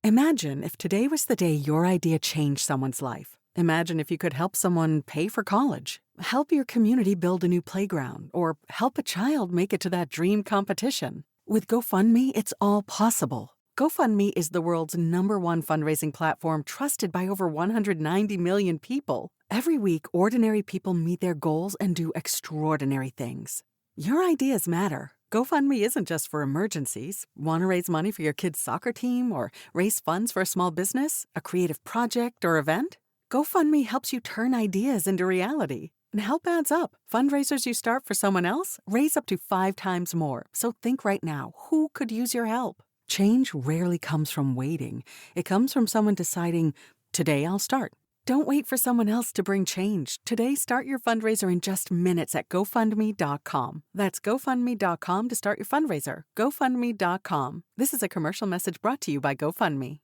Imagine if today was the day your idea changed someone's life. Imagine if you could help someone pay for college, help your community build a new playground, or help a child make it to that dream competition. With GoFundMe, it's all possible. GoFundMe is the world's #1 fundraising platform trusted by over 190 million people. Every week, ordinary people meet their goals and do extraordinary things. Your ideas matter. GoFundMe isn't just for emergencies. Want to raise money for your kid's soccer team or raise funds for a small business, a creative project, or event? GoFundMe helps you turn ideas into reality. And help adds up. Fundraisers you start for someone else raise up to 5 times more. So think right now, who could use your help? Change rarely comes from waiting. It comes from someone deciding, today I'll start. Don't wait for someone else to bring change. Today, start your fundraiser in just minutes at GoFundMe.com. That's GoFundMe.com to start your fundraiser. GoFundMe.com. This is a commercial message brought to you by GoFundMe.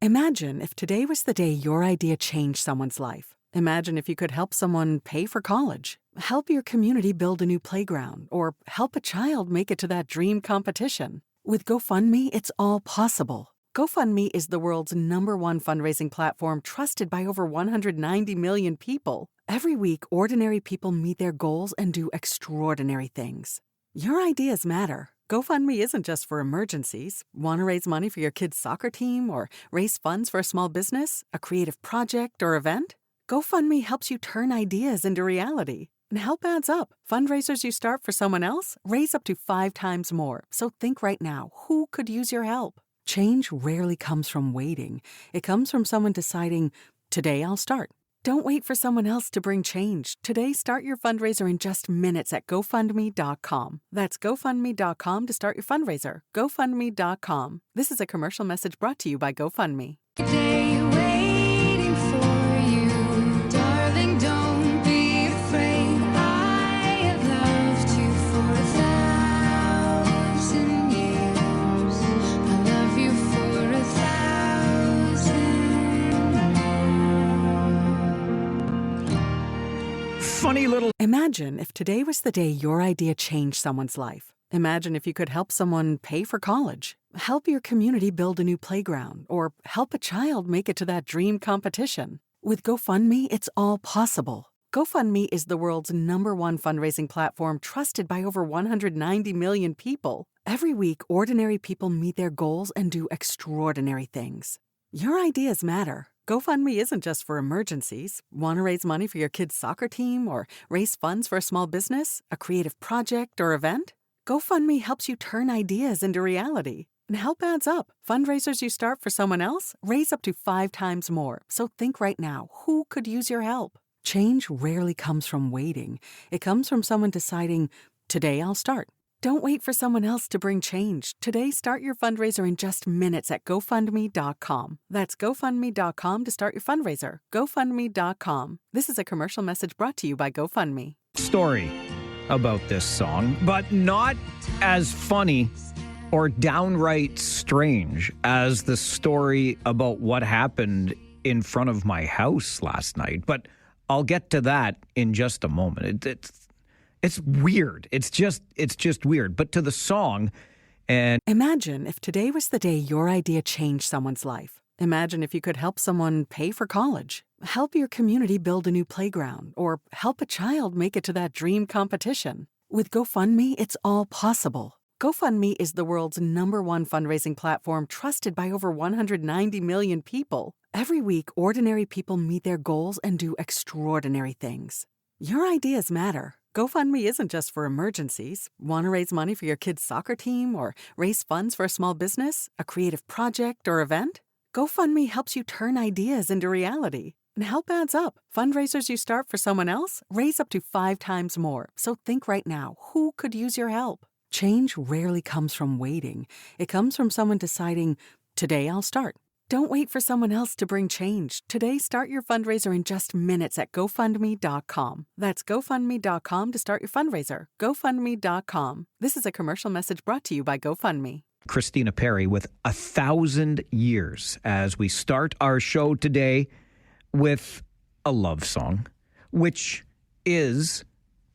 Imagine if today was the day your idea changed someone's life. Imagine if you could help someone pay for college, help your community build a new playground, or help a child make it to that dream competition. With GoFundMe, it's all possible. GoFundMe is the world's #1 fundraising platform trusted by over 190 million people. Every week, ordinary people meet their goals and do extraordinary things. Your ideas matter. GoFundMe isn't just for emergencies. Want to raise money for your kid's soccer team or raise funds for a small business, a creative project, or event? GoFundMe helps you turn ideas into reality. And help adds up. Fundraisers you start for someone else raise up to 5 times more. So think right now, who could use your help? Change rarely comes from waiting. It comes from someone deciding, today I'll start. Don't wait for someone else to bring change. Today, start your fundraiser in just minutes at GoFundMe.com. That's GoFundMe.com to start your fundraiser. GoFundMe.com. This is a commercial message brought to you by GoFundMe. Day waiting for you, darling, don't be afraid. I have loved you for 1,000 years. I love you for 1,000 more. Funny little... Imagine if today was the day your idea changed someone's life. Imagine if you could help someone pay for college, help your community build a new playground, or help a child make it to that dream competition. With GoFundMe, it's all possible. GoFundMe is the world's #1 fundraising platform trusted by over 190 million people. Every week, ordinary people meet their goals and do extraordinary things. Your ideas matter. GoFundMe isn't just for emergencies. Want to raise money for your kid's soccer team or raise funds for a small business, a creative project, or event? GoFundMe helps you turn ideas into reality. And help adds up. Fundraisers you start for someone else raise up to 5 times more. So think right now, who could use your help? Change rarely comes from waiting. It comes from someone deciding, today I'll start. Don't wait for someone else to bring change. Today, start your fundraiser in just minutes at GoFundMe.com. That's GoFundMe.com to start your fundraiser. GoFundMe.com. This is a commercial message brought to you by GoFundMe. Story about this song, but not as funny or downright strange as the story about what happened in front of my house last night. But I'll get to that in just a moment. It's weird. It's just weird. But to the song, and imagine if today was the day your idea changed someone's life. Imagine if you could help someone pay for college, help your community build a new playground, or help a child make it to that dream competition. With GoFundMe, it's all possible. GoFundMe is the world's #1 fundraising platform trusted by over 190 million people. Every week, ordinary people meet their goals and do extraordinary things. Your ideas matter. GoFundMe isn't just for emergencies. Want to raise money for your kid's soccer team or raise funds for a small business, a creative project, or event? GoFundMe helps you turn ideas into reality. And help adds up. Fundraisers you start for someone else raise up to 5 times more. So think right now, who could use your help? Change rarely comes from waiting. It comes from someone deciding, today I'll start. Don't wait for someone else to bring change. Today, start your fundraiser in just minutes at GoFundMe.com. That's GoFundMe.com to start your fundraiser. GoFundMe.com. This is a commercial message brought to you by GoFundMe. Christina Perri with 1,000 Years as we start our show today with a love song, which is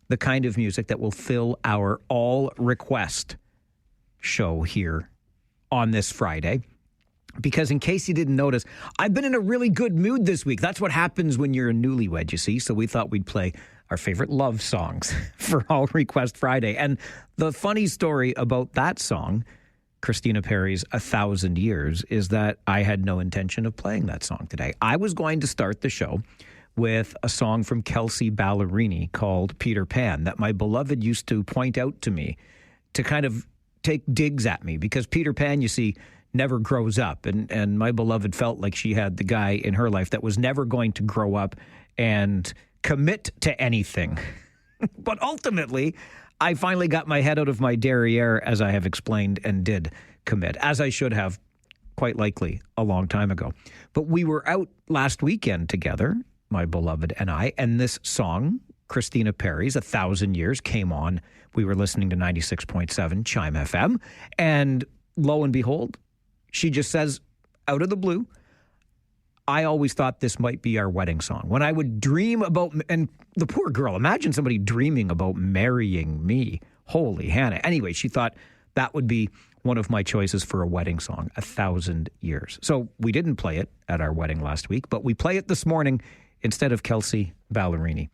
the kind of music that will fill our all request show here on this Friday. Because in case you didn't notice, I've been in a really good mood this week. That's what happens when you're a newlywed, you see. So we thought we'd play our favorite love songs for All Request Friday. And the funny story about that song, Christina Perri's 1,000 Years, is that I had no intention of playing that song today. I was going to start the show with a song from Kelsey Ballerini called Peter Pan that my beloved used to point out to me to kind of take digs at me, because Peter Pan, you see, never grows up. And my beloved felt like she had the guy in her life that was never going to grow up and commit to anything. But ultimately, I finally got my head out of my derriere, as I have explained, and did commit, as I should have, quite likely, a long time ago. But we were out last weekend together, my beloved and I, and this song, Christina Perri's 1,000 Years, came on. We were listening to 96.7 Chime FM, and lo and behold, she just says, out of the blue, I always thought this might be our wedding song. When I would dream about, and the poor girl, imagine somebody dreaming about marrying me. Holy Hannah. Anyway, she thought that would be one of my choices for a wedding song, 1,000 Years. So we didn't play it at our wedding last week, but we play it this morning instead of Kelsey Ballerini.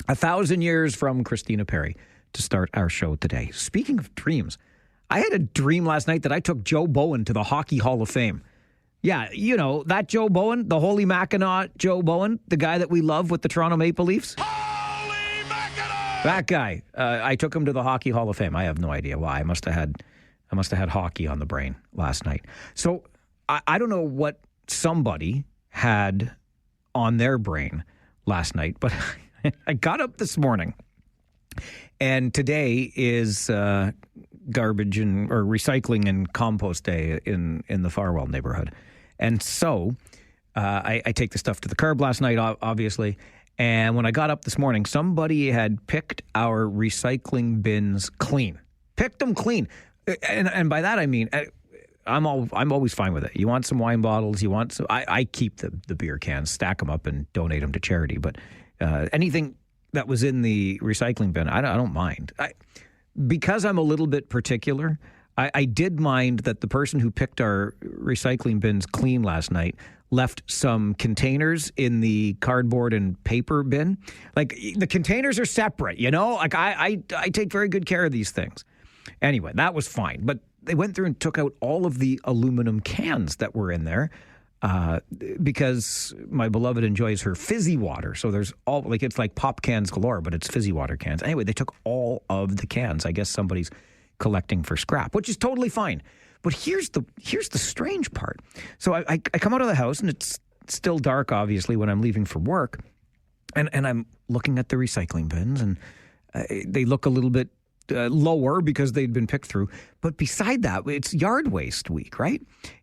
1,000 Years from Christina Perri to start our show today. Speaking of dreams, I had a dream last night that I took Joe Bowen to the Hockey Hall of Fame. Yeah, you know, that Joe Bowen, the Holy Mackinac Joe Bowen, the guy that we love with the Toronto Maple Leafs. Holy Mackinac! That guy. I took him to the Hockey Hall of Fame. I have no idea why. I must have had hockey on the brain last night. So I don't know what somebody had on their brain last night, but I got up this morning, and today is garbage or recycling and compost day in the Farwell neighborhood. And so I take the stuff to the curb last night, obviously. And when I got up this morning, somebody had picked our recycling bins clean. Picked them clean. And by that, I mean, I'm always fine with it. You want some wine bottles, you want some, I keep the beer cans, stack them up and donate them to charity. But anything that was in the recycling bin, I don't mind. Because I'm a little bit particular, I did mind that the person who picked our recycling bins clean last night left some containers in the cardboard and paper bin. Like, the containers are separate, you know? Like, I take very good care of these things. Anyway, that was fine. But they went through and took out all of the aluminum cans that were in there because my beloved enjoys her fizzy water. So there's all, like, it's like pop cans galore, but it's fizzy water cans. Anyway, they took all of the cans. I guess somebody's collecting for scrap, which is totally fine. But here's the strange part. So I come out of the house, and it's still dark, obviously, when I'm leaving for work. And I'm looking at the recycling bins, and they look a little bit lower because they'd been picked through. But beside that, it's yard waste week, right?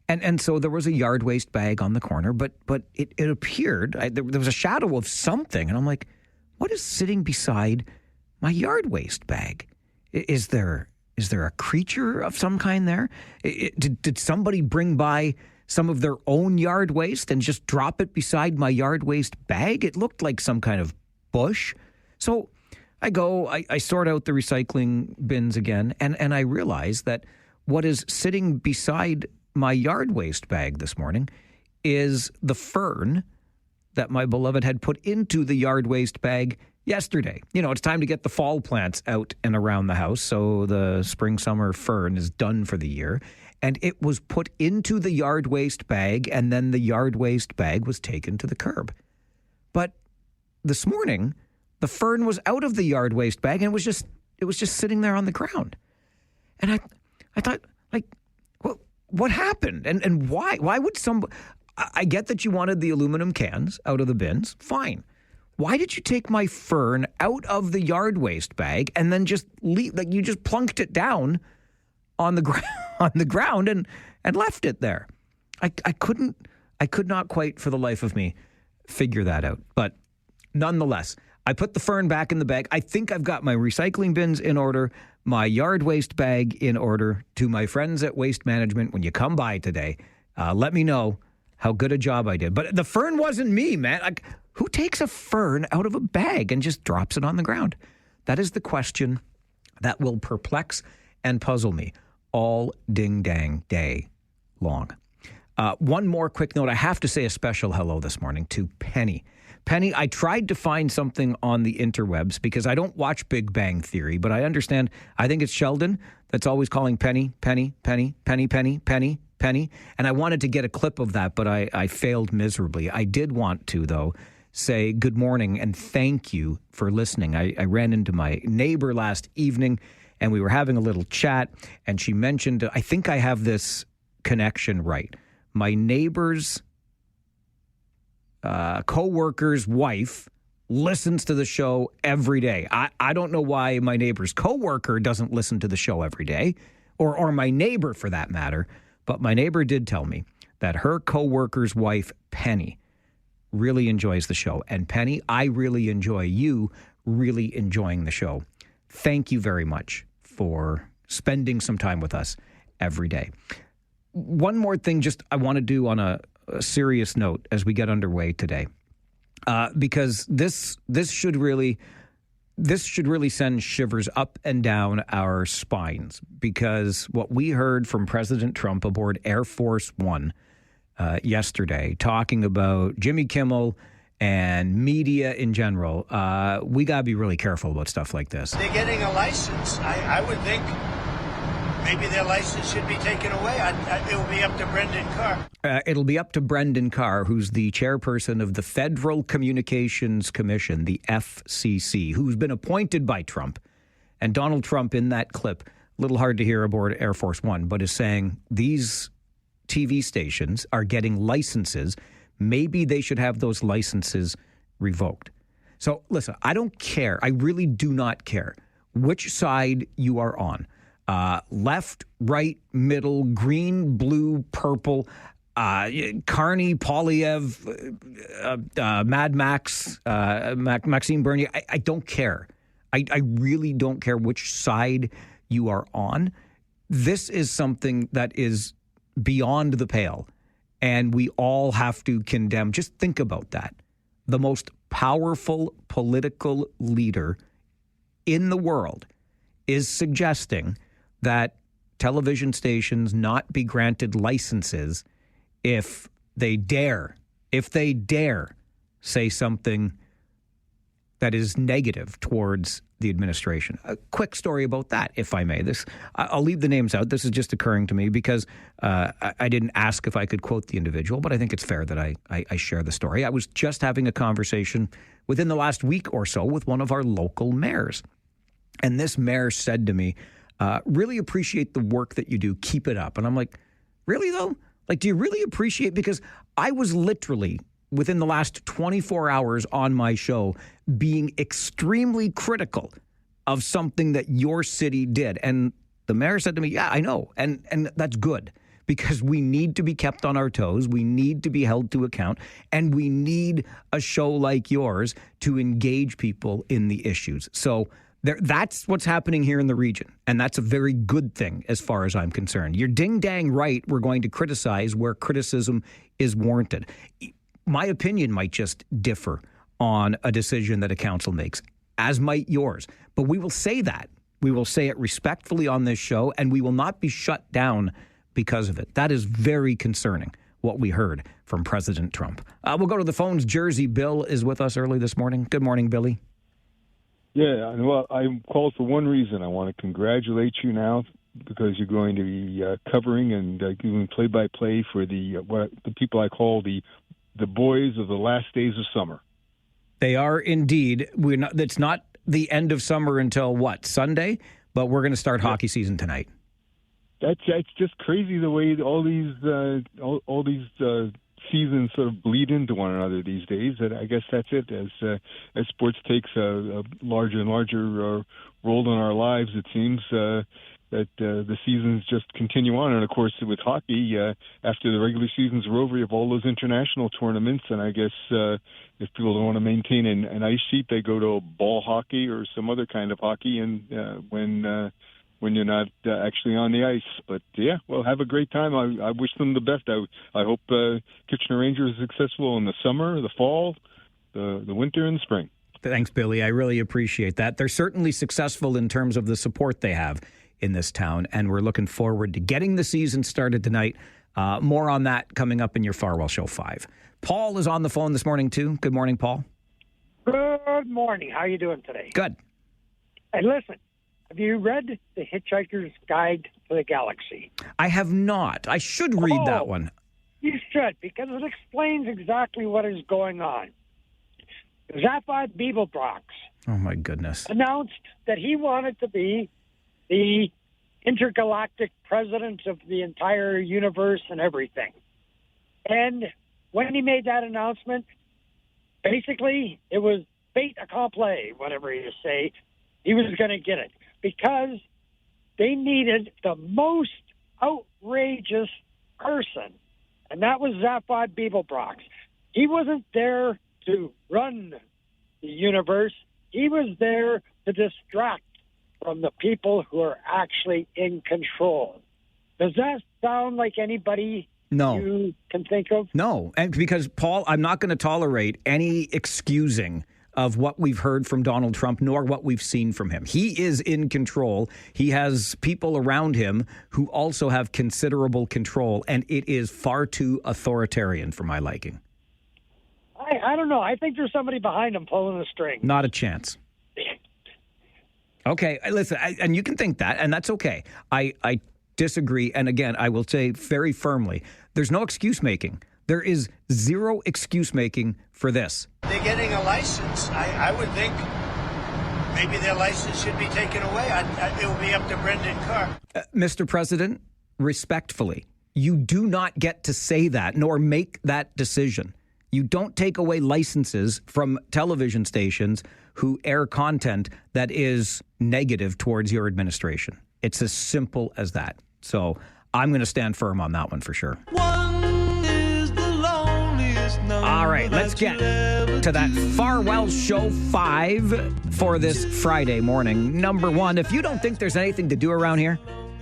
And so there was a yard waste bag on the corner, but it appeared, there was a shadow of something. And I'm like, what is sitting beside my yard waste bag? Is there a creature of some kind there? Did somebody bring by some of their own yard waste and just drop it beside my yard waste bag? It looked like some kind of bush. So I sort out the recycling bins again, and I realize that what is sitting beside my yard waste bag this morning is the fern that my beloved had put into the yard waste bag yesterday. It's time to get the fall plants out and around the house. So the spring, summer fern is done for the year. And it was put into the yard waste bag, and then the yard waste bag was taken to the curb. But this morning, the fern was out of the yard waste bag, and it was just sitting there on the ground. And I thought, like, well, what happened? And why? Why would I get that you wanted the aluminum cans out of the bins. Fine. Why did you take my fern out of the yard waste bag and then just leave? Like, you just plunked it down on the ground and left it there. I could not quite for the life of me figure that out. But nonetheless, I put the fern back in the bag. I think I've got my recycling bins in order, my yard waste bag in order. To my friends at Waste Management, when you come by today, let me know how good a job I did. But the fern wasn't me, man. Like, who takes a fern out of a bag and just drops it on the ground? That is the question that will perplex and puzzle me all ding-dang day long. One more quick note. I have to say a special hello this morning to Penny. Penny, I tried to find something on the interwebs because I don't watch Big Bang Theory, but I understand, I think it's Sheldon that's always calling Penny, Penny, Penny, Penny, Penny, Penny, Penny. And I wanted to get a clip of that, but I failed miserably. I did want to, though, say good morning and thank you for listening. I ran into my neighbor last evening, and we were having a little chat, and she mentioned, I think I have this connection right. My neighbor's co-worker's wife listens to the show every day. I don't know why my neighbor's co-worker doesn't listen to the show every day, or my neighbor for that matter, but my neighbor did tell me that her co-worker's wife, Penny, really enjoys the show. And Penny, I really enjoy you really enjoying the show. Thank you very much for spending some time with us every day. One more thing just I want to do on a serious note as we get underway today, because this should really send shivers up and down our spines, because what we heard from President Trump aboard Air Force One yesterday, talking about Jimmy Kimmel and media in general, we got to be really careful about stuff like this. They're getting a license. I would think maybe their license should be taken away. It will be up to Brendan Carr. It'll be up to Brendan Carr, who's the chairperson of the Federal Communications Commission, the FCC, who's been appointed by Trump. And Donald Trump, in that clip, a little hard to hear aboard Air Force One, but is saying these TV stations are getting licenses. Maybe they should have those licenses revoked. So listen, I don't care. I really do not care which side you are on. Left, right, middle, green, blue, purple, Carney, Polyev, Mad Max, Maxime Bernier. I don't care. I really don't care which side you are on. This is something that is beyond the pale, and we all have to condemn. Just think about that. The most powerful political leader in the world is suggesting that television stations not be granted licenses if they dare say something that is negative towards the administration. A quick story about that, if I may. I'll leave the names out. This is just occurring to me because I didn't ask if I could quote the individual, but I think it's fair that I share the story. I was just having a conversation within the last week or so with one of our local mayors. And this mayor said to me, really appreciate the work that you do. Keep it up. And I'm like, really though? Like, do you really appreciate? Because I was literally within the last 24 hours on my show being extremely critical of something that your city did. And the mayor said to me, yeah, I know. And that's good, because we need to be kept on our toes. We need to be held to account. And we need a show like yours to engage people in the issues. So that's what's happening here in the region. And that's a very good thing as far as I'm concerned. You're ding-dang right. We're going to criticize where criticism is warranted. My opinion might just differ on a decision that a council makes, as might yours. But we will say that. We will say it respectfully on this show, and we will not be shut down because of it. That is very concerning, what we heard from President Trump. We'll go to the phones. Jersey Bill is with us early this morning. Good morning, Billy. Yeah, well, I called for one reason. I want to congratulate you now because you're going to be covering and doing play-by-play for the people I call the boys of the last days of summer. They are indeed. It's not the end of summer until what, Sunday? But we're going to start hockey season tonight. That's just crazy the way all these seasons sort of bleed into one another these days. And I guess that's it. As sports takes a larger and larger role in our lives, it seems that the seasons just continue on. And of course, with hockey, after the regular seasons are over, you have all those international tournaments. And I guess if people don't want to maintain an ice sheet, they go to ball hockey or some other kind of hockey. And when you're not actually on the ice. But yeah, well, have a great time. I wish them the best. I hope Kitchener Rangers is successful in the summer, the fall, the winter, and the spring. Thanks, Billy. I really appreciate that. They're certainly successful in terms of the support they have in this town, and we're looking forward to getting the season started tonight. More on that coming up in your Farwell Show 5. Paul is on the phone this morning, too. Good morning, Paul. Good morning. How are you doing today? Good. Hey, listen. Have you read The Hitchhiker's Guide to the Galaxy? I have not. I should read that one. You should, because it explains exactly what is going on. Zaphod Beeblebrox. Oh, my goodness. Announced that he wanted to be the intergalactic president of the entire universe and everything. And when he made that announcement, basically it was fait accompli, whatever you say. He was going to get it. Because they needed the most outrageous person, and that was Zaphod Beeblebrox. He wasn't there to run the universe. He was there to distract from the people who are actually in control. Does that sound like anybody you can think of? No, and because, Paul, I'm not going to tolerate any excusing of what we've heard from Donald Trump, nor what we've seen from him. He is in control. He has people around him who also have considerable control, and it is far too authoritarian for my liking. I don't know. I think there's somebody behind him pulling the string. Not a chance. Okay, listen, and you can think that, and that's okay. I disagree, and again, I will say very firmly, there's no excuse making. There is zero excuse making for this. They're getting a license. I would think maybe their license should be taken away. It will be up to Brendan Carr. Mr. President, respectfully, you do not get to say that nor make that decision. You don't take away licenses from television stations who air content that is negative towards your administration. It's as simple as that. So I'm going to stand firm on that one for sure. All right, let's get to that Farwell Show 5 for this Friday morning. Number one, if you don't think there's anything to do around here,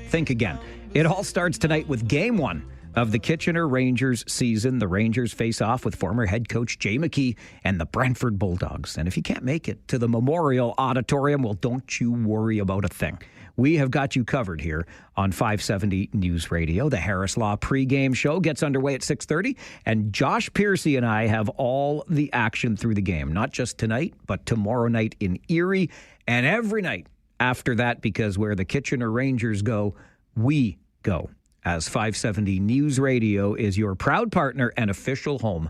think again. It all starts tonight with Game 1 of the Kitchener Rangers season. The Rangers face off with former head coach Jay McKee and the Brantford Bulldogs. And if you can't make it to the Memorial Auditorium, well, don't you worry about a thing. We have got you covered here on 570 News Radio. The Harris Law pregame show gets underway at 6:30, and Josh Piercy and I have all the action through the game, not just tonight, but tomorrow night in Erie, and every night after that, because where the Kitchener Rangers go, we go, as 570 News Radio is your proud partner and official home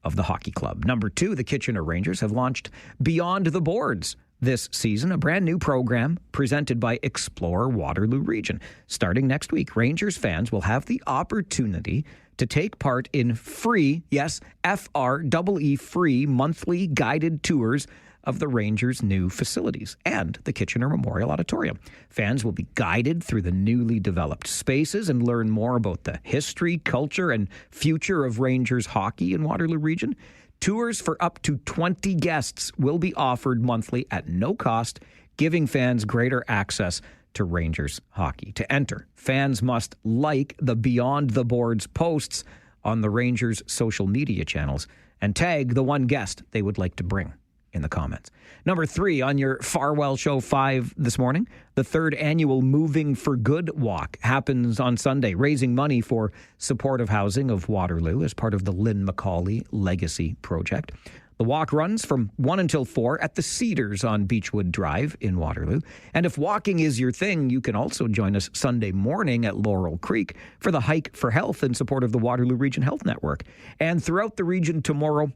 of the hockey club. Number two, the Kitchener Rangers have launched Beyond the Boards this season, a brand new program presented by Explore Waterloo Region. Starting next week, Rangers fans will have the opportunity to take part in free, yes, FREE, free monthly guided tours of the Rangers' new facilities and the Kitchener Memorial Auditorium. Fans will be guided through the newly developed spaces and learn more about the history, culture, and future of Rangers hockey in Waterloo Region. Tours for up to 20 guests will be offered monthly at no cost, giving fans greater access to Rangers hockey. To enter, fans must like the Beyond the Boards posts on the Rangers social media channels and tag the one guest they would like to bring in the comments. Number three on your Farwell Show 5 this morning, the third annual Moving for Good walk happens on Sunday, raising money for supportive housing of Waterloo as part of the Lynn McCauley Legacy Project. The walk runs from 1 until 4 at the Cedars on Beechwood Drive in Waterloo. And if walking is your thing, you can also join us Sunday morning at Laurel Creek for the Hike for Health in support of the Waterloo Region Health Network. And throughout the region tomorrow,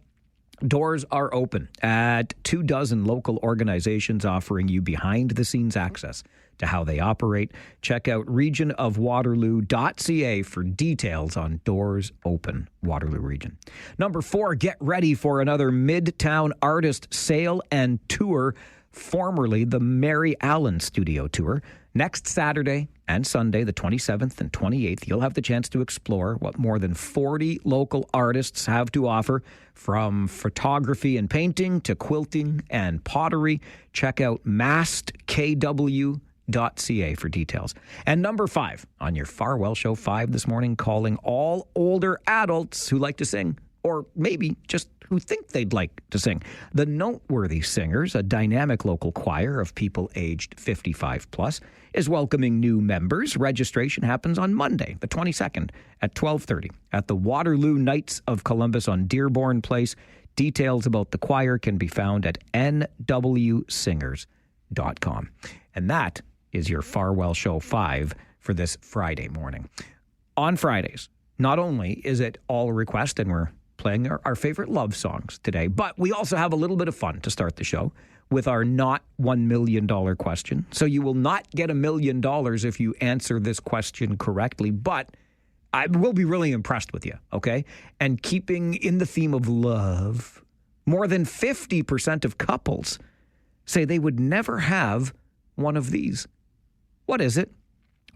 doors are open at 24 local organizations offering you behind-the-scenes access to how they operate. Check out regionofwaterloo.ca for details on Doors Open Waterloo Region. Number 4, get ready for another Midtown Artist Sale and Tour, formerly the Mary Allen Studio Tour. Next Saturday and Sunday, the 27th and 28th, you'll have the chance to explore what more than 40 local artists have to offer, from photography and painting to quilting and pottery. Check out maskedkw.ca for details. And number 5 on your Farwell Show 5 this morning, calling all older adults who like to sing, or maybe just who think they'd like to sing. The Noteworthy Singers, a dynamic local choir of people aged 55 plus, is welcoming new members. Registration happens on Monday, the 22nd at 12:30 at the Waterloo Knights of Columbus on Dearborn Place. Details about the choir can be found at nwsingers.com. And that is your Farwell Show 5 for this Friday morning. On Fridays, not only is it all request and we're playing our favorite love songs today, but we also have a little bit of fun to start the show with our not $1 million question. So you will not get $1 million if you answer this question correctly, but I will be really impressed with you, okay? And keeping in the theme of love, more than 50% of couples say they would never have one of these. What is it?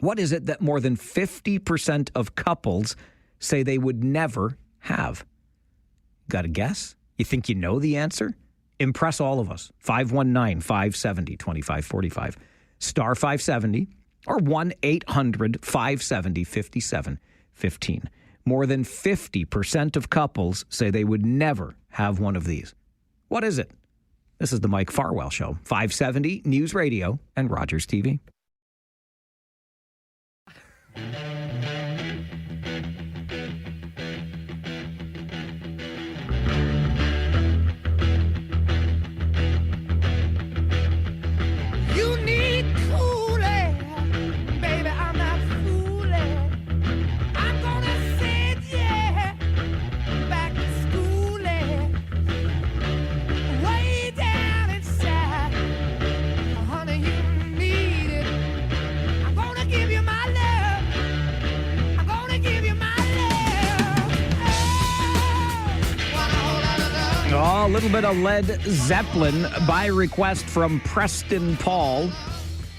What is it that more than 50% of couples say they would never have? Got a guess? You think you know the answer? Impress all of us. 519-570-2545. Star 570 or 1-800-570-5715. More than 50% of couples say they would never have one of these. What is it? This is the Mike Farwell Show. 570 News Radio and Rogers TV. You need cooling, baby, I'm not fooling. I'm gonna send you back to schooling. Way down inside, honey, you need it. I'm gonna give you my love. I'm gonna give you my love. Oh, want a whole lot of love. Oh, a little bit of Led Zeppelin by request from Preston Paul,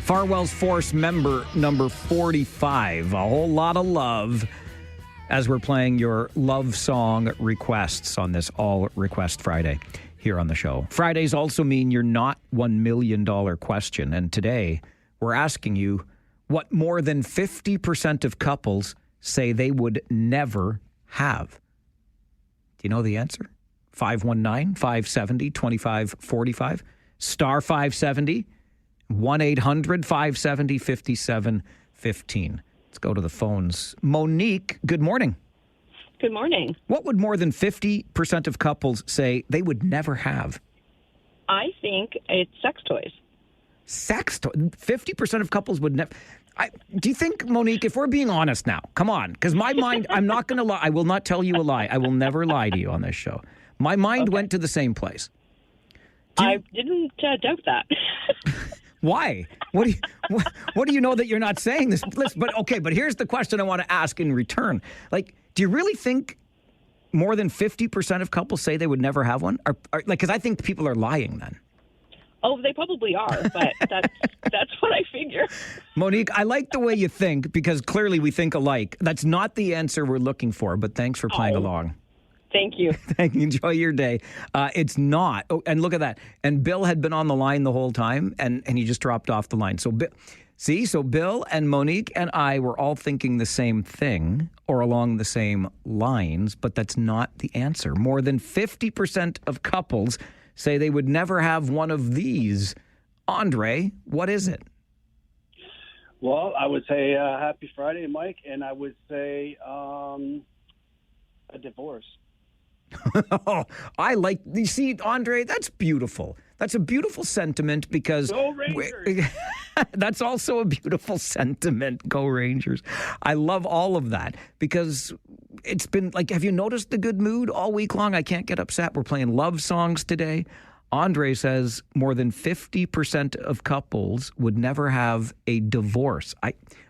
Farwell's Force member number 45. A whole lot of love as we're playing your love song requests on this All Request Friday here on the show. Fridays also mean your not $1 million question. And today we're asking you what more than 50% of couples say they would never have. Do you know the answer? 519-570-2545, star 570, 1-800-570-5715. Let's go to the phones. Monique, good morning. Good morning. What would more than 50% of couples say they would never have? I think it's sex toys. Sex toys? 50% of couples would never... Do you think, Monique, if we're being honest now, come on, because my mind, I'm not going to lie. I will not tell you a lie. I will never lie to you on this show. My mind went to the same place. I didn't doubt that. Why? What do you know that you're not saying this? But here's the question I want to ask in return. Like, do you really think more than 50% of couples say they would never have one? Because I think people are lying then. Oh, they probably are, but that's what I figure. Monique, I like the way you think because clearly we think alike. That's not the answer we're looking for, but thanks for playing along. Thank you. Enjoy your day. It's not. Oh, and look at that. And Bill had been on the line the whole time, and he just dropped off the line. So, Bill and Monique and I were all thinking the same thing or along the same lines, but that's not the answer. More than 50% of couples say they would never have one of these. Andre, what is it? Well, I would say happy Friday, Mike, and I would say a divorce. Oh, you see, Andre, that's beautiful. That's a beautiful sentiment because Go Rangers! that's also a beautiful sentiment. Go Rangers. I love all of that because it's been like, have you noticed the good mood all week long? I can't get upset. We're playing love songs today. Andre says more than 50% of couples would never have a divorce.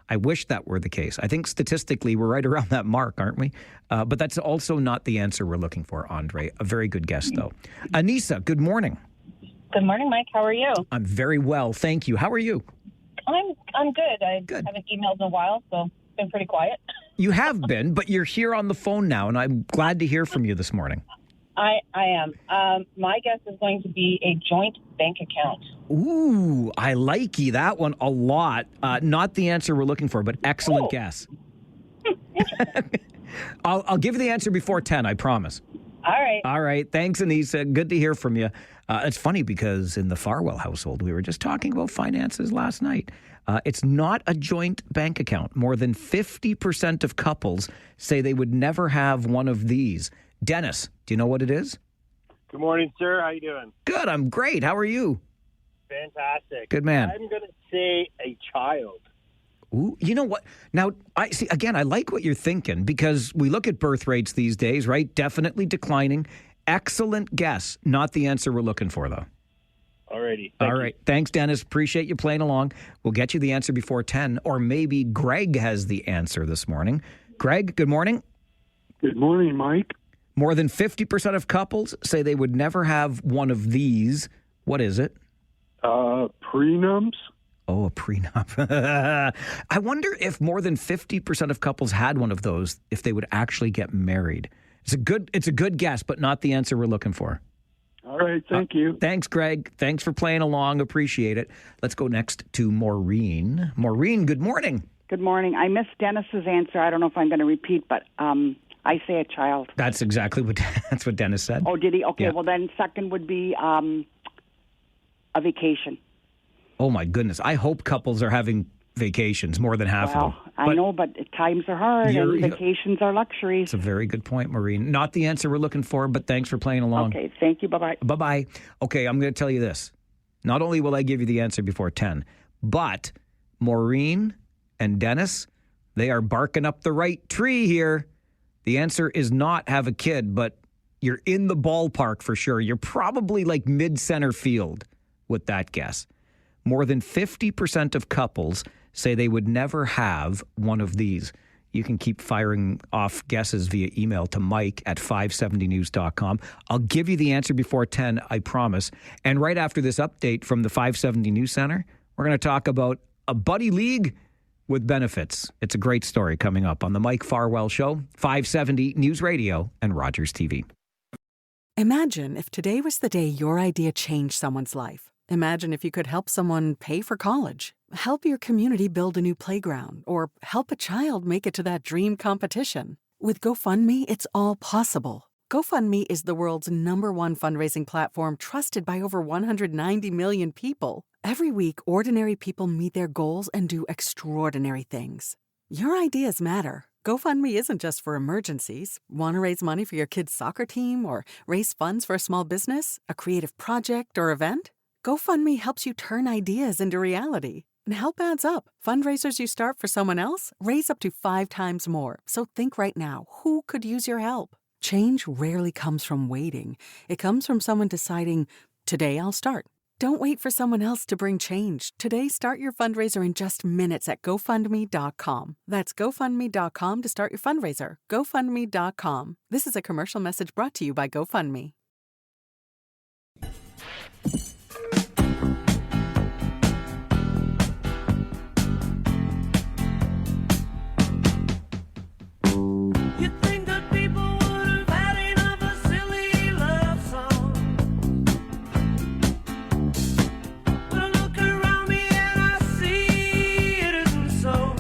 I wish that were the case. I think statistically we're right around that mark, aren't we? But that's also not the answer we're looking for, Andre. A very good guess, though. Anissa, good morning. Good morning, Mike. How are you? I'm very well, thank you. How are you? I'm good. I Good. haven't emailed in a while, so it's been pretty quiet. You have been, but you're here on the phone now, and I'm glad to hear from you this morning. I am. My guess is going to be a joint bank account. Ooh, I like that one a lot. Not the answer we're looking for, but excellent guess. I'll give you the answer before 10, I promise. All right. Thanks, Anissa. Good to hear from you. It's funny because in the Farwell household, we were just talking about finances last night. It's not a joint bank account. More than 50% of couples say they would never have one of these. Dennis, do you know what it is? Good morning, sir. How you doing? Good. I'm great. How are you? Fantastic. Good man. I'm going to say a child. Ooh, you know what? Now, I see, again, I like what you're thinking because we look at birth rates these days, right? Definitely declining. Excellent guess. Not the answer we're looking for, though. Alrighty. All right. Thanks, Dennis. Appreciate you playing along. We'll get you the answer before 10, or maybe Greg has the answer this morning. Greg, good morning. Good morning, Mike. More than 50% of couples say they would never have one of these. What is it? Prenums. Oh, a prenup. I wonder if more than 50% of couples had one of those, if they would actually get married. It's a good guess, but not the answer we're looking for. All right, thank you. Thanks, Greg. Thanks for playing along. Appreciate it. Let's go next to Maureen. Maureen, good morning. Good morning. I missed Dennis's answer. I don't know if I'm going to repeat, but I say a child. That's exactly what Dennis said. Oh, did he? Okay, Yeah. well then second would be a vacation. Oh, my goodness. I hope couples are having vacations, more than half of them. I know, but times are hard and vacations are luxuries. It's a very good point, Maureen. Not the answer we're looking for, but thanks for playing along. Okay, thank you. Bye-bye. Bye-bye. Okay, I'm going to tell you this. Not only will I give you the answer before 10, but Maureen and Dennis, they are barking up the right tree here. The answer is not have a kid, but you're in the ballpark for sure. You're probably like mid-center field with that guess. More than 50% of couples say they would never have one of these. You can keep firing off guesses via email to mike@570news.com. I'll give you the answer before 10, I promise. And right after this update from the 570 News Center, we're going to talk about a buddy league with benefits. It's a great story coming up on the Mike Farwell Show, 570 News Radio and Rogers TV. Imagine if today was the day your idea changed someone's life. Imagine if you could help someone pay for college, help your community build a new playground, or help a child make it to that dream competition. With GoFundMe, it's all possible. GoFundMe is the world's #1 fundraising platform trusted by over 190 million people. Every week, ordinary people meet their goals and do extraordinary things. Your ideas matter. GoFundMe isn't just for emergencies. Want to raise money for your kid's soccer team or raise funds for a small business, a creative project, or event? GoFundMe helps you turn ideas into reality. And help adds up. Fundraisers you start for someone else raise up to 5 times more. So think right now, who could use your help? Change rarely comes from waiting. It comes from someone deciding, today I'll start. Don't wait for someone else to bring change. Today, start your fundraiser in just minutes at GoFundMe.com. That's GoFundMe.com to start your fundraiser. GoFundMe.com. This is a commercial message brought to you by GoFundMe. You think that people would have had enough of silly love songs? But I look around me and I see it isn't so.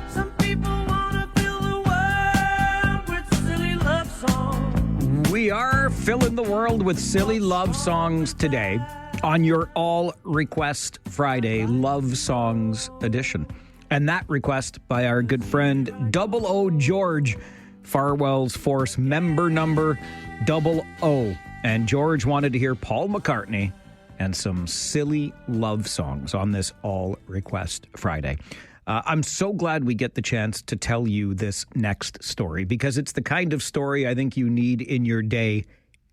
Some people want to fill the world with silly love songs. We are filling the world with silly love songs today on your All Request Friday Love Songs edition. And that request by our good friend Double O George, Farwell's Force member number 00. And George wanted to hear Paul McCartney and some silly love songs on this All Request Friday. I'm so glad we get the chance to tell you this next story, because it's the kind of story I think you need in your day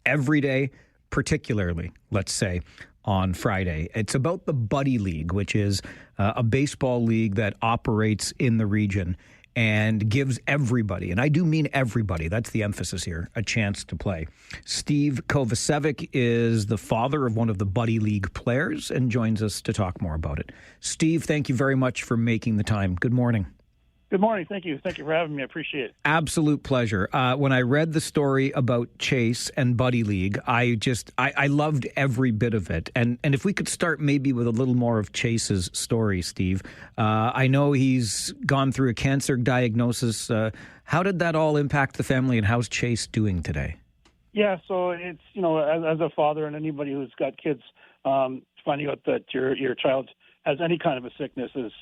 every day, particularly, let's say, on Friday. It's about the Buddy League, which is a baseball league that operates in the region and gives everybody, and I do mean everybody, that's the emphasis here, a chance to play. Steve Kovacevic is the father of one of the Buddy League players and joins us to talk more about it. Steve, thank you very much for making the time. Good morning. Good morning. Thank you. Thank you for having me. I appreciate it. Absolute pleasure. When I read the story about Chase and Buddy League, I loved every bit of it. And if we could start maybe with a little more of Chase's story, Steve. I know he's gone through a cancer diagnosis. How did that all impact the family, and how's Chase doing today? Yeah, so it's, as a father and anybody who's got kids, finding out that your child has any kind of a sickness is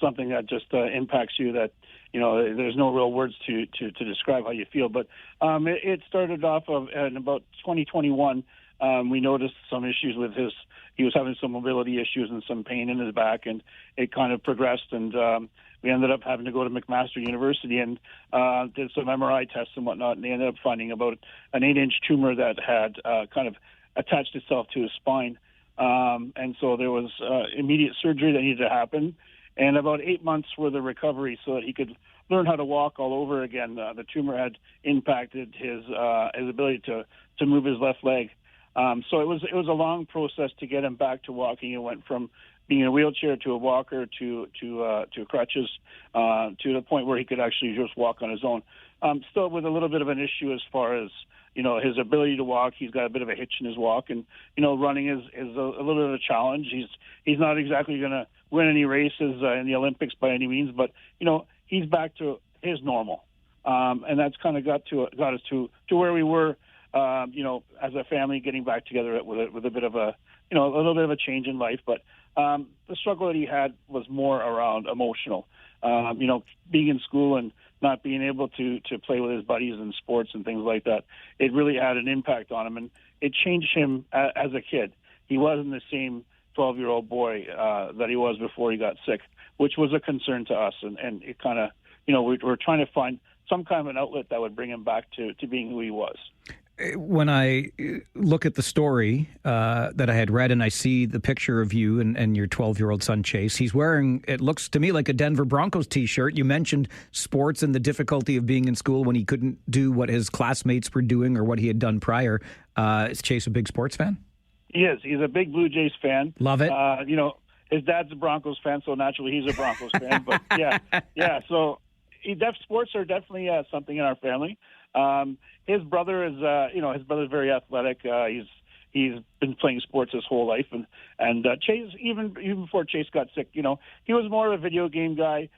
something that just impacts you, that, there's no real words to describe how you feel. But it started off in about 2021. We noticed some issues with he was having some mobility issues and some pain in his back, and it kind of progressed, and we ended up having to go to McMaster University and did some MRI tests and whatnot, and they ended up finding about an 8-inch tumor that had kind of attached itself to his spine. And so there was immediate surgery that needed to happen, and about 8 months worth of recovery so that he could learn how to walk all over again. The tumor had impacted his ability to move his left leg. So it was a long process to get him back to walking. It went from being in a wheelchair to a walker to crutches to the point where he could actually just walk on his own. Still with a little bit of an issue as far as his ability to walk. He's got a bit of a hitch in his walk, and running is a little bit of a challenge. He's not exactly going to win any races in the Olympics by any means, but he's back to his normal, and that's kind of got us to where we were. As a family, getting back together with a bit of a little bit of a change in life, but the struggle that he had was more around emotional. Being in school and not being able to play with his buddies in sports and things like that, it really had an impact on him, and it changed him as a kid. He wasn't the same 12-year-old boy that he was before he got sick, which was a concern to us, and it kind of, we're trying to find some kind of an outlet that would bring him back to being who he was. When I look at the story that I had read, and I see the picture of you and your 12-year-old son, Chase, he's wearing, it looks to me like a Denver Broncos T-shirt. You mentioned sports and the difficulty of being in school when he couldn't do what his classmates were doing or what he had done prior. Is Chase a big sports fan? He is. He's a big Blue Jays fan. Love it. His dad's a Broncos fan, so naturally he's a Broncos fan. But yeah. So sports are definitely something in our family. His brother is, his brother's very athletic. He's been playing sports his whole life, and Chase, even before Chase got sick, he was more of a video game guy.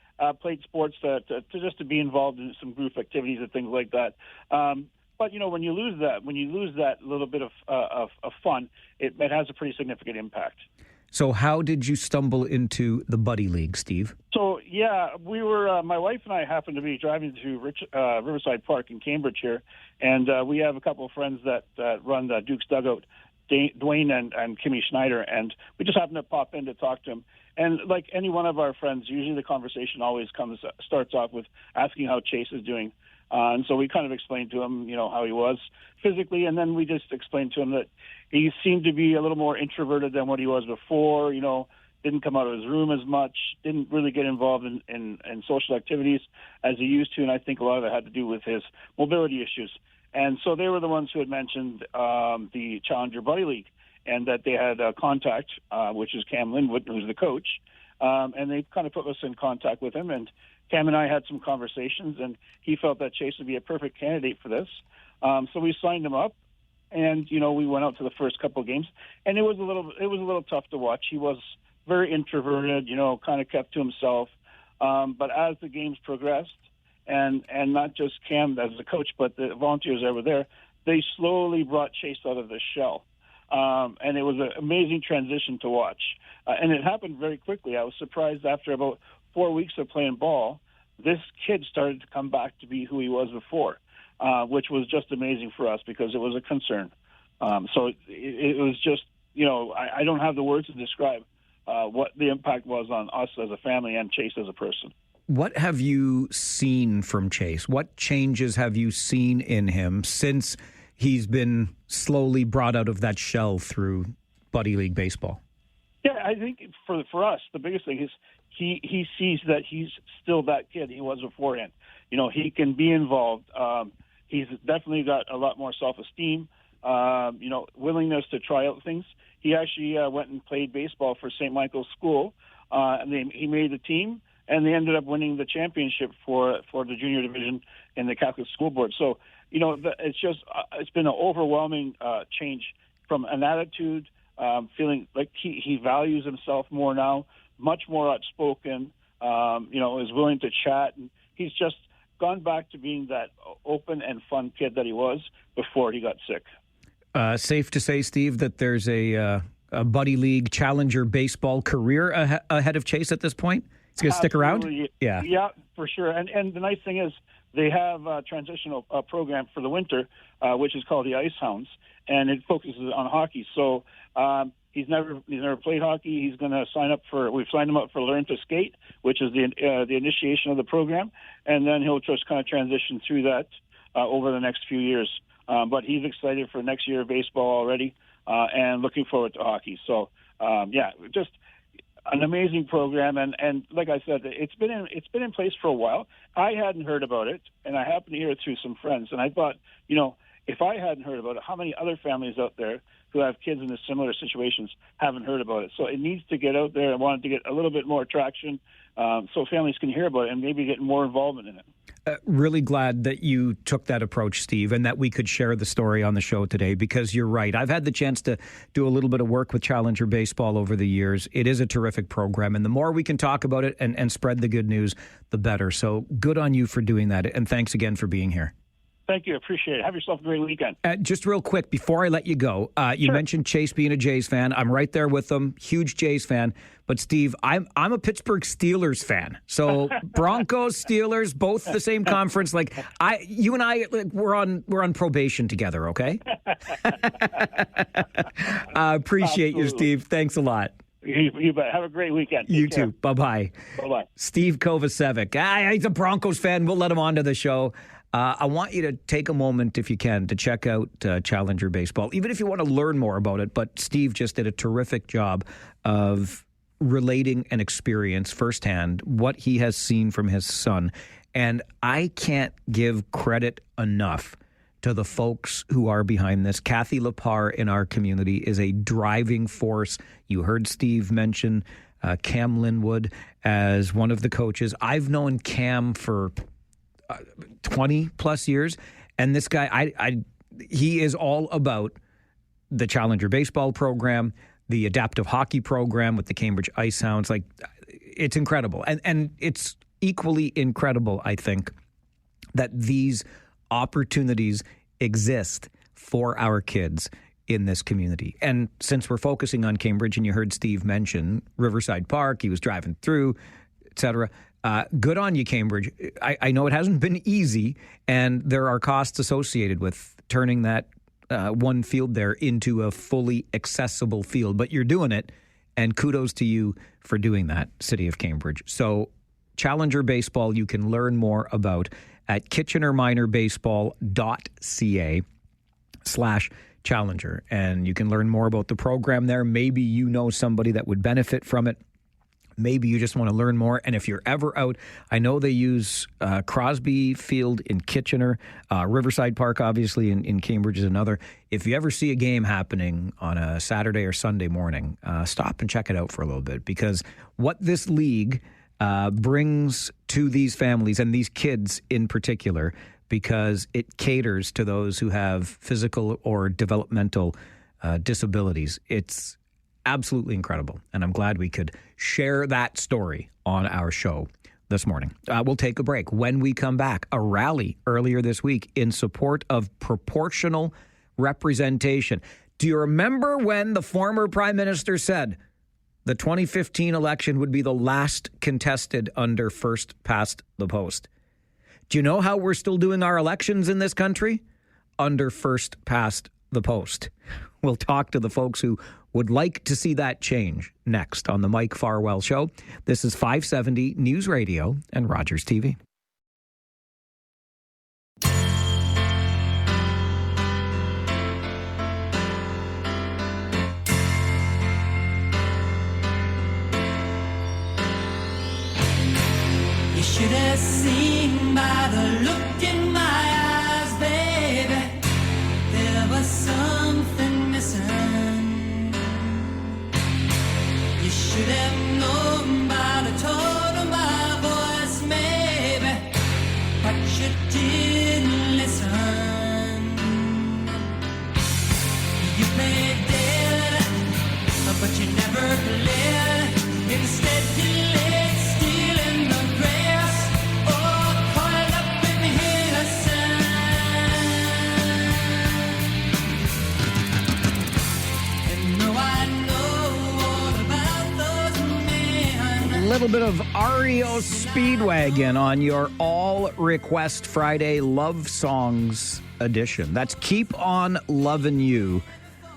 Played sports to be involved in some group activities and things like that. But when you lose that little bit of fun, it has a pretty significant impact. So how did you stumble into the Buddy League, Steve? So, we were, my wife and I happened to be driving to Riverside Park in Cambridge here, and we have a couple of friends that run the Duke's Dugout, Dwayne and Kimmy Schneider, and we just happened to pop in to talk to them. And like any one of our friends, usually the conversation always starts off with asking how Chase is doing. And so we kind of explained to him, how he was physically, and then we just explained to him that he seemed to be a little more introverted than what he was before, didn't come out of his room as much, didn't really get involved in social activities as he used to, and I think a lot of it had to do with his mobility issues. And so they were the ones who had mentioned the Challenger Buddy League, and that they had contact, which is Cam Linwood, who's the coach, and they kind of put us in contact with him, and Cam and I had some conversations, and he felt that Chase would be a perfect candidate for this. So we signed him up, and we went out to the first couple of games, and it was a little tough to watch. He was very introverted, kind of kept to himself. But as the games progressed, and not just Cam as the coach, but the volunteers that were there, they slowly brought Chase out of the shell. And it was an amazing transition to watch. And it happened very quickly. I was surprised after about 4 weeks of playing ball, this kid started to come back to be who he was before, which was just amazing for us because it was a concern. So it was just, I don't have the words to describe what the impact was on us as a family and Chase as a person. What have you seen from Chase? What changes have you seen in him since he's been slowly brought out of that shell through Buddy League Baseball? Yeah, I think for us, the biggest thing is he sees that he's still that kid he was beforehand. He can be involved. He's definitely got a lot more self-esteem, willingness to try out things. He actually went and played baseball for St. Michael's School, and he made the team, and they ended up winning the championship for the junior division in the Catholic School Board. So, it's been an overwhelming change from an attitude, feeling like he values himself more now, much more outspoken, is willing to chat, and he's just gone back to being that open and fun kid that he was before he got sick. Safe to say, Steve, that there's a Buddy League Challenger baseball career ahead of Chase at this point? He's going to stick around? Yeah, for sure. And the nice thing is they have a transitional program for the winter, which is called the Ice Hounds, and it focuses on hockey. So he's never played hockey. He's going to we've signed him up for Learn to Skate, which is the initiation of the program, and then he'll just kind of transition through that over the next few years. But he's excited for next year of baseball already, and looking forward to hockey. So, just an amazing program. And like I said, it's been in place for a while. I hadn't heard about it, and I happened to hear it through some friends. And I thought, if I hadn't heard about it, how many other families out there who have kids in similar situations haven't heard about it? So it needs to get out there. I wanted to get a little bit more traction so families can hear about it and maybe get more involvement in it. Really glad that you took that approach, Steve, and that we could share the story on the show today, because you're right. I've had the chance to do a little bit of work with Challenger Baseball over the years. It is a terrific program, and the more we can talk about it and spread the good news, the better. So good on you for doing that, and thanks again for being here. Thank you. Appreciate it. Have yourself a great weekend. Just real quick, before I let you go, you mentioned Chase being a Jays fan. I'm right there with them. Huge Jays fan. But, Steve, I'm a Pittsburgh Steelers fan. So Broncos, Steelers, both the same conference. You and I, we're on probation together, okay? I appreciate you, Steve. Thanks a lot. You bet. Have a great weekend. You too. Bye-bye. Bye-bye. Steve Kovacevic. He's a Broncos fan. We'll let him onto the show. I want you to take a moment, if you can, to check out Challenger Baseball, even if you want to learn more about it. But Steve just did a terrific job of relating an experience firsthand, what he has seen from his son. And I can't give credit enough to the folks who are behind this. Kathy Lepar in our community is a driving force. You heard Steve mention Cam Linwood as one of the coaches. I've known Cam for 20 plus years, and this guy, he is all about the Challenger Baseball program, the adaptive hockey program with the Cambridge Ice Hounds. It's incredible, and it's equally incredible, I think, that these opportunities exist for our kids in this community. And since we're focusing on Cambridge, and you heard Steve mention Riverside Park, he was driving through, etc. Good on you, Cambridge. I know it hasn't been easy, and there are costs associated with turning that one field there into a fully accessible field, but you're doing it, and kudos to you for doing that, City of Cambridge. So Challenger Baseball, you can learn more about at kitchenerminerbaseball.ca/Challenger, and you can learn more about the program there. Maybe you know somebody that would benefit from it. Maybe you just want to learn more. And if you're ever out, I know they use Crosby Field in Kitchener, Riverside Park, obviously, in Cambridge is another. If you ever see a game happening on a Saturday or Sunday morning, stop and check it out for a little bit, because what this league brings to these families and these kids in particular, because it caters to those who have physical or developmental disabilities. It's absolutely incredible, and I'm glad we could share that story on our show this morning. We'll take a break. When we come back, a rally earlier this week in support of proportional representation. Do you remember when the former Prime Minister said, the 2015 election would be the last contested under first past the post. Do you know how we're still doing our elections in this country? Under first past the post. We'll talk to the folks who would like to see that change next on the Mike Farwell Show. This is 570 News Radio and Rogers TV. You should have seen by the look in my eyes, baby, there was something missing. You should have known by the tone of my voice, maybe, but you didn't listen. You played dead, but you never played. Instead you laid still in the grass, or coiled up in innocence. And no, I know all about those men. A little bit of REO Speedwagon on your All Request Friday Love Songs edition. That's Keep On Lovin' You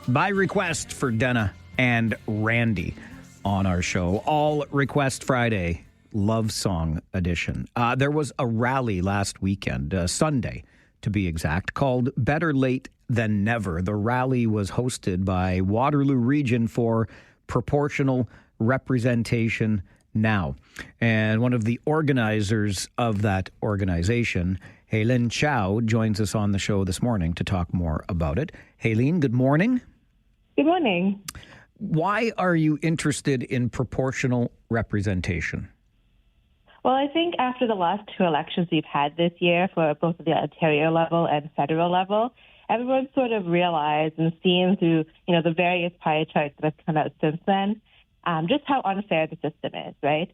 by request for Denna and Randy on our show. All Request Friday Love Song edition. There was a rally last weekend, Sunday to be exact, called Better Late Than Never. The rally was hosted by Waterloo Region for Proportional Representation Now. And one of the organizers of that organization, Haylene Chow, joins us on the show this morning to talk more about it. Haylene, good morning. Good morning. Why are you interested in proportional representation? Well, I think after the last two elections we've had this year for both the Ontario level and federal level, everyone's sort of realized and seen through, the various pie charts that have come out since then, just how unfair the system is, right?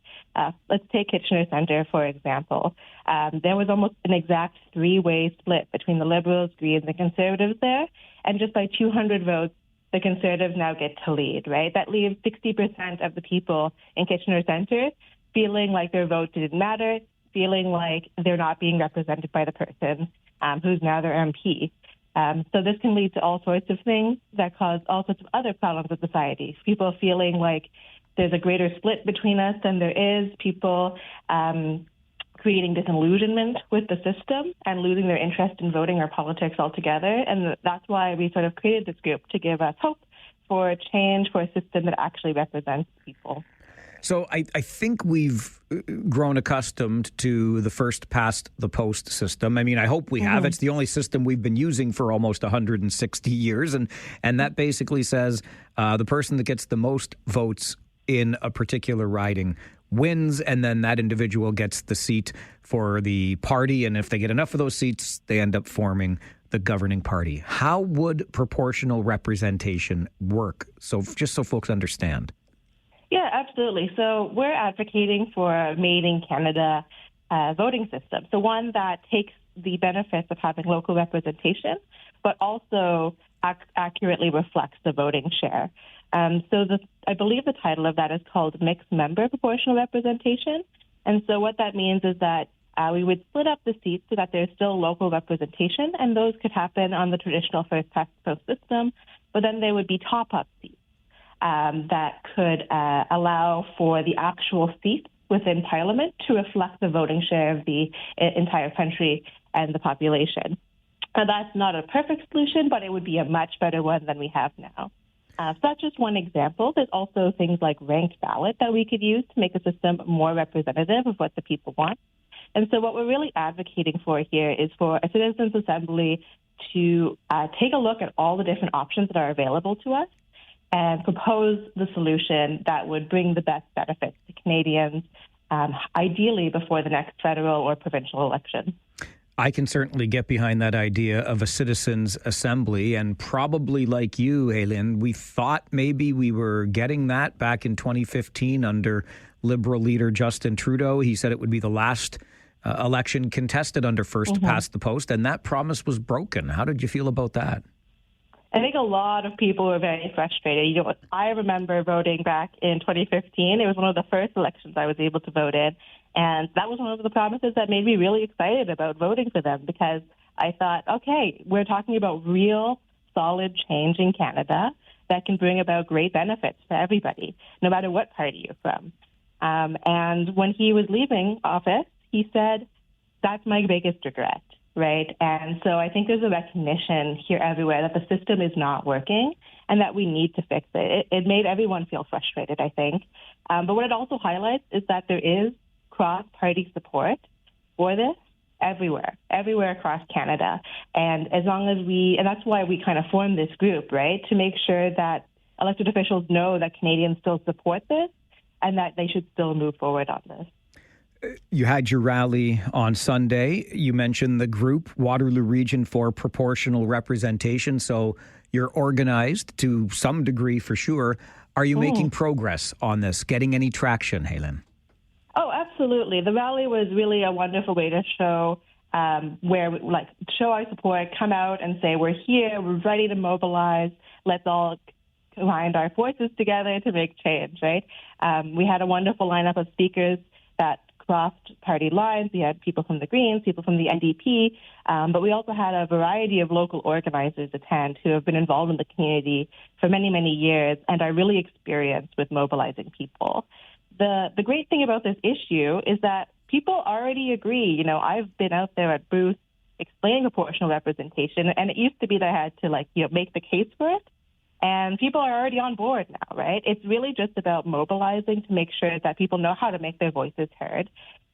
Let's take Kitchener Centre, for example. There was almost an exact three-way split between the Liberals, Greens, and Conservatives there, and just by 200 votes, the Conservatives now get to lead, right? That leaves 60% of the people in Kitchener Centre feeling like their vote didn't matter, feeling like they're not being represented by the person who's now their MP. So this can lead to all sorts of things that cause all sorts of other problems with society. People feeling like there's a greater split between us than there is, people creating disillusionment with the system and losing their interest in voting or politics altogether. And that's why we sort of created this group, to give us hope for a change, for a system that actually represents people. So I think we've grown accustomed to the first past the post system. I mean, I hope we have. It's the only system we've been using for almost 160 years. And that basically says the person that gets the most votes in a particular riding wins, and then that individual gets the seat for the party. And if they get enough of those seats, they end up forming the governing party. How would proportional representation work? So just so folks understand. Yeah, absolutely. So we're advocating for a made in Canada voting system. So one that takes the benefits of having local representation, but also accurately reflects the voting share. I believe the title of that is called Mixed Member Proportional Representation. And so what that means is that we would split up the seats so that there's still local representation, and those could happen on the traditional first-past-the-post system, but then there would be top-up seats that could allow for the actual seats within Parliament to reflect the voting share of the entire country and the population. Now, that's not a perfect solution, but it would be a much better one than we have now. So that's just one example. There's also things like ranked ballot that we could use to make the system more representative of what the people want. And so what we're really advocating for here is for a citizens' assembly to take a look at all the different options that are available to us and propose the solution that would bring the best benefits to Canadians, ideally before the next federal or provincial election. I can certainly get behind that idea of a citizens' assembly, and probably like you, Haylene, we thought maybe we were getting that back in 2015 under Liberal leader Justin Trudeau. He said it would be the last election contested under first past the post, and that promise was broken. How did you feel about that? I think a lot of people were very frustrated. You know, I remember voting back in 2015. It was one of the first elections I was able to vote in. And that was one of the promises that made me really excited about voting for them, because I thought, okay, we're talking about real, solid change in Canada that can bring about great benefits for everybody, no matter what party you're from. And when he was leaving office, he said, that's my biggest regret, right? And so I think there's a recognition here everywhere that the system is not working and that we need to fix it. It made everyone feel frustrated, I think. But what it also highlights is that there is cross-party support for this everywhere across Canada. And as long as and that's why we kind of formed this group, right? To make sure that elected officials know that Canadians still support this and that they should still move forward on this. You had your rally on Sunday. You mentioned the group, Waterloo Region for Proportional Representation. So you're organized to some degree for sure. Are you making progress on this? Getting any traction, Halen? Oh, absolutely. The rally was really a wonderful way to show show our support, come out and say, we're here, we're ready to mobilize, let's all combine our forces together to make change, right? We had a wonderful lineup of speakers that crossed party lines. We had people from the Greens, people from the NDP, but we also had a variety of local organizers attend who have been involved in the community for many, many years and are really experienced with mobilizing people. The great thing about this issue is that people already agree. You know, I've been out there at booths explaining proportional representation, and it used to be that I had to make the case for it. And people are already on board now, right? It's really just about mobilizing to make sure that people know how to make their voices heard.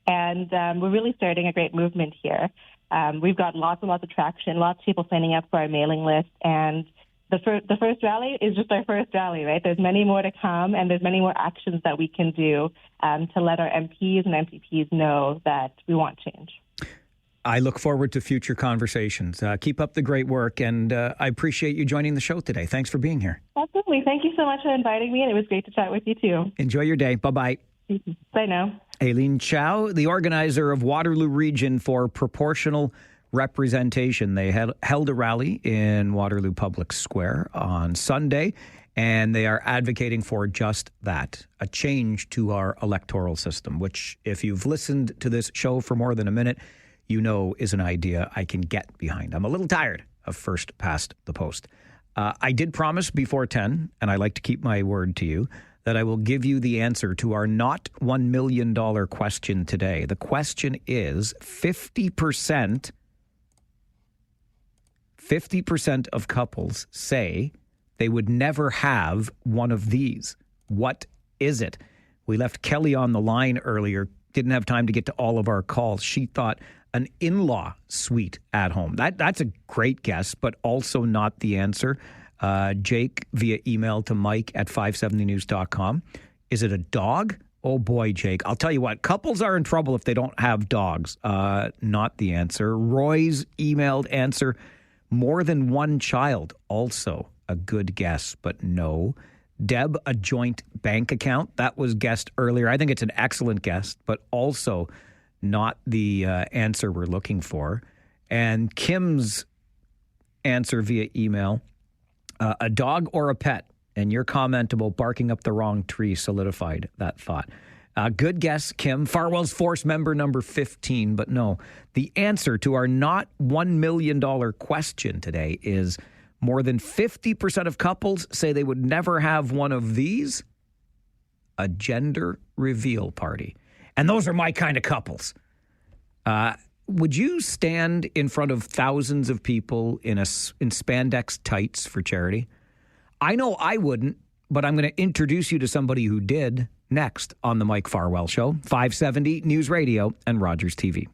And we're really starting a great movement here. We've got lots and lots of traction, lots of people signing up for our mailing list. And the first rally is just our first rally, right? There's many more to come, and there's many more actions that we can do to let our MPs and MPPs know that we want change. I look forward to future conversations. Keep up the great work, and I appreciate you joining the show today. Thanks for being here. Absolutely. Thank you so much for inviting me, and it was great to chat with you too. Enjoy your day. Bye-bye. Bye now. Aileen Chow, the organizer of Waterloo Region for Proportional Representation. They held a rally in Waterloo Public Square on Sunday, and they are advocating for just that, a change to our electoral system, which, if you've listened to this show for more than a minute, you know is an idea I can get behind. I'm a little tired of first past the post. I did promise before 10, and I like to keep my word to you, that I will give you the answer to our not $1 million question today. The question is 50% of couples say they would never have one of these. What is it? We left Kelly on the line earlier, didn't have time to get to all of our calls. She thought an in-law suite at home. That's a great guess, but also not the answer. Jake, via email to mike@570news.com. Is it a dog? Oh boy, Jake. I'll tell you what, couples are in trouble if they don't have dogs. Not the answer. Roy's emailed answer, more than one child. Also a good guess, but no. Deb, a joint bank account. That was guessed earlier. I think it's an excellent guess, but also not the answer we're looking for. And Kim's answer via email, a dog or a pet. And your comment about barking up the wrong tree solidified that thought. Good guess, Kim. Farwell's Force member number 15. But no, the answer to our not $1 million question today is more than 50% of couples say they would never have one of these, a gender reveal party. And those are my kind of couples. Would you stand in front of thousands of people in spandex tights for charity? I know I wouldn't, but I'm going to introduce you to somebody who did next on the Mike Farwell Show, 570 News Radio and Rogers TV.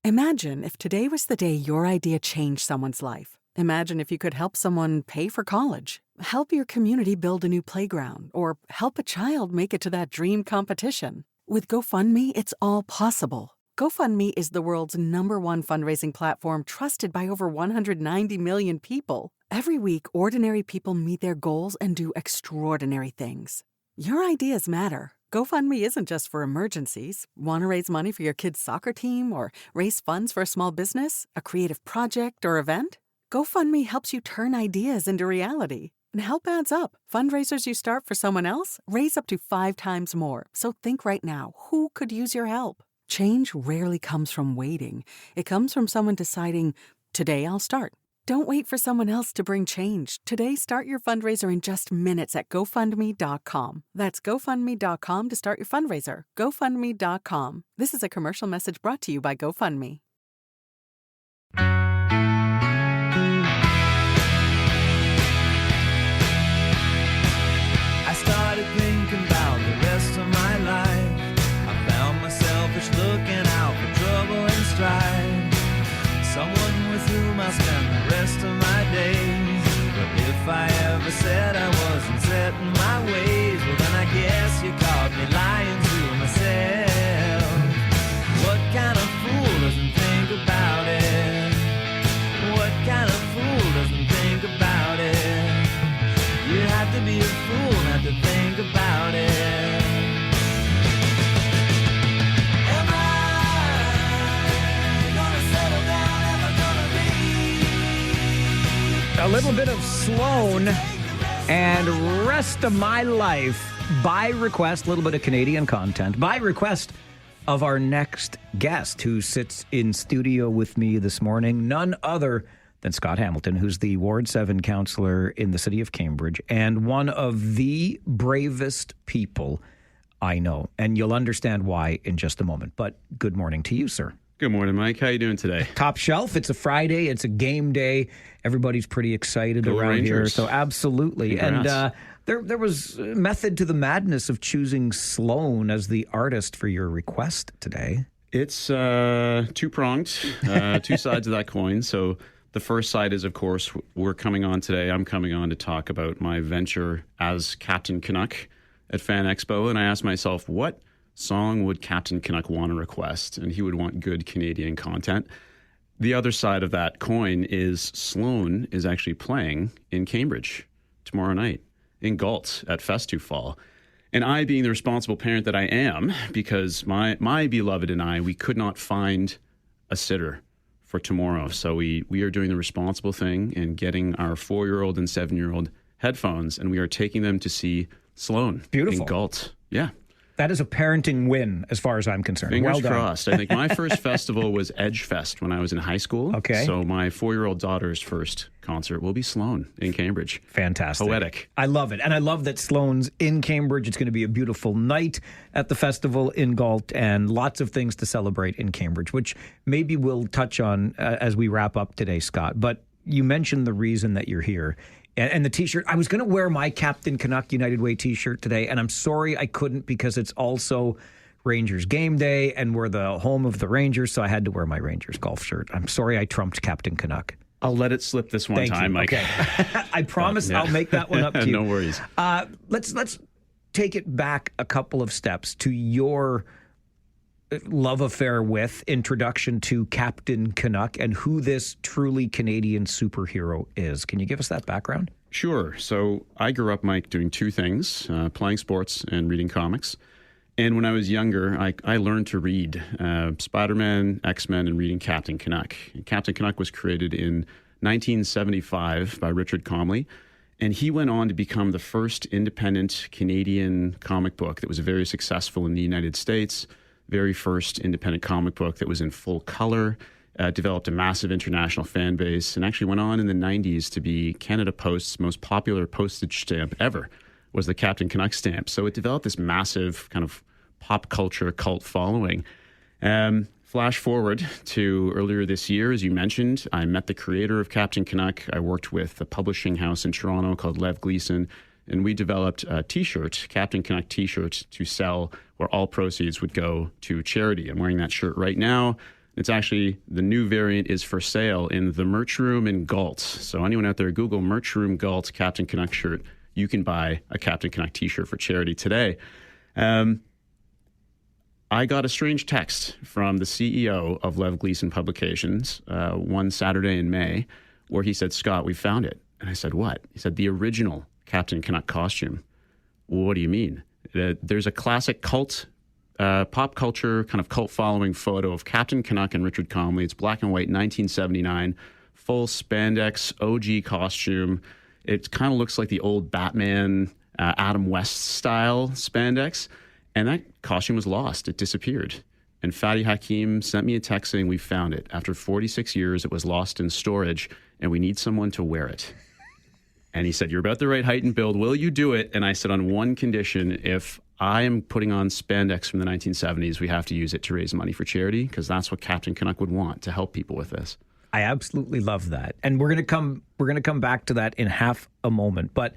Imagine if today was the day your idea changed someone's life. Imagine if you could help someone pay for college, help your community build a new playground, or help a child make it to that dream competition. With GoFundMe, it's all possible. GoFundMe is the world's #1 fundraising platform trusted by over 190 million people. Every week, ordinary people meet their goals and do extraordinary things. Your ideas matter. GoFundMe isn't just for emergencies. Want to raise money for your kid's soccer team or raise funds for a small business, a creative project, or event? GoFundMe helps you turn ideas into reality. And help adds up. Fundraisers you start for someone else raise up to 5 times more. So think right now, who could use your help? Change rarely comes from waiting. It comes from someone deciding, today I'll start. Don't wait for someone else to bring change. Today, start your fundraiser in just minutes at GoFundMe.com. That's GoFundMe.com to start your fundraiser. GoFundMe.com. This is a commercial message brought to you by GoFundMe. I started thinking about the rest of my life. I found myself just looking out for trouble and strife. Someone with whom I'll spend the rest of my days. But if I ever said I wasn't set in my ways, well then I guess you caught me lying to myself. What kind of fool doesn't think about it? What kind of fool doesn't think about it? You have to be a fool not to think about it. Am I gonna settle down? Am I gonna be? A little bit of Sloan and Rest of My Life by request, a little bit of Canadian content, by request of our next guest who sits in studio with me this morning, none other than Scott Hamilton, who's the Ward 7 councillor in the city of Cambridge and one of the bravest people I know. And you'll understand why in just a moment. But good morning to you, sir. Good morning, Mike. How you doing today? Top shelf. It's a Friday. It's a game day. Everybody's pretty excited Go around Rangers. here. So absolutely. Congrats. And there was method to the madness of choosing Sloan as the artist for your request today. It's two-pronged, two sides of that coin. So the first side is, of course, we're coming on today. I'm coming on to talk about my venture as Captain Canuck at Fan Expo. And I asked myself, what song would Captain Canuck want to request? And he would want good Canadian content. The other side of that coin is Sloan is actually playing in Cambridge tomorrow night in Galt at Festufall. And I, being the responsible parent that I am, because my beloved and I, we could not find a sitter for tomorrow. So we are doing the responsible thing and getting our 4-year-old and 7-year-old headphones, and we are taking them to see Sloan Beautiful. in Galt. Yeah. That is a parenting win as far as I'm concerned. Fingers well done. crossed. I think my first festival was Edge Fest when I was in high school. Okay. So my 4-year-old daughter's first concert will be Sloan in Cambridge. Fantastic. Poetic. I love it. And I love that Sloan's in Cambridge. It's going to be a beautiful night at the festival in Galt and lots of things to celebrate in Cambridge, which maybe we'll touch on as we wrap up today, Scott. But you mentioned the reason that you're here. And the T-shirt, I was going to wear my Captain Canuck United Way T-shirt today, and I'm sorry I couldn't because it's also Rangers game day, and we're the home of the Rangers, so I had to wear my Rangers golf shirt. I'm sorry I trumped Captain Canuck. I'll let it slip this one Thank time, you. Mike. Okay. I promise I'll make that one up to you. No worries. Let's take it back a couple of steps to your love affair with, introduction to Captain Canuck and who this truly Canadian superhero is. Can you give us that background? Sure. So I grew up, Mike, doing two things, playing sports and reading comics. And when I was younger, I learned to read Spider-Man, X-Men, and reading Captain Canuck. And Captain Canuck was created in 1975 by Richard Comley. And he went on to become the first independent Canadian comic book that was very successful in the United States. Very first independent comic book that was in full color, developed a massive international fan base, and actually went on in the 90s to be Canada Post's most popular postage stamp ever, was the Captain Canuck stamp. So it developed this massive kind of pop culture cult following. Flash forward to earlier this year, as you mentioned, I met the creator of Captain Canuck. I worked with a publishing house in Toronto called Lev Gleason, and we developed a T-shirt, Captain Canuck T-shirt, to sell where all proceeds would go to charity. I'm wearing that shirt right now. It's actually, the new variant is for sale in the merch room in Galt. So anyone out there, Google merch room Galt Captain Canuck shirt. You can buy a Captain Canuck T-shirt for charity today. I got a strange text from the CEO of Lev Gleason Publications one Saturday in May where he said, "Scott, we found it." And I said, "What?" He said, "The original Captain Canuck costume." Well, what do you mean? There's a classic cult, pop culture kind of cult following photo of Captain Canuck and Richard Comley. It's black and white, 1979 full spandex OG costume. It kind of looks like the old Batman, Adam West style spandex. And that costume was lost. It disappeared. And Fadi Hakim sent me a text saying, we found it. After 46 years, it was lost in storage, and we need someone to wear it. And he said, you're about the right height and build. Will you do it? And I said, on one condition, if I am putting on spandex from the 1970s, we have to use it to raise money for charity, because that's what Captain Canuck would want, to help people with this. I absolutely love that. And we're going to come back to that in half a moment. But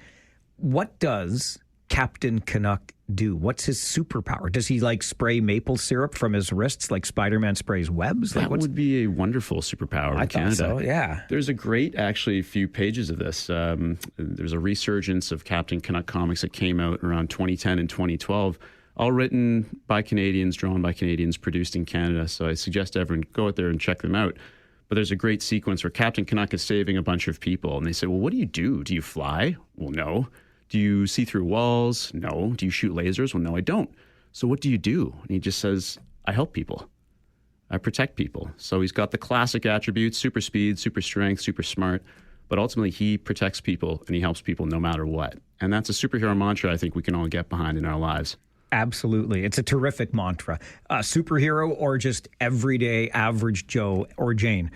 what does Captain Canuck do? What's his superpower? Does he like spray maple syrup from his wrists like Spider-Man sprays webs? That would be a wonderful superpower in Canada. So, yeah. There's a great, actually, few pages of this. There's a resurgence of Captain Canuck comics that came out around 2010 and 2012, all written by Canadians, drawn by Canadians, produced in Canada. So I suggest everyone go out there and check them out. But there's a great sequence where Captain Canuck is saving a bunch of people. And they say, well, what do you do? Do you fly? Well, no. Do you see through walls? No. Do you shoot lasers? Well, no, I don't. So what do you do? And he just says, I help people. I protect people. So he's got the classic attributes, super speed, super strength, super smart. But ultimately, he protects people and he helps people no matter what. And that's a superhero mantra I think we can all get behind in our lives. Absolutely. It's a terrific mantra. Superhero or just everyday average Joe or Jane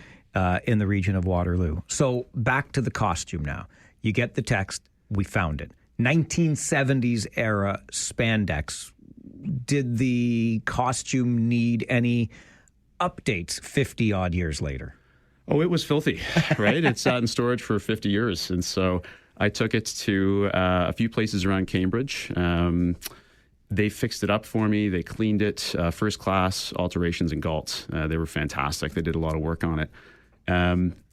in the region of Waterloo. So back to the costume now. You get the text, we found it. 1970s era spandex. Did the costume need any updates 50 odd years later? Oh, it was filthy, right? It sat in storage for 50 years. And so I took it to a few places around Cambridge. They fixed it up for me. They cleaned it, first class alterations in Galt. They were fantastic. They did a lot of work on it.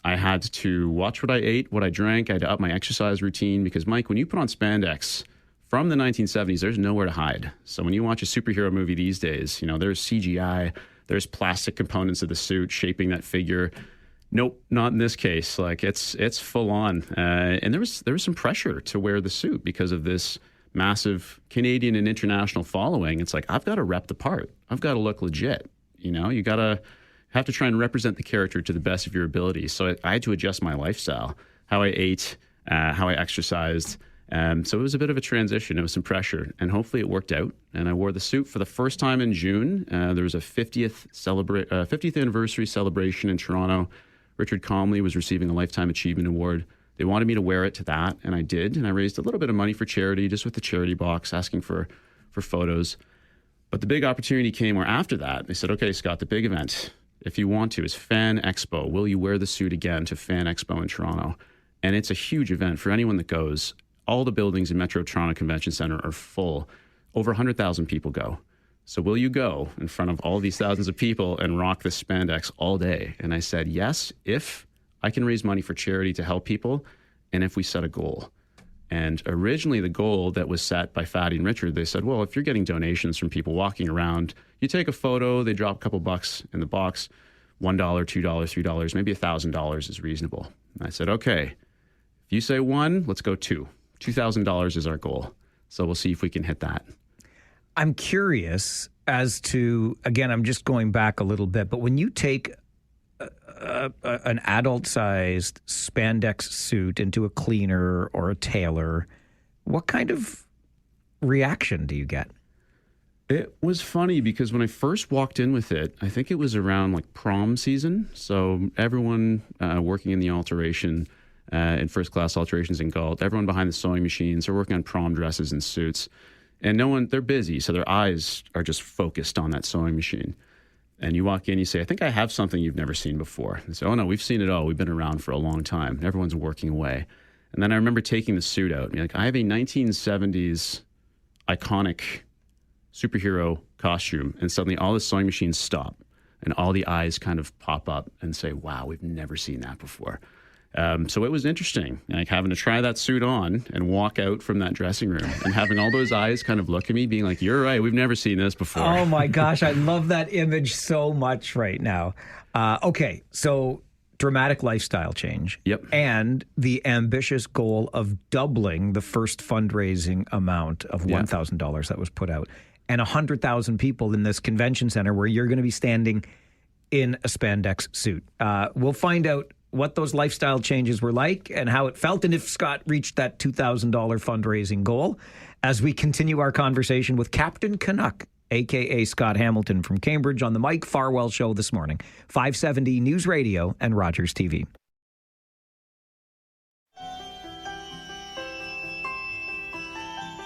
I had to watch what I ate, what I drank. I had to up my exercise routine because, Mike, when you put on spandex from the 1970s, there's nowhere to hide. So when you watch a superhero movie these days, there's CGI, there's plastic components of the suit shaping that figure. Nope, not in this case. Like it's full on. And there was some pressure to wear the suit because of this massive Canadian and international following. It's like, I've got to rep the part. I've got to look legit. You got to have to try and represent the character to the best of your ability. So I had to adjust my lifestyle, how I ate, how I exercised. So it was a bit of a transition. It was some pressure, and hopefully it worked out. And I wore the suit for the first time in June. There was a 50th anniversary celebration in Toronto. Richard Comley was receiving a Lifetime Achievement Award. They wanted me to wear it to that, and I did. And I raised a little bit of money for charity, just with the charity box, asking for photos. But the big opportunity came where after that, they said, okay, Scott, the big event, if you want to, is Fan Expo. Will you wear the suit again to Fan Expo in Toronto? And it's a huge event for anyone that goes. All the buildings in Metro Toronto Convention Centre are full. Over 100,000 people go. So will you go in front of all these thousands of people and rock this spandex all day? And I said, yes, if I can raise money for charity to help people and if we set a goal. And originally the goal that was set by Fadi and Richard, they said, well, if you're getting donations from people walking around, you take a photo, they drop a couple bucks in the box, $1, $2, $3, maybe $1,000 is reasonable. And I said, okay, if you say one, let's go two. $2,000 is our goal. So we'll see if we can hit that. I'm curious as to, again, I'm just going back a little bit, but when you take an adult-sized spandex suit into a cleaner or a tailor, what kind of reaction do you get? It was funny because when I first walked in with it, I think it was around like prom season. So everyone working in the alteration, in first-class alterations in Galt, everyone behind the sewing machines are working on prom dresses and suits. And they're busy, so their eyes are just focused on that sewing machine. And you walk in, you say, I think I have something you've never seen before. They say, oh, no, we've seen it all. We've been around for a long time. Everyone's working away. And then I remember taking the suit out. And I have a 1970s iconic superhero costume. And suddenly all the sewing machines stop. And all the eyes kind of pop up and say, wow, we've never seen that before. So it was interesting, having to try that suit on and walk out from that dressing room and having all those eyes kind of look at me being like, you're right, we've never seen this before. Oh my gosh, I love that image so much right now. Okay, so dramatic lifestyle change. Yep. And the ambitious goal of doubling the first fundraising amount of $1,000 that was put out. And 100,000 people in this convention center where you're going to be standing in a spandex suit. We'll find out what those lifestyle changes were like and how it felt, and if Scott reached that $2,000 fundraising goal, as we continue our conversation with Captain Canuck, a.k.a. Scott Hamilton from Cambridge, on the Mike Farwell Show this morning. 570 News Radio and Rogers TV.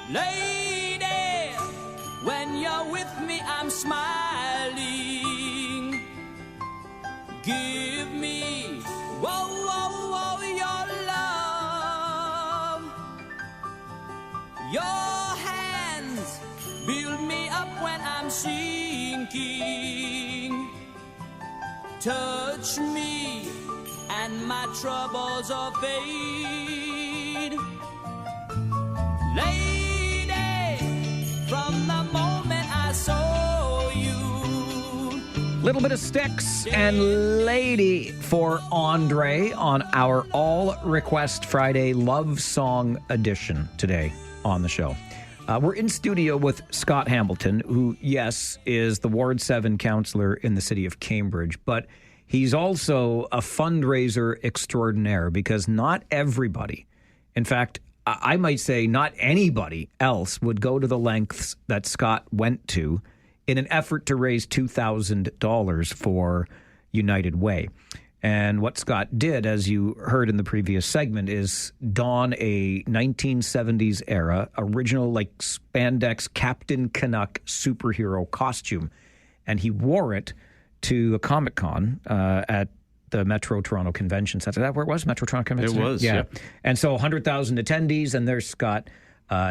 Lady, when you're with me, I'm smiling. Give me, whoa, whoa, whoa, your love. Your hands build me up when I'm sinking. Touch me and my troubles will fade. Lady, from the moment I saw you. Little bit of Styx and Lady for Andre on our All Request Friday Love Song Edition today on the show. We're in studio with Scott Hamilton, who, yes, is the Ward 7 councillor in the city of Cambridge, but he's also a fundraiser extraordinaire, because not everybody, in fact, I might say not anybody else, would go to the lengths that Scott went to in an effort to raise $2,000 for United Way. And what Scott did, as you heard in the previous segment, is don a 1970s era original, like, spandex Captain Canuck superhero costume. And he wore it to a Comic-Con at the Metro Toronto Convention Center. Is that where it was? Metro Toronto Convention Center? It was, yeah. And so 100,000 attendees, and there's Scott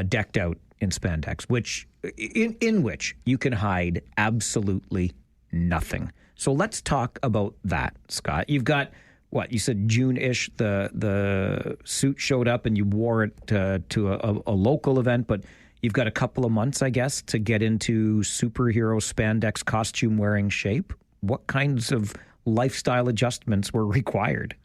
decked out in spandex, which in which you can hide absolutely nothing. So let's talk about that, Scott. You've got, what, you said June-ish, the suit showed up and you wore it to a local event, but you've got a couple of months, I guess, to get into superhero spandex costume-wearing shape. What kinds of lifestyle adjustments were required?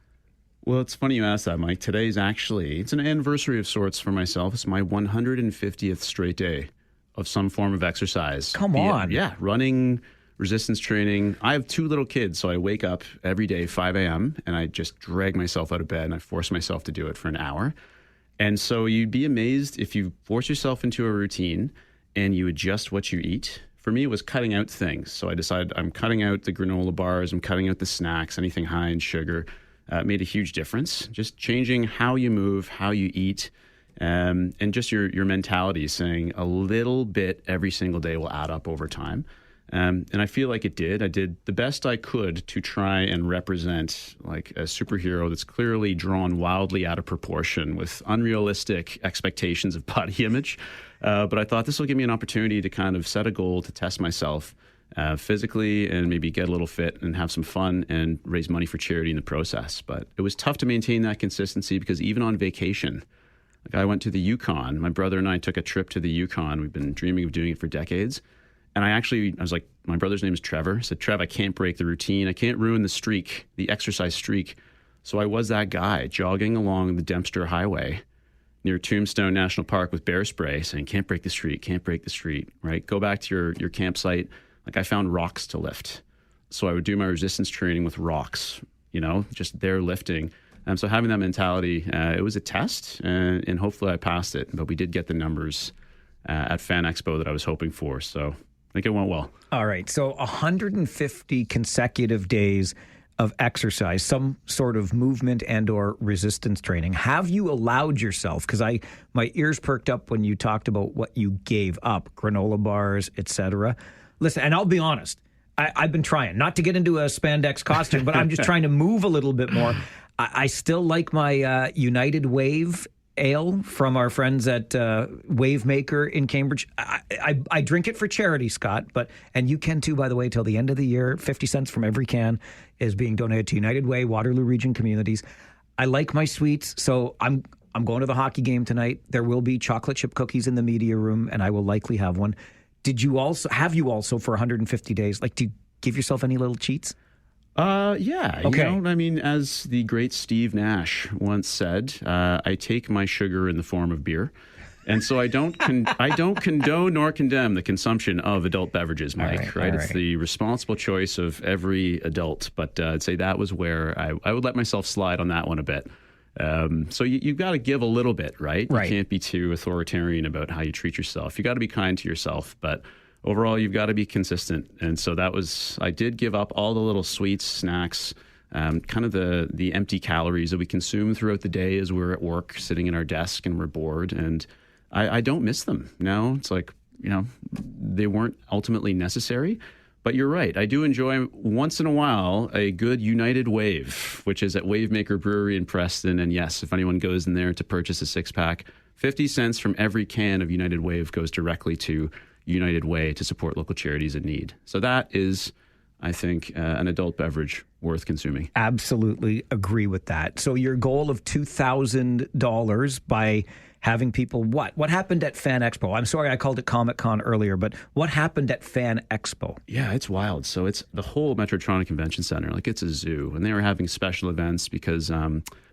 Well, it's funny you asked that, Mike. Today's it's an anniversary of sorts for myself. It's my 150th straight day of some form of exercise. Come on. Yeah, running, resistance training. I have 2 little kids, so I wake up every day, 5 a.m., and I just drag myself out of bed, and I force myself to do it for an hour. And so you'd be amazed if you force yourself into a routine and you adjust what you eat. For me, it was cutting out things. So I decided I'm cutting out the granola bars, I'm cutting out the snacks, anything high in sugar. It made a huge difference. Just changing how you move, how you eat, and just your mentality, saying a little bit every single day will add up over time. And I feel like it did. I did the best I could to try and represent like a superhero that's clearly drawn wildly out of proportion with unrealistic expectations of body image. But I thought this will give me an opportunity to kind of set a goal to test myself physically and maybe get a little fit and have some fun and raise money for charity in the process. But it was tough to maintain that consistency because even on vacation, like I went to the Yukon. My brother and I took a trip to the Yukon. We've been dreaming of doing it for decades. And I was like, my brother's name is Trevor. I said, Trev, I can't break the routine. I can't ruin the streak, the exercise streak. So I was that guy jogging along the Dempster Highway near Tombstone National Park with bear spray saying, can't break the streak, can't break the streak, right? Go back to your campsite. Like I found rocks to lift. So I would do my resistance training with rocks, just there lifting. So having that mentality, it was a test and hopefully I passed it. But we did get the numbers at Fan Expo that I was hoping for. So I think it went well. All right. So 150 consecutive days of exercise, some sort of movement and or resistance training. Have you allowed yourself, because my ears perked up when you talked about what you gave up, granola bars, etc. Listen, and I'll be honest, I've been trying not to get into a spandex costume, but I'm just trying to move a little bit more. I still like my United Wave ale from our friends at Wave Maker in Cambridge. I drink it for charity, Scott, and you can too, by the way, till the end of the year. 50 cents from every can is being donated to United Way, Waterloo Region Communities. I like my sweets, so I'm going to the hockey game tonight. There will be chocolate chip cookies in the media room, and I will likely have one. Have you also for 150 days, like, do you give yourself any little cheats? Yeah. Okay. As the great Steve Nash once said, I take my sugar in the form of beer. And so I don't condone nor condemn the consumption of adult beverages, Mike. Right? It's the responsible choice of every adult. But I'd say that was where I would let myself slide on that one a bit. So you've got to give a little bit, right? You can't be too authoritarian about how you treat yourself. You got to be kind to yourself, but overall, you've got to be consistent. And so I did give up all the little sweets, snacks, kind of the empty calories that we consume throughout the day as we're at work, sitting at our desk and we're bored. And I don't miss them now. It's like, they weren't ultimately necessary. But you're right. I do enjoy once in a while a good United Wave, which is at Wavemaker Brewery in Preston. And yes, if anyone goes in there to purchase a 6-pack, 50 cents from every can of United Wave goes directly to United Way to support local charities in need. So that is, I think, an adult beverage worth consuming. Absolutely agree with that. So your goal of $2,000 by having people what happened at Fan Expo? I'm sorry I called it Comic Con earlier, but what happened at Fan Expo? Yeah, it's wild. So it's the whole Metro Toronto Convention Center, like it's a zoo, and they were having special events because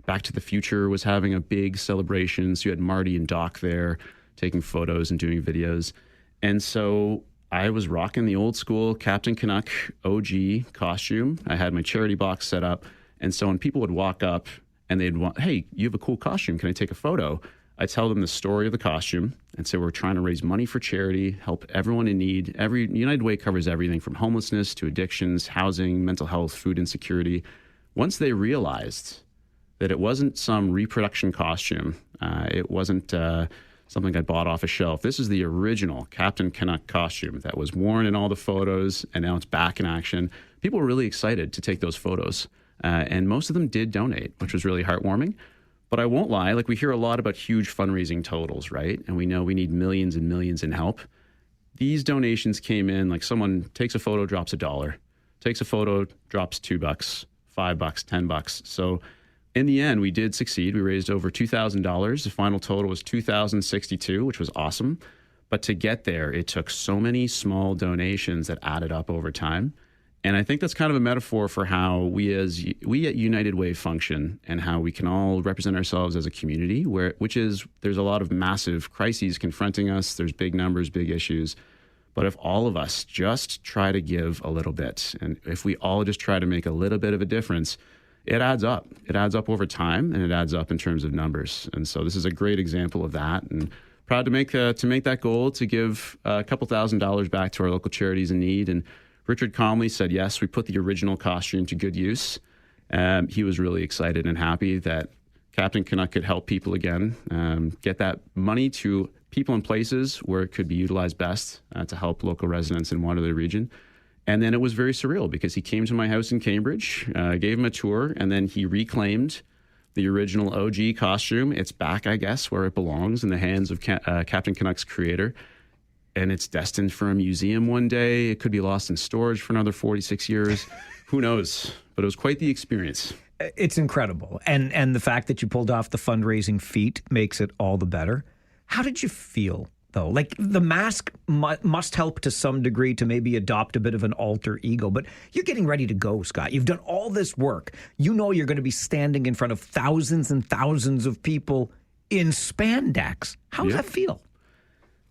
Back to the Future was having a big celebration. So you had Marty and Doc there taking photos and doing videos. And so I was rocking the old school Captain Canuck OG costume. I had my charity box set up. And so when people would walk up and they'd want, hey, you have a cool costume, can I take a photo? I tell them the story of the costume and say we're trying to raise money for charity, help everyone in need. United Way covers everything from homelessness to addictions, housing, mental health, food insecurity. Once they realized that it wasn't some reproduction costume, it wasn't something I bought off a shelf. This is the original Captain Canuck costume that was worn in all the photos, and now it's back in action. People were really excited to take those photos, and most of them did donate, which was really heartwarming. But I won't lie, like we hear a lot about huge fundraising totals, right? And we know we need millions and millions in help. These donations came in like someone takes a photo, drops $1, takes a photo, drops $2, $5, $10. So in the end, we did succeed. We raised over $2,000. The final total was $2,062, which was awesome. But to get there, it took so many small donations that added up over time. And I think that's kind of a metaphor for how we at United Way function and how we can all represent ourselves as a community, there's a lot of massive crises confronting us. There's big numbers, big issues. But if all of us just try to give a little bit, and if we all just try to make a little bit of a difference, it adds up. It adds up over time, and it adds up in terms of numbers. And so this is a great example of that. And proud to make that goal to give a couple $1,000s back to our local charities in need. And Richard Comley said, yes, we put the original costume to good use. He was really excited and happy that Captain Canuck could help people again, get that money to people and places where it could be utilized best to help local residents in Waterloo region. And then it was very surreal because he came to my house in Cambridge, gave him a tour, and then he reclaimed the original OG costume. It's back, I guess, where it belongs in the hands of Captain Canuck's creator. And it's destined for a museum one day. It could be lost in storage for another 46 years. Who knows? But it was quite the experience. It's incredible. And the fact that you pulled off the fundraising feat makes it all the better. How did you feel, though? Like, the mask must help to some degree to maybe adopt a bit of an alter ego. But you're getting ready to go, Scott. You've done all this work. You know you're going to be standing in front of thousands and thousands of people in spandex. How does that feel?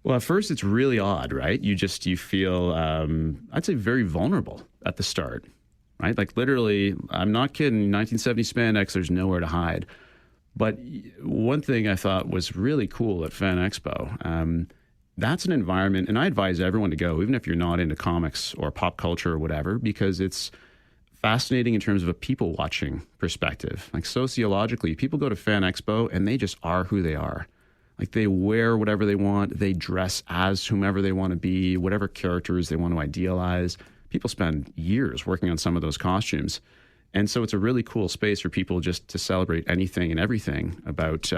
Well, at first, it's really odd, right? You feel, I'd say, very vulnerable at the start, right? Like, literally, I'm not kidding, 1970 spandex, there's nowhere to hide. But one thing I thought was really cool at Fan Expo, that's an environment, and I advise everyone to go, even if you're not into comics or pop culture or whatever, because it's fascinating in terms of a people-watching perspective. Like, sociologically, people go to Fan Expo, and they just are who they are. Like, they wear whatever they want. They dress as whomever they want to be, whatever characters they want to idealize. People spend years working on some of those costumes. And so it's a really cool space for people just to celebrate anything and everything about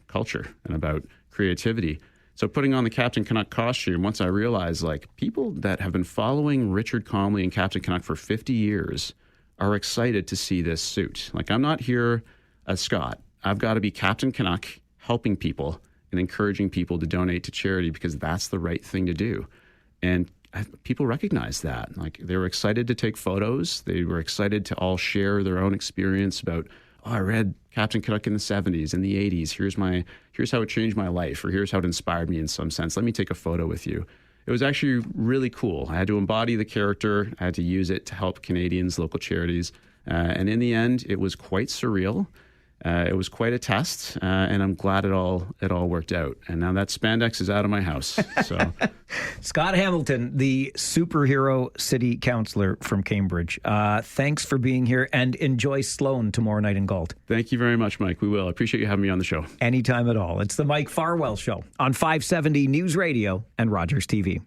culture and about creativity. So putting on the Captain Canuck costume, once I realized, like, people that have been following Richard Comley and Captain Canuck for 50 years are excited to see this suit. Like, I'm not here as Scott. I've got to be Captain Canuck helping people and encouraging people to donate to charity because that's the right thing to do. And people recognize that. Like, they were excited to take photos. They were excited to all share their own experience about I read Captain Canuck in the 70s, in the 80s. Here's how it changed my life, or here's how it inspired me in some sense. Let me take a photo with you. It was actually really cool. I had to embody the character. I had to use it to help Canadians, local charities. And in the end, it was quite surreal. It was quite a test, and I'm glad it all worked out. And now that spandex is out of my house. So, Scott Hamilton, the superhero city councillor from Cambridge. Thanks for being here, and enjoy Sloan tomorrow night in Galt. Thank you very much, Mike. We will. I appreciate you having me on the show. Anytime at all. It's the Mike Farwell Show on 570 News Radio and Rogers TV.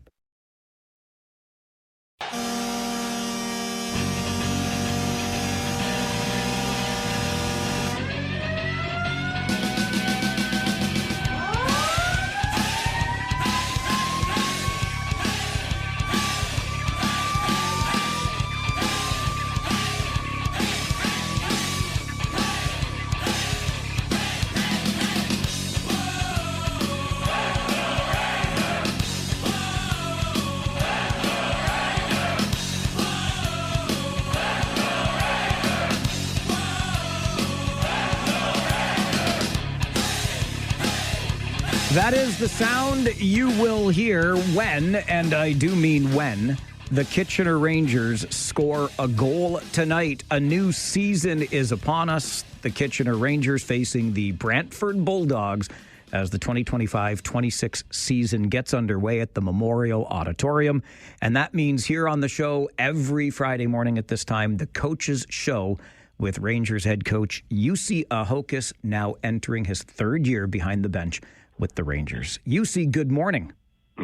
That is the sound you will hear when, and I do mean when, the Kitchener Rangers score a goal tonight. A new season is upon us. The Kitchener Rangers facing the Brantford Bulldogs as the 2025-26 season gets underway at the Memorial Auditorium. And that means here on the show every Friday morning at this time, the Coach's Show with Rangers head coach Jussi Ahokas, now entering his third year behind the bench with the Rangers. Jussi, good morning.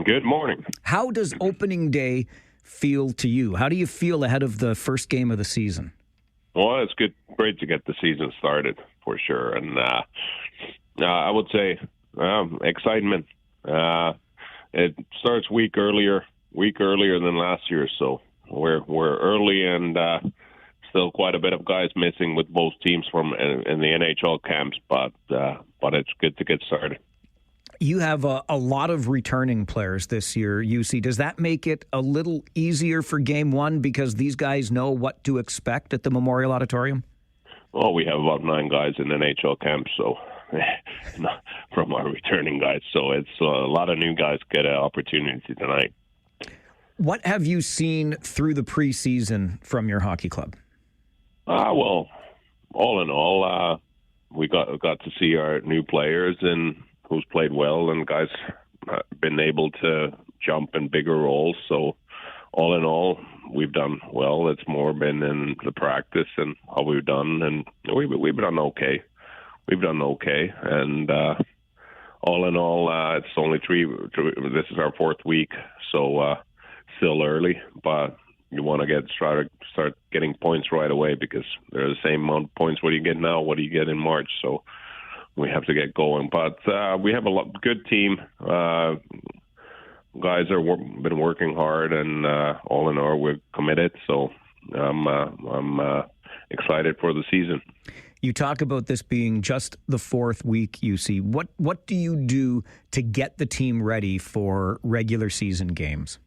Good morning. How does opening day feel to you? How do you feel ahead of the first game of the season? Well, it's great to get the season started for sure. And I would say excitement. It starts week earlier than last year. So we're early, and still quite a bit of guys missing with both teams from in the NHL camps, but it's good to get started. You have a lot of returning players this year, Jussi. Does that make it a little easier for Game 1 because these guys know what to expect at the Memorial Auditorium? Well, we have about 9 guys in NHL camp, so from our returning guys. So it's a lot of new guys get an opportunity tonight. What have you seen through the preseason from your hockey club? Well, all in all, we got to see our new players and who's played well, and guys been able to jump in bigger roles. So all in all, we've done well. It's more been in the practice and how we've done, and we've done okay. We've done okay, and all in all, it's only three. This is our 4th week, so still early, but you want to start getting points right away because they're the same amount of points. What do you get now? What do you get in March? So we have to get going. But we have a good team. Guys are been working hard, and all in all, we're committed. So I'm excited for the season. You talk about this being just the 4th week, Jussi. What do you do to get the team ready for regular season games?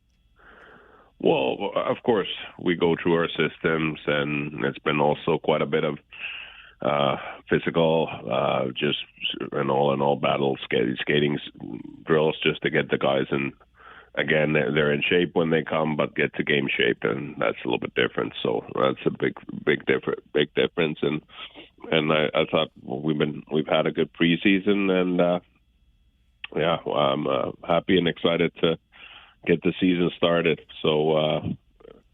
Well, of course, we go through our systems, and it's been also quite a bit of physical, just an all-in-all battle, skating drills just to get the guys in. Again, they're in shape when they come, but get to game shape, and that's a little bit different. So that's a big difference. And I thought we've had a good preseason, and I'm happy and excited to get the season started. So,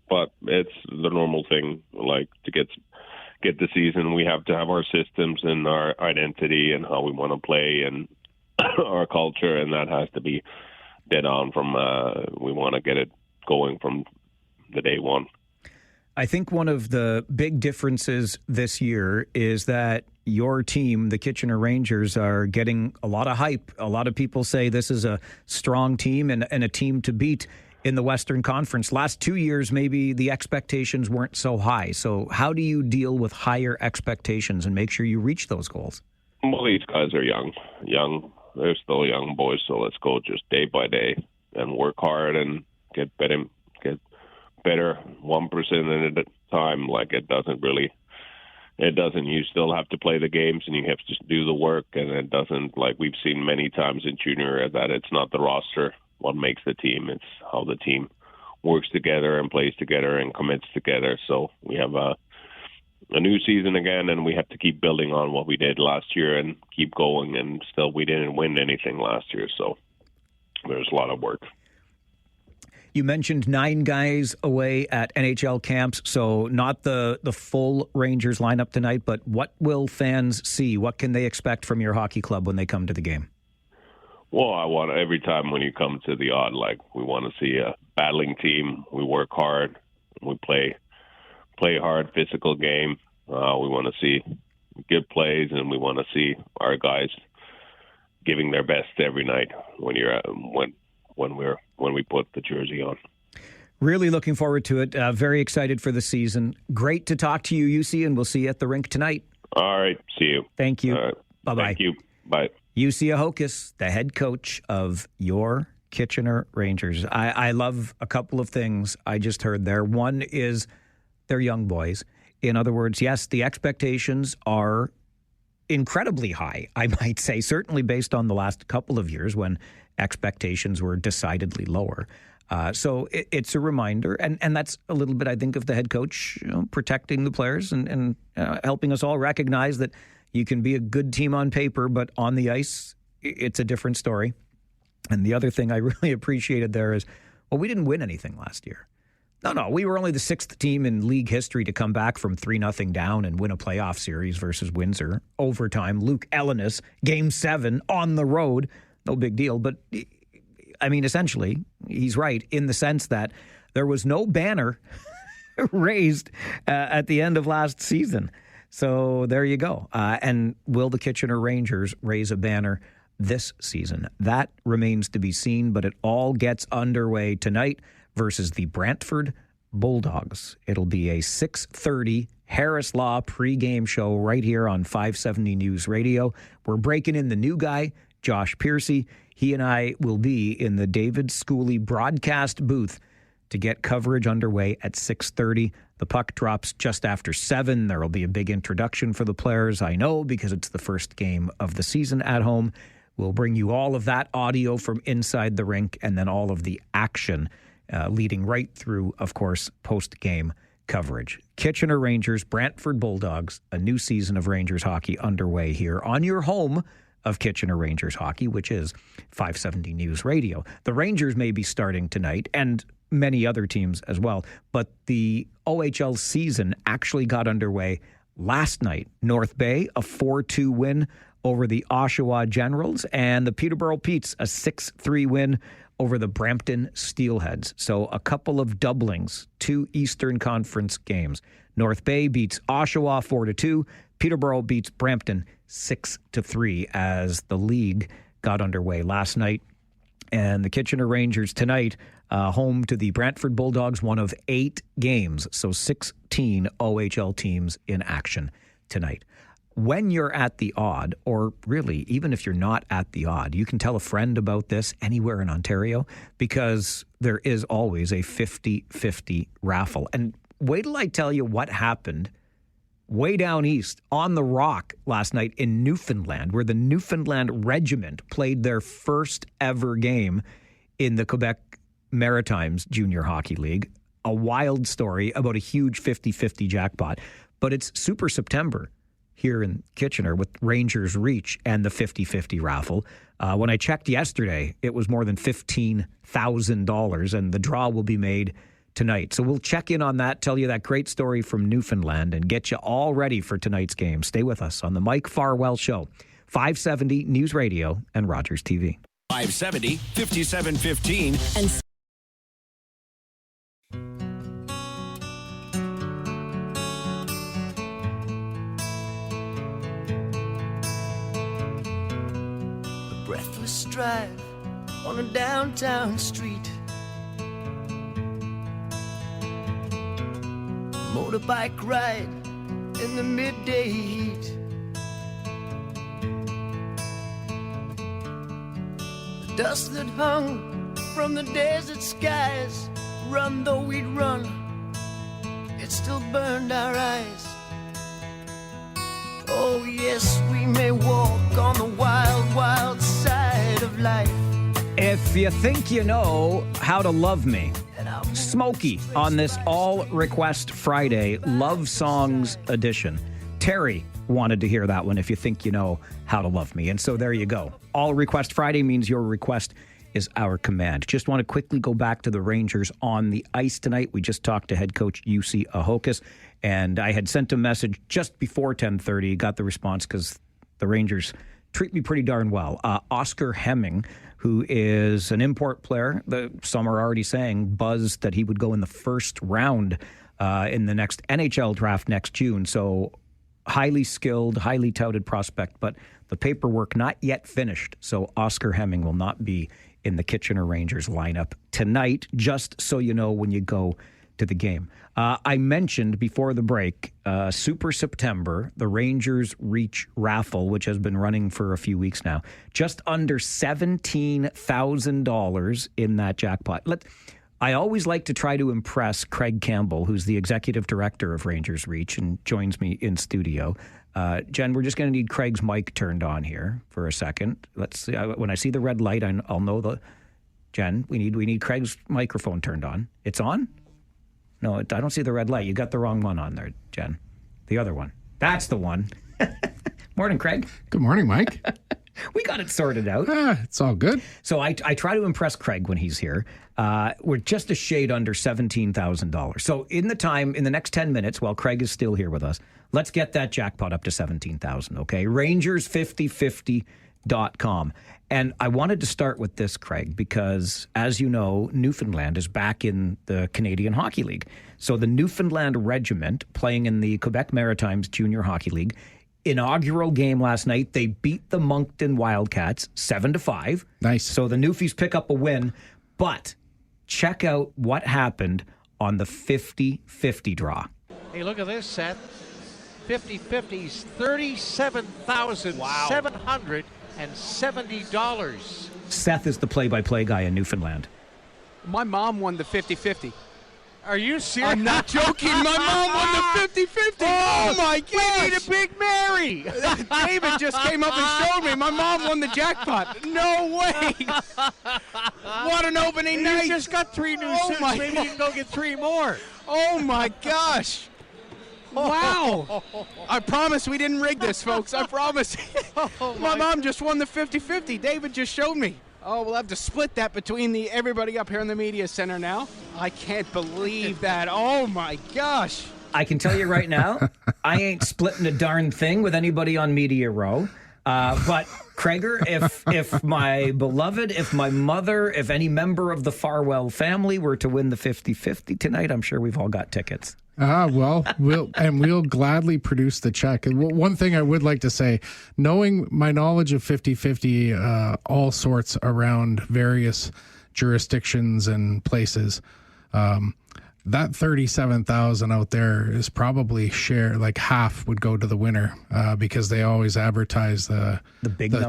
but it's the normal thing, like to get the season. We have to have our systems and our identity and how we want to play and our culture, and that has to be dead on from. We want to get it going from the day one. I think one of the big differences this year is that your team, the Kitchener Rangers, are getting a lot of hype. A lot of people say this is a strong team and a team to beat in the Western Conference. Last 2 years, maybe the expectations weren't so high. So how do you deal with higher expectations and make sure you reach those goals? Well, these guys are young. They're still young boys, so let's go just day by day and work hard and get better 1% at a time. Like, it doesn't really it doesn't. You still have to play the games and you have to do the work, and it doesn't, like we've seen many times in junior, that it's not the roster what makes the team. It's how the team works together and plays together and commits together. So we have a new season again, and we have to keep building on what we did last year and keep going. And still, we didn't win anything last year, so there's a lot of work. You mentioned 9 guys away at NHL camps, so not the full Rangers lineup tonight, but what will fans see? What can they expect from your hockey club when they come to the game? Well, I want every time when you come to the Odd, like we want to see a battling team. We work hard. We play hard, physical game. We want to see good plays, and we want to see our guys giving their best every night when we put the jersey on. Really looking forward to it. Very excited for the season. Great to talk to you, UC, and we'll see you at the rink tonight. All right. See you. Thank you. Right. Bye-bye. Thank you. Bye. UC Ahokas, the head coach of your Kitchener Rangers. I love a couple of things I just heard there. One is they're young boys. In other words, yes, the expectations are incredibly high, I might say, certainly based on the last couple of years when expectations were decidedly lower. So it's a reminder, and that's a little bit, I think, of the head coach protecting the players and helping us all recognize that you can be a good team on paper, but on the ice, it's a different story. And the other thing I really appreciated there is, well, we didn't win anything last year. No, we were only the 6th team in league history to come back from 3-0 down and win a playoff series versus Windsor. Overtime, Luke Ellenis, Game 7 on the road. No big deal. But, I mean, essentially, he's right in the sense that there was no banner raised at the end of last season. So there you go. And will the Kitchener Rangers raise a banner this season? That remains to be seen, but it all gets underway tonight versus the Brantford Bulldogs. It'll be a 6:30 Harris Law pregame show right here on 570 News Radio. We're breaking in the new guy, Josh Piercy. He and I will be in the David Schooley broadcast booth to get coverage underway at 6:30. The puck drops just after 7. There will be a big introduction for the players, I know, because it's the first game of the season at home. We'll bring you all of that audio from inside the rink and then all of the action leading right through, of course, post-game coverage. Kitchener Rangers, Brantford Bulldogs, a new season of Rangers hockey underway here on your home of Kitchener Rangers hockey, which is 570 News Radio. The Rangers may be starting tonight, and many other teams as well, but the OHL season actually got underway last night. North Bay, a 4-2 win over the Oshawa Generals, and the Peterborough Petes, a 6-3 win over the Brampton Steelheads. So a couple of doublings, 2 Eastern Conference games. North Bay beats Oshawa 4-2. Peterborough beats Brampton 6-3 as the league got underway last night. And the Kitchener Rangers tonight, home to the Brantford Bulldogs, one of 8 games. So 16 OHL teams in action tonight. When you're at the Odd, or really, even if you're not at the Odd, you can tell a friend about this anywhere in Ontario because there is always a 50-50 raffle. And wait till I tell you what happened way down east on the Rock last night in Newfoundland, where the Newfoundland Regiment played their first ever game in the Quebec Maritimes Junior Hockey League. A wild story about a huge 50-50 jackpot. But it's Super September here in Kitchener with Rangers Reach and the 50-50 raffle. When I checked yesterday, it was more than $15,000, and the draw will be made tonight. So we'll check in on that, tell you that great story from Newfoundland, and get you all ready for tonight's game. Stay with us on the Mike Farwell Show, 570 News Radio and Rogers TV. 570, 5715. And breathless drive on a downtown street. Motorbike ride in the midday heat. The dust that hung from the desert skies, run though we'd run, it still burned our eyes. yes, we may walk on the wild, wild side of life. If you think you know how to love me, Smokey on this All Request Friday Love Songs edition. Terry wanted to hear that one, if you think you know how to love me. And so there you go. All Request Friday means your request is our command. Just want to quickly go back to the Rangers on the ice tonight. We just talked to head coach UC Ahokas, and I had sent a message just before 10:30. Got the response because the Rangers treat me pretty darn well. Oscar Hemming, who is an import player, some are already saying buzzed that he would go in the first round in the next NHL draft next June. So highly skilled, highly touted prospect, but the paperwork not yet finished. So Oscar Hemming will not be in the Kitchener Rangers lineup tonight, just so you know when you go to the game. I mentioned before the break, Super September, the Rangers Reach raffle, which has been running for a few weeks now. Just under $17,000 in that jackpot. I always like to try to impress Craig Campbell, who's the executive director of Rangers Reach and joins me in studio. Jen, we're just going to need Craig's mic turned on here for a second. Let's see. When I see the red light, I'll know the... Jen, we need Craig's microphone turned on. It's on? No, I don't see the red light. You got the wrong one on there, Jen. The other one. That's the one. Morning, Craig. Good morning, Mike. We got it sorted out. It's all good. So I try to impress Craig when he's here. We're just a shade under $17,000. So in the next 10 minutes, while Craig is still here with us, let's get that jackpot up to $17,000, okay? Rangers5050.com. And I wanted to start with this, Craig, because, as you know, Newfoundland is back in the Canadian Hockey League. So the Newfoundland Regiment, playing in the Quebec Maritimes Junior Hockey League, inaugural game last night, they beat the Moncton Wildcats 7-5. Nice. So the Newfies pick up a win, but check out what happened on the 50-50 draw. Hey, look at this, Seth. 50-50's $37,770. Seth is the play-by-play guy in Newfoundland. My mom won the 50-50. Are you serious? I'm not joking. My mom won the 50-50. Oh, my gosh. We need a big Mary. David just came up and showed me. My mom won the jackpot. No way. What an opening night. You just got 3 new suits. Maybe you can go get 3 more. Oh, my gosh. Wow. I promise we didn't rig this, folks. I promise. My mom just won the 50-50. David just showed me. Oh, we'll have to split that between everybody up here in the media center now. I can't believe that. Oh, my gosh. I can tell you right now, I ain't splitting a darn thing with anybody on Media Row. But, Craiger, if my beloved, if my mother, if any member of the Farwell family were to win the 50-50 tonight, I'm sure we've all got tickets. Well, we'll gladly produce the check. And one thing I would like to say, knowing my knowledge of 50-50, all sorts around various jurisdictions and places, that 37,000 out there is probably half would go to the winner, because they always advertise the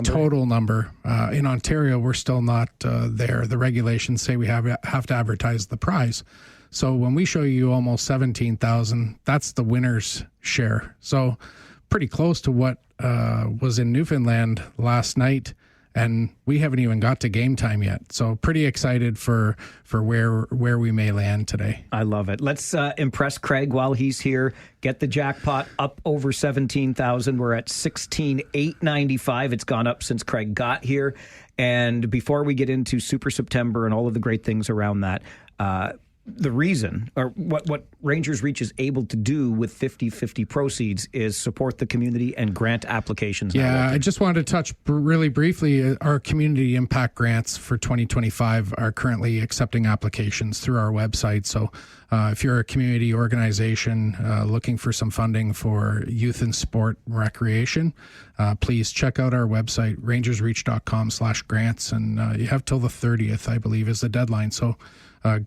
total number. In Ontario, we're still not there. The regulations say we have to advertise the prize. So when we show you almost 17,000, that's the winner's share. So pretty close to what was in Newfoundland last night, and we haven't even got to game time yet. So pretty excited for where we may land today. I love it. Let's impress Craig while he's here. Get the jackpot up over 17,000. We're at 16,895. It's gone up since Craig got here. And before we get into Super September and all of the great things around that, the reason, or what Rangers Reach is able to do with 50-50 proceeds, is support the community and grant applications. Yeah, I just wanted to touch really briefly. Our community impact grants for 2025 are currently accepting applications through our website. So if you're a community organization looking for some funding for youth and sport and recreation, please check out our website, rangersreach.com/grants. And you have till the 30th, I believe, is the deadline. So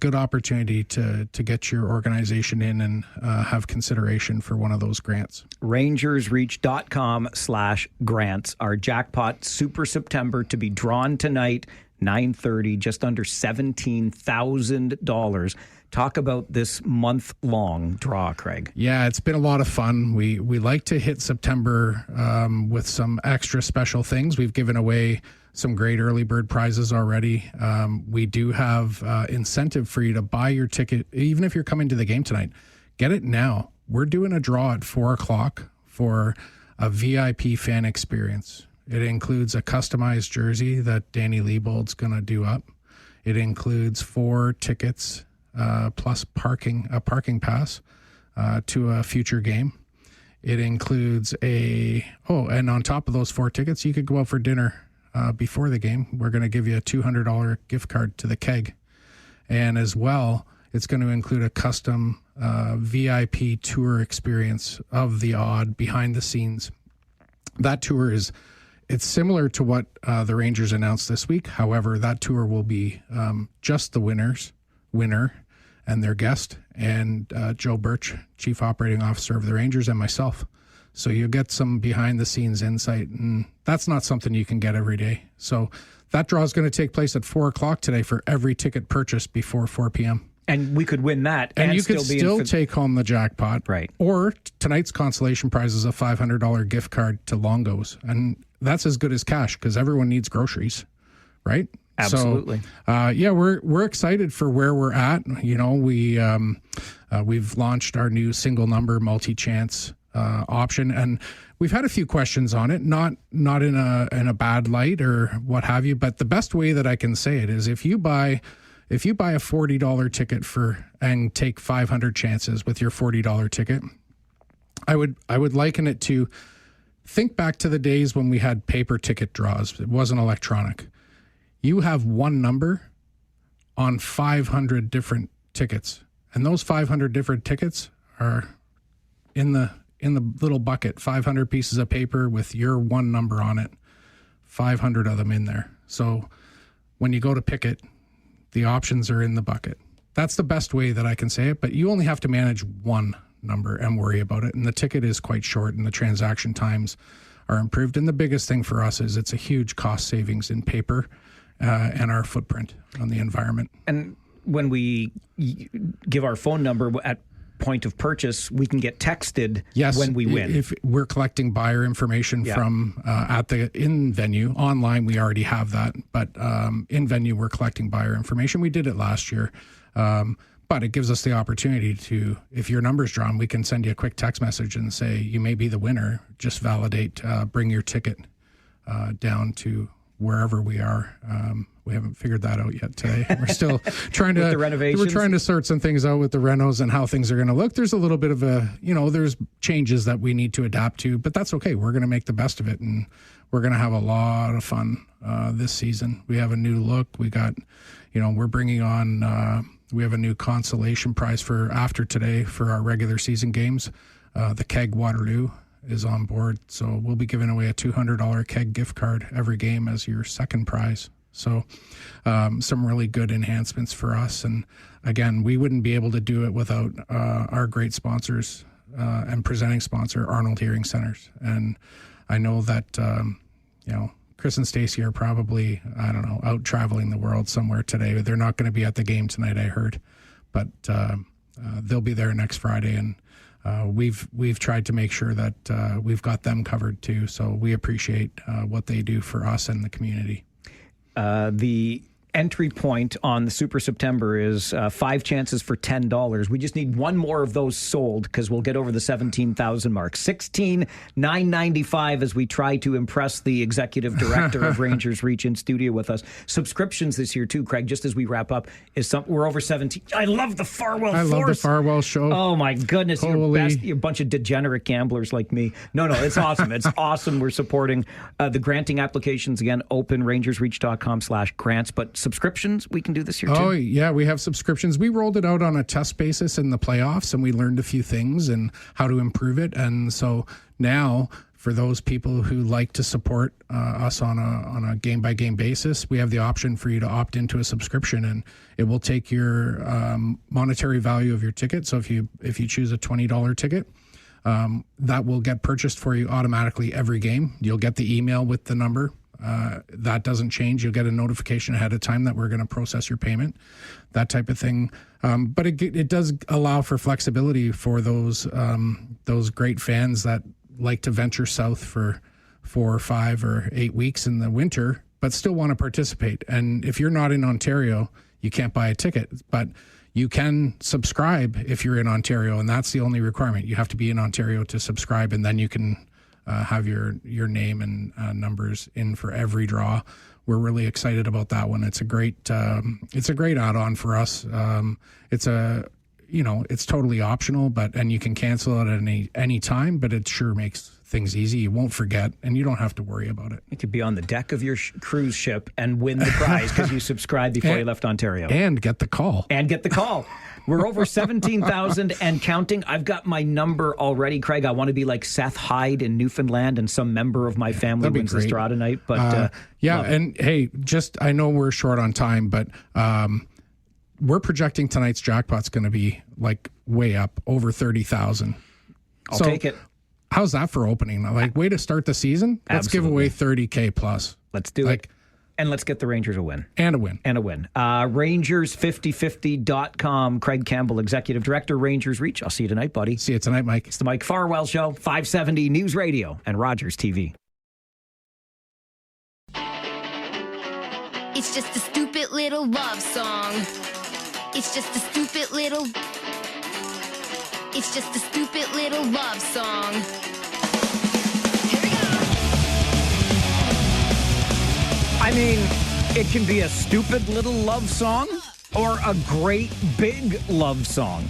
good opportunity to get your organization in and have consideration for one of those grants. Rangersreach.com/grants. Our jackpot Super September to be drawn tonight. 9:30, just under $17,000. Talk about this month-long draw, Craig. Yeah, it's been a lot of fun. We like to hit September with some extra special things. We've given away some great early bird prizes already. We do have incentive for you to buy your ticket, even if you're coming to the game tonight. Get it now. We're doing a draw at 4 o'clock for a VIP fan experience. It includes a customized jersey that Danny Liebold's going to do up. It includes 4 tickets plus a parking pass to a future game. It includes and on top of those 4 tickets, you could go out for dinner before the game. We're going to give you a $200 gift card to the Keg. And as well, it's going to include a custom VIP tour experience of the Odd behind the scenes. That tour it's similar to what the Rangers announced this week. However, that tour will be just the winner and their guest, and Joe Birch, Chief Operating Officer of the Rangers, and myself. So you'll get some behind-the-scenes insight, and that's not something you can get every day. So that draw is going to take place at 4 o'clock today for every ticket purchased before 4 p.m. And we could win that. And you could still take home the jackpot. Right. Or tonight's consolation prize is a $500 gift card to Longo's. And that's as good as cash because everyone needs groceries, right? Absolutely. So, we're excited for where we're at. You know, we've launched our new single number multi-chance option, and we've had a few questions on it, not in a bad light or what have you, but the best way that I can say it is if you buy a $40 ticket and take 500 chances with your $40 ticket, I would liken it to think back to the days when we had paper ticket draws. It wasn't electronic. You have one number on 500 different tickets, and those 500 different tickets are in the little bucket, 500 pieces of paper with your one number on it, 500 of them in there. So when you go to pick it, the options are in the bucket. That's the best way that I can say it, but you only have to manage one number and worry about it. And the ticket is quite short and the transaction times are improved. And the biggest thing for us is it's a huge cost savings in paper and our footprint on the environment. And when we give our phone number at point of purchase, we can get texted when we win. If we're collecting buyer information from at the in venue, online we already have that, but in venue we're collecting buyer information. We did it last year, but it gives us the opportunity to, if your number's drawn, we can send you a quick text message and say you may be the winner. Just validate, bring your ticket down to wherever we are. We haven't figured that out yet today. We're still trying to the renovations. We're trying to sort some things out with the renos and how things are going to look. There's a little bit of there's changes that we need to adapt to, but that's okay. We're going to make the best of it, and we're going to have a lot of fun this season. We have a new look. We got, we're bringing on. We have a new consolation prize for after today for our regular season games. The Keg Waterloo is on board, so we'll be giving away a $200 Keg gift card every game as your second prize. So some really good enhancements for us. And again, we wouldn't be able to do it without our great sponsors and presenting sponsor, Arnold Hearing Centers. And I know that, Chris and Stacey are probably, out traveling the world somewhere today. They're not going to be at the game tonight, I heard. But they'll be there next Friday. And we've tried to make sure that we've got them covered too. So we appreciate what they do for us and the community. The entry point on the Super September is 5 chances for $10. We just need one more of those sold because we'll get over the 17,000 mark. $16,995 as we try to impress the executive director of Rangers Reach in studio with us. Subscriptions this year too, Craig, just as we wrap up, we're over 17. I love the Farwell Force. I love the Farwell show. Oh my goodness. You're a bunch of degenerate gamblers like me. No, it's awesome. It's awesome. We're supporting the granting applications again, open rangersreach.com/grants, but subscriptions we can do this year too. Oh yeah, we have subscriptions. We rolled it out on a test basis in the playoffs, and we learned a few things and how to improve it. And so now, for those people who like to support us on a game by game basis, we have the option for you to opt into a subscription, and it will take your monetary value of your ticket. So if you choose a $20 ticket, that will get purchased for you automatically every game. You'll get the email with the number that doesn't change. You'll get a notification ahead of time that we're going to process your payment, that type of thing. But it does allow for flexibility for those great fans that like to venture south for 4 or 5 or 8 weeks in the winter, but still want to participate. And if you're not in Ontario, you can't buy a ticket, but you can subscribe if you're in Ontario, and that's the only requirement. You have to be in Ontario to subscribe, and then you can have your name and numbers in for every draw. We're really excited about that one. It's a great add-on for us. It's totally optional, and you can cancel it at any time, but it sure makes things easy. You won't forget, and you don't have to worry about it. You could be on the deck of your cruise ship and win the prize because you subscribed before you left Ontario. And get the call. We're over 17,000 and counting. I've got my number already, Craig. I want to be like Seth Hyde in Newfoundland, and some member of my family wins the straw tonight. But and hey, I know we're short on time, but we're projecting tonight's jackpot's going to be like way up, over 30,000. I'll take it. How's that for opening? Like, way to start the season? Let's give away 30K plus. Let's do it. And let's get the Rangers a win. And a win. Rangers5050.com. Craig Campbell, Executive Director, Rangers Reach. I'll see you tonight, buddy. See you tonight, Mike. It's the Mike Farwell Show, 570 News Radio and Rogers TV. It's just a stupid little love song. It's just a stupid little... It's just a stupid little love song. I mean, it can be a stupid little love song or a great big love song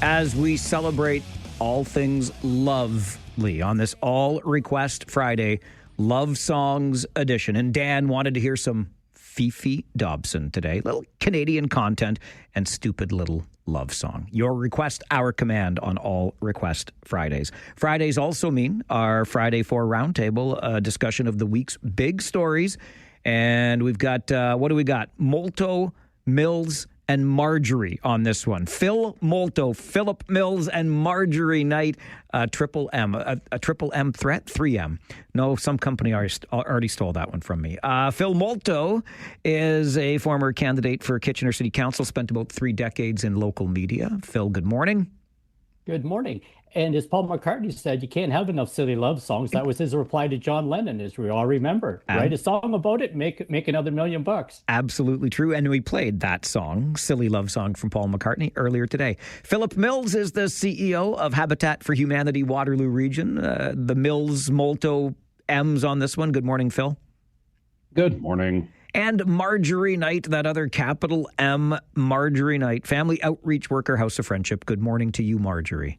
as we celebrate all things lovely on this All Request Friday Love Songs edition. And Dan wanted to hear some Fifi Dobson today. Little Canadian content and stupid little love song. Your request, our command on All Request Fridays. Fridays also mean our Friday 4 Roundtable, a discussion of the week's big stories. And we've got, what do we got? Molto, Mills, and Marjorie on this one. Phil Molto, Philip Mills, and Marjorie Knight, Triple M. A Triple M threat? 3M. No, some company already stole that one from me. Phil Molto is a former candidate for Kitchener City Council, spent about 3 decades in local media. Phil, good morning. Good morning. And as Paul McCartney said, you can't have enough silly love songs. That was his reply to John Lennon, as we all remember. Write a song about it, make another $1 million. Absolutely true. And we played that song, Silly Love Song from Paul McCartney, earlier today. Philip Mills is the CEO of Habitat for Humanity Waterloo Region. The Mills Molto M's on this one. Good morning, Phil. Good morning. And Marjorie Knight, that other capital M, Marjorie Knight, Family Outreach Worker, House of Friendship. Good morning to you, Marjorie.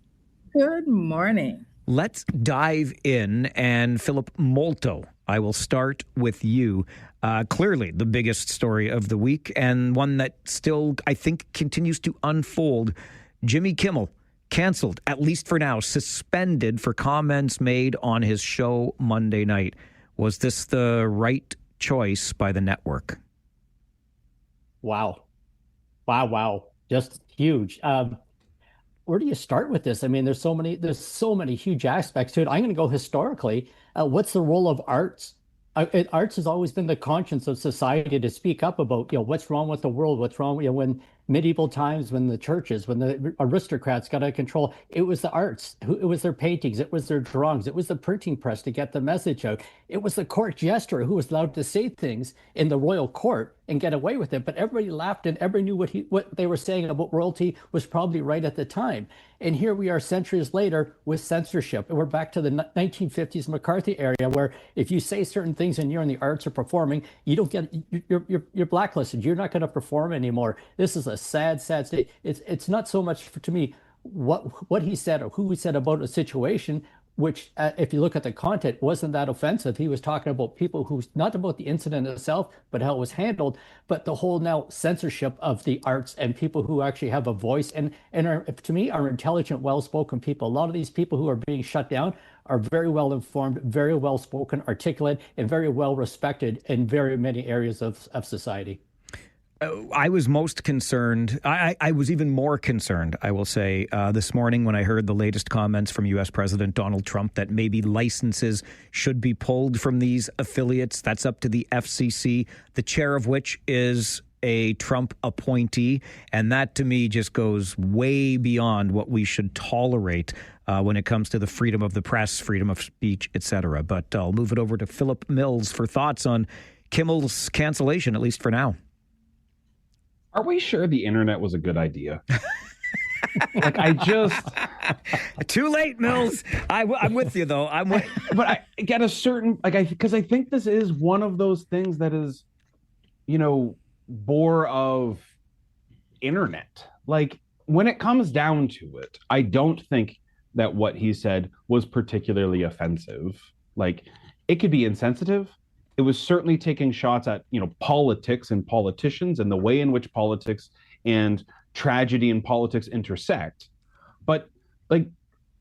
Good morning. Let's dive in. And Philip Molto, I will start with you. Clearly the biggest story of the week, and one that still, I think, continues to unfold. Jimmy Kimmel canceled, at least for now, suspended for comments made on his show Monday night. Was this the right choice by the network? Wow. Just huge. Where do you start with this? I mean, there's so many huge aspects to it. I'm going to go historically. What's the role of arts? Arts has always been the conscience of society to speak up about, what's wrong with the world, what's wrong, when medieval times, when the churches, when the aristocrats got out of control, it was the arts. It was their paintings, it was their drawings, it was the printing press to get the message out. It was the court jester who was allowed to say things in the royal court and get away with it. But everybody laughed and everybody knew what they were saying about royalty was probably right at the time. And here we are centuries later with censorship. And we're back to the 1950s McCarthy area, where if you say certain things and you're in the arts or performing, you don't get, you're blacklisted. You're not going to perform anymore. This is a sad state. It's not so much to me what he said or who he said about a situation, which if you look at the content, wasn't that offensive. He was talking about people who's not about the incident itself, but how it was handled, but the whole now censorship of the arts and people who actually have a voice and are, to me, are intelligent, well-spoken people. A lot of these people who are being shut down are very well informed, very well-spoken, articulate, and very well respected in very many areas of society. I was most concerned. I was even more concerned, I will say, this morning when I heard the latest comments from U.S. President Donald Trump that maybe licenses should be pulled from these affiliates. That's up to the FCC, the chair of which is a Trump appointee. And that, to me, just goes way beyond what we should tolerate when it comes to the freedom of the press, freedom of speech, etc. But I'll move it over to Philip Mills for thoughts on Kimmel's cancellation, at least for now. Are we sure the internet was a good idea? Like, I just... Too late, Mills. I'm with you, though. But I get a certain... because I think this is one of those things that is, bore of internet. Like, when it comes down to it, I don't think that what he said was particularly offensive. Like, it could be insensitive. It was certainly taking shots at, politics and politicians and the way in which politics and tragedy and politics intersect. But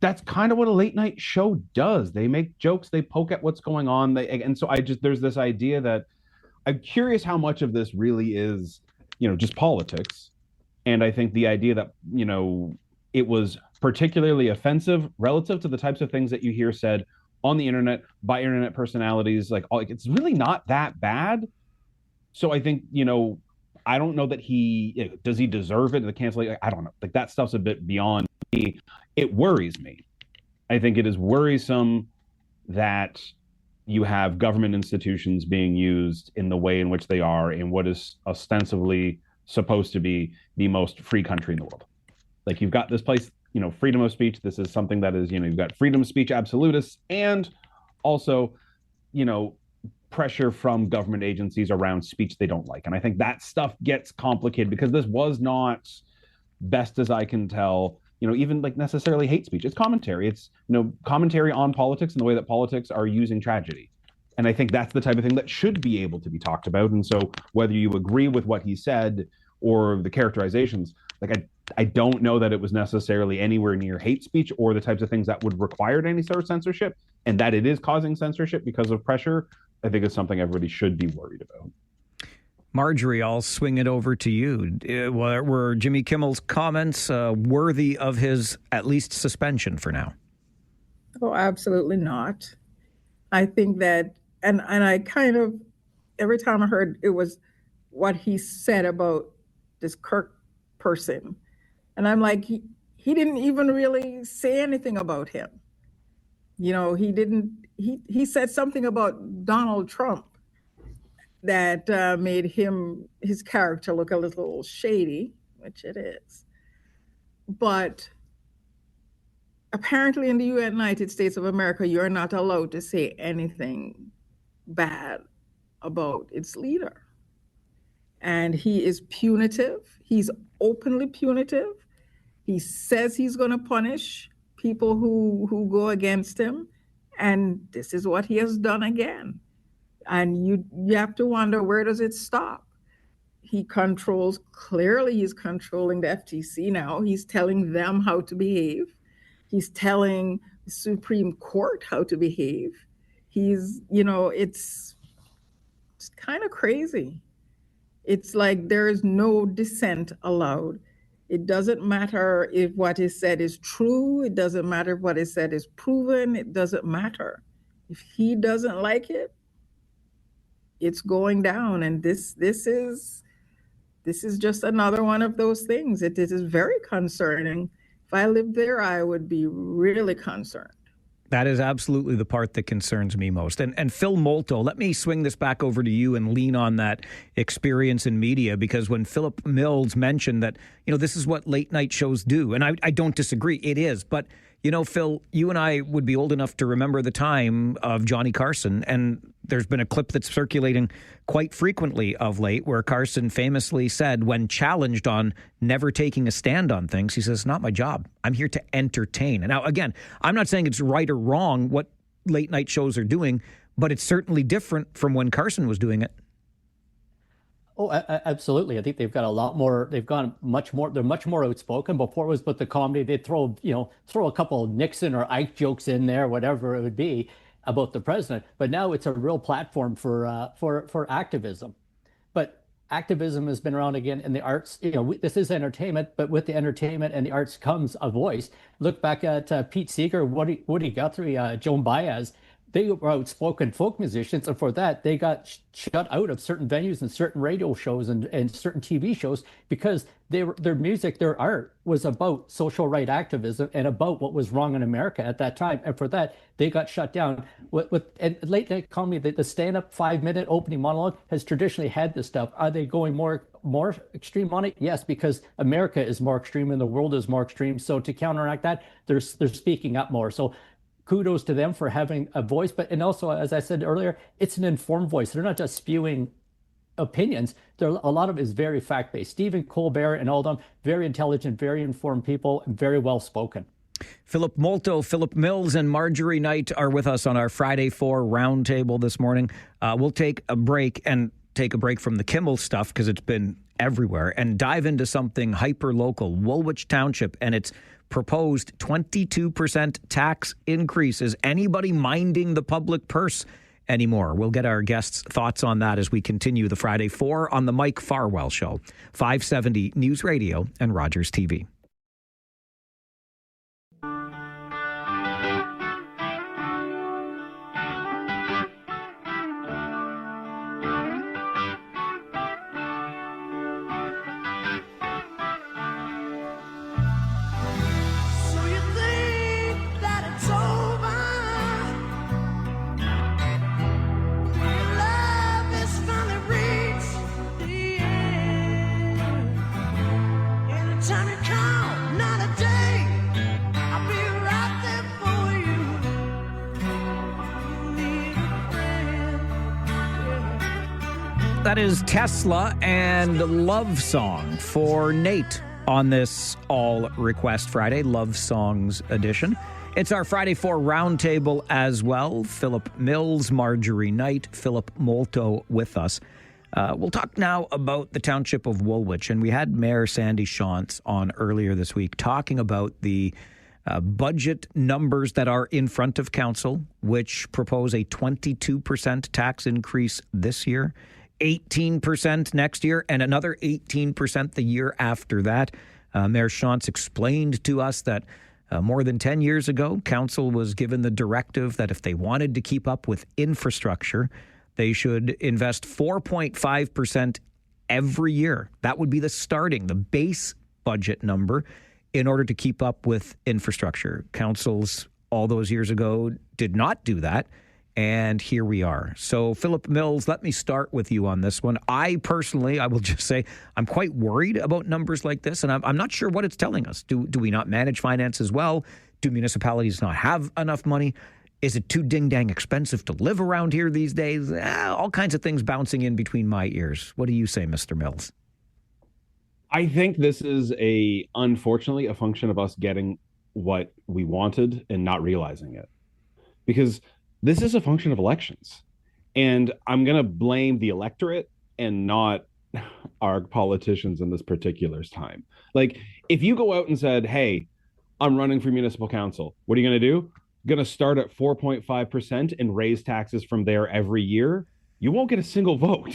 that's kind of what a late night show does. They make jokes, they poke at what's going on. And so there's this idea that I'm curious how much of this really is, just politics. And I think the idea that, it was particularly offensive relative to the types of things that you hear said on the internet by internet personalities, it's really not that bad. So I think, I don't know that does he deserve it, the cancellation? I don't know. That stuff's a bit beyond me. It worries me. I think it is worrisome that you have government institutions being used in the way in which they are in what is ostensibly supposed to be the most free country in the world. You've got this place, freedom of speech. This is something that is, you've got freedom of speech absolutists and also, pressure from government agencies around speech they don't like. And I think that stuff gets complicated because this was not, best as I can tell, even necessarily hate speech. It's commentary. It's, commentary on politics and the way that politics are using tragedy. And I think that's the type of thing that should be able to be talked about. And so whether you agree with what he said or the characterizations, I don't know that it was necessarily anywhere near hate speech or the types of things that would require any sort of censorship, and that it is causing censorship because of pressure. I think it's something everybody should be worried about. Marjorie, I'll swing it over to you. Were Jimmy Kimmel's comments worthy of his at least suspension for now? Oh, absolutely not. I think that, and I kind of, every time I heard it was what he said about this Kirk person, and I'm like, he didn't even really say anything about him. He didn't, he said something about Donald Trump that made his character look a little shady, which it is. But apparently in the United States of America, you're not allowed to say anything bad about its leader. And he is punitive. He's openly punitive. He says he's going to punish people who go against him. And this is what he has done again. And you have to wonder, where does it stop? Clearly he's controlling the FTC now. He's telling them how to behave. He's telling the Supreme Court how to behave. It's kind of crazy. It's like there is no dissent allowed. It doesn't matter if what is said is true. It doesn't matter if what is said is proven. It doesn't matter. If he doesn't like it, it's going down. And this is just another one of those things. It is very concerning. If I lived there, I would be really concerned. That is absolutely the part that concerns me most. And Phil Molto, let me swing this back over to you and lean on that experience in media, because when Philip Mills mentioned that, this is what late night shows do, and I don't disagree, it is. But, Phil, you and I would be old enough to remember the time of Johnny Carson, and there's been a clip that's circulating quite frequently of late where Carson famously said, when challenged on never taking a stand on things, he says, not my job. I'm here to entertain. And now, again, I'm not saying it's right or wrong what late night shows are doing, but it's certainly different from when Carson was doing it. Oh, absolutely. I think they've got a lot more. They've gone much more. They're much more outspoken. Before it was but the comedy. They'd throw a couple of Nixon or Ike jokes in there, whatever it would be, about the president. But now it's a real platform for activism. But activism has been around again in the arts. This is entertainment, but with the entertainment and the arts comes a voice. Look back at Pete Seeger, Woody Guthrie, Joan Baez. They were outspoken folk musicians, and for that, they got shut out of certain venues and certain radio shows and certain TV shows because their music, their art was about social right activism and about what was wrong in America at that time. And for that, they got shut down. And late night comedy, the stand-up 5-minute opening monologue has traditionally had this stuff. Are they going more extreme on it? Yes, because America is more extreme and the world is more extreme. So to counteract that, they're speaking up more. So kudos to them for having a voice, and also, as I said earlier, it's an informed voice. They're not just spewing opinions. A lot of it is very fact-based. Stephen Colbert and all them, very intelligent, very informed people, and very well-spoken. Philip Molto, Philip Mills, and Marjorie Knight are with us on our Friday 4 roundtable this morning. We'll take a break from the Kimmel stuff because it's been everywhere and dive into something hyper-local, Woolwich Township, and its proposed 22% tax increase. Is anybody minding the public purse anymore? We'll get our guests' thoughts on that as we continue the Friday 4 on the Mike Farwell Show, 570 News Radio and Rogers TV. That is Tesla and Love Song for Nate on this All Request Friday, Love Songs edition. It's our Friday 4 roundtable as well. Philip Mills, Marjorie Knight, Philip Molto with us. We'll talk now about the township of Woolwich, and we had Mayor Sandy Shantz on earlier this week talking about the budget numbers that are in front of council, which propose a 22% tax increase this year, 18% next year, and another 18% the year after that. Mayor Shantz explained to us that more than 10 years ago, council was given the directive that if they wanted to keep up with infrastructure, they should invest 4.5% every year. That would be the base budget number in order to keep up with infrastructure. Councils all those years ago did not do that. And here we are. So, Philip Mills, let me start with you on this one. I will just say, I'm quite worried about numbers like this, and I'm not sure what it's telling us. Do we not manage finance as well? Do municipalities not have enough money? Is it too ding-dang expensive to live around here these days? All kinds of things bouncing in between my ears. What do you say, Mr. Mills? I think this is unfortunately, a function of us getting what we wanted and not realizing it. Because this is a function of elections. And I'm going to blame the electorate and not our politicians in this particular time. Like, if you go out and said, hey, I'm running for municipal council, what are you going to do? Going to start at 4.5% and raise taxes from there every year? You won't get a single vote.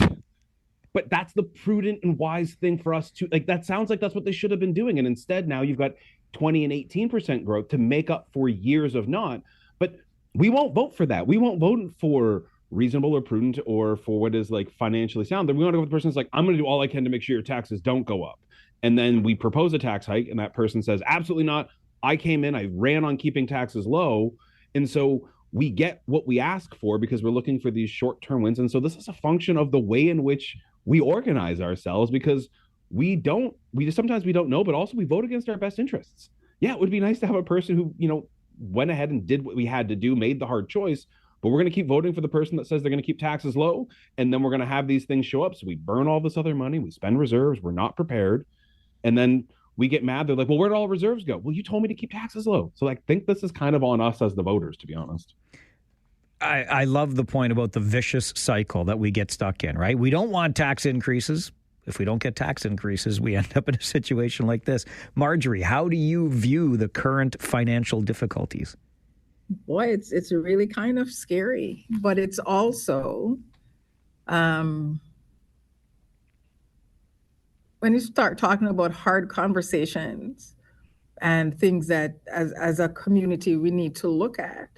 But that's the prudent and wise thing for us to, that sounds like that's what they should have been doing. And instead, now you've got 20 and 18% growth to make up for years of not. But we won't vote for that. We won't vote for reasonable or prudent or for what is financially sound. Then we want to go with the person that's I'm going to do all I can to make sure your taxes don't go up. And then we propose a tax hike and that person says, absolutely not. I came in, I ran on keeping taxes low. And so we get what we ask for because we're looking for these short-term wins. And so this is a function of the way in which we organize ourselves, because sometimes we don't know, but also we vote against our best interests. Yeah, it would be nice to have a person who, went ahead and did what we had to do, made the hard choice, but we're going to keep voting for the person that says they're going to keep taxes low, and then we're going to have these things show up. So we burn all this other money, we spend reserves, we're not prepared, and then we get mad. They're like, well, where'd all reserves go? Well, you told me to keep taxes low. So I think this is kind of on us as the voters, to be honest. I love the point about the vicious cycle that we get stuck in, right? We don't want tax increases. If we don't get tax increases, we end up in a situation like this. Marjorie, how do you view the current financial difficulties? Boy, it's really kind of scary, but it's also when you start talking about hard conversations and things that as a community we need to look at,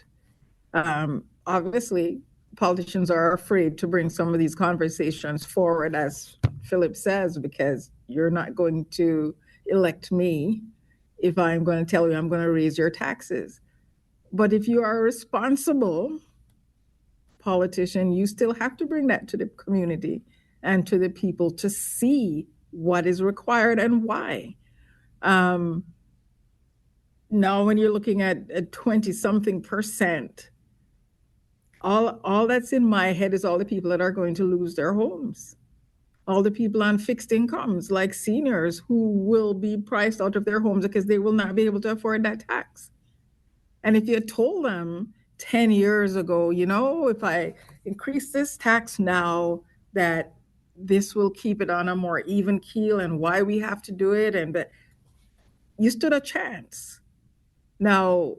obviously politicians are afraid to bring some of these conversations forward, as Philip says, because you're not going to elect me if I'm going to tell you I'm going to raise your taxes. But if you are a responsible politician, you still have to bring that to the community and to the people to see what is required and why. Now, when you're looking at 20-something%, all that's in my head is all the people that are going to lose their homes, all the people on fixed incomes, like seniors who will be priced out of their homes because they will not be able to afford that tax. And if you told them 10 years ago, if I increase this tax now, that this will keep it on a more even keel and why we have to do it, and that you stood a chance. Now,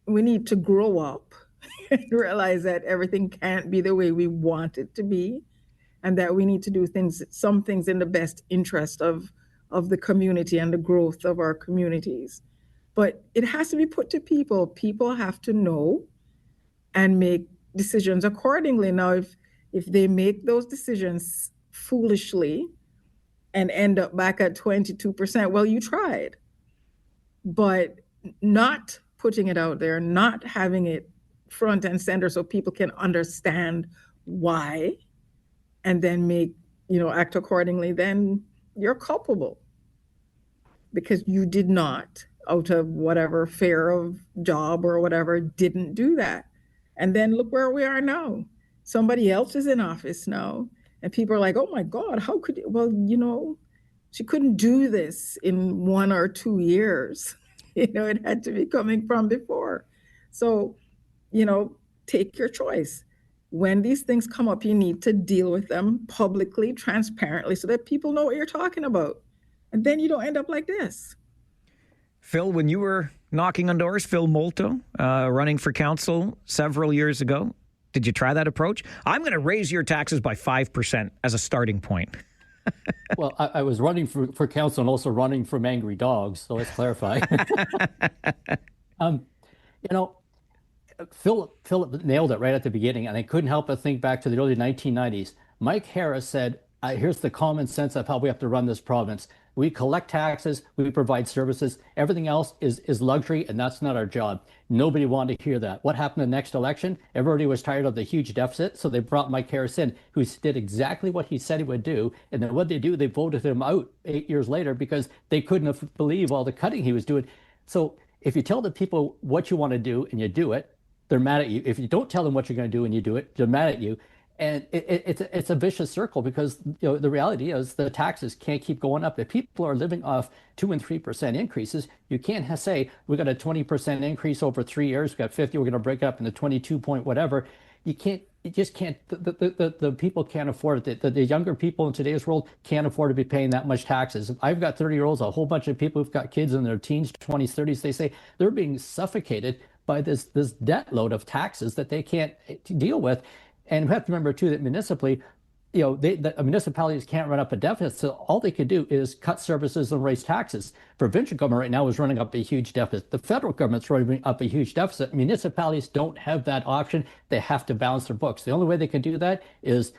we need to grow up and realize that everything can't be the way we want it to be, and that we need to do some things in the best interest of the community and the growth of our communities. But it has to be put to people. People have to know and make decisions accordingly. Now, if they make those decisions foolishly and end up back at 22%, well, you tried. But not putting it out there, not having it front and center so people can understand why, and then act accordingly, then you're culpable because you did not, out of whatever fear of job or whatever, didn't do that. And then look where we are now. Somebody else is in office now, and people are like, oh my God, how could you? Well, she couldn't do this in 1 or 2 years. It had to be coming from before. So, take your choice. When these things come up, you need to deal with them publicly, transparently, so that people know what you're talking about. And then you don't end up like this. Phil, when you were knocking on doors, Phil Molto, running for council several years ago, did you try that approach? I'm going to raise your taxes by 5% as a starting point. Well, I was running for council and also running from angry dogs, so let's clarify. Philip nailed it right at the beginning, and I couldn't help but think back to the early 1990s. Mike Harris said, here's the common sense of how we have to run this province. We collect taxes, we provide services. Everything else is luxury, and that's not our job. Nobody wanted to hear that. What happened in the next election? Everybody was tired of the huge deficit, so they brought Mike Harris in, who did exactly what he said he would do. And then what they do, they voted him out 8 years later because they couldn't believe all the cutting he was doing. So if you tell the people what you want to do and you do it, they're mad at you. If you don't tell them what you're going to do and you do it, they're mad at you. And it's a vicious circle because the reality is the taxes can't keep going up. If people are living off 2 and 3% increases, you can't say we got a 20% increase over 3 years. We got 50. We're going to break it up into 22 point whatever. You can't. You just can't. The people can't afford it. The younger people in today's world can't afford to be paying that much taxes. I've got 30-year-olds, a whole bunch of people who've got kids in their teens, 20s, 30s. They say they're being suffocated by this debt load of taxes that they can't deal with. And we have to remember, too, that municipally, the municipalities can't run up a deficit. So all they could do is cut services and raise taxes. Provincial government right now is running up a huge deficit. The federal government's running up a huge deficit. Municipalities don't have that option. They have to balance their books. The only way they can do that is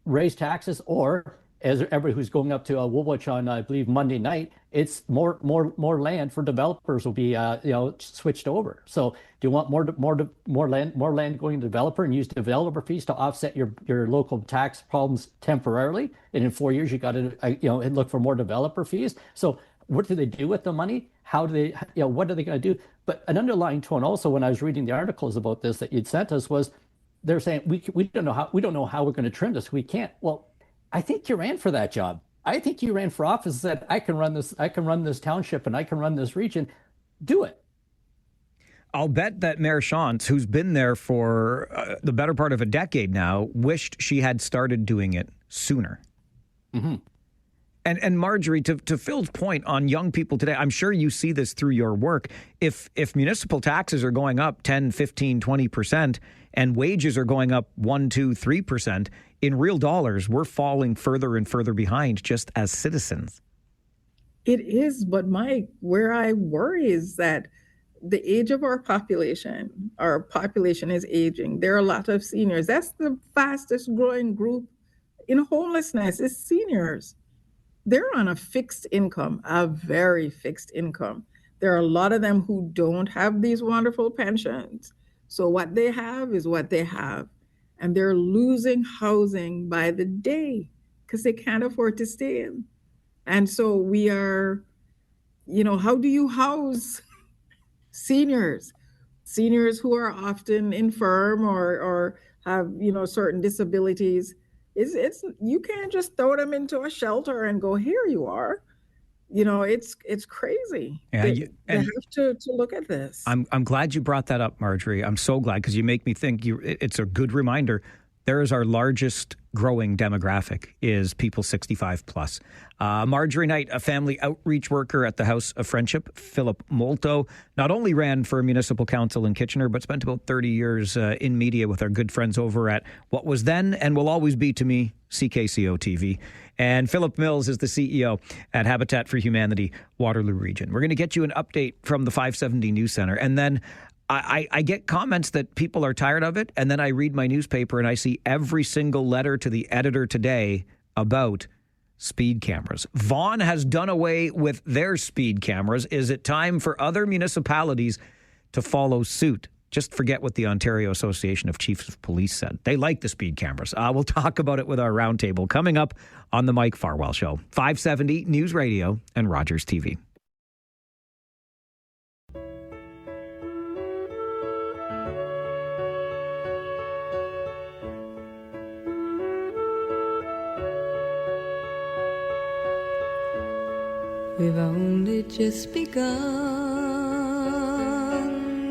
raise taxes, or as everybody who's going up to Woolwich on, I believe, Monday night, it's more land for developers will be switched over. So do you want more land going to developer and use developer fees to offset your local tax problems temporarily? And in 4 years, you got to look for more developer fees. So what do they do with the money? How do they what are they going to do? But an underlying tone also when I was reading the articles about this that you'd sent us was they're saying we don't know how we're going to trim this. We can't. Well, I think you ran for that job. I think you ran for office and said, I can run this township and I can run this region. Do it. I'll bet that Mayor Shantz, who's been there for the better part of a decade now, wished she had started doing it sooner. Mm-hmm. And Marjorie, to Phil's point on young people today, I'm sure you see this through your work. If municipal taxes are going up 10, 15, 20%, and wages are going up 1, 2, 3%, in real dollars, we're falling further and further behind just as citizens. It is, but where I worry is that the age of our population is aging. There are a lot of seniors. That's the fastest growing group in homelessness is seniors. They're on a fixed income, a very fixed income. There are a lot of them who don't have these wonderful pensions. So what they have is what they have. And they're losing housing by the day because they can't afford to stay in. And so we are, how do you house seniors who are often infirm or have, certain disabilities? It's you can't just throw them into a shelter and go, here you are. It's crazy. Yeah, they have to look at this. I'm glad you brought that up, Marjorie. I'm so glad, because you make me think. It's a good reminder. There is our largest growing demographic is people 65 plus. Marjorie Knight, a family outreach worker at the House of Friendship. Philip Molto not only ran for municipal council in Kitchener, but spent about 30 years in media with our good friends over at what was then and will always be to me CKCO TV. And Philip Mills is the CEO at Habitat for Humanity, Waterloo Region. We're going to get you an update from the 570 News Center. And then I get comments that people are tired of it, and then I read my newspaper and I see every single letter to the editor today about speed cameras. Vaughan has done away with their speed cameras. Is it time for other municipalities to follow suit? Just forget what the Ontario Association of Chiefs of Police said. They like the speed cameras. We'll talk about it with our roundtable coming up on the Mike Farwell Show. 570 News Radio and Rogers TV. We've only just begun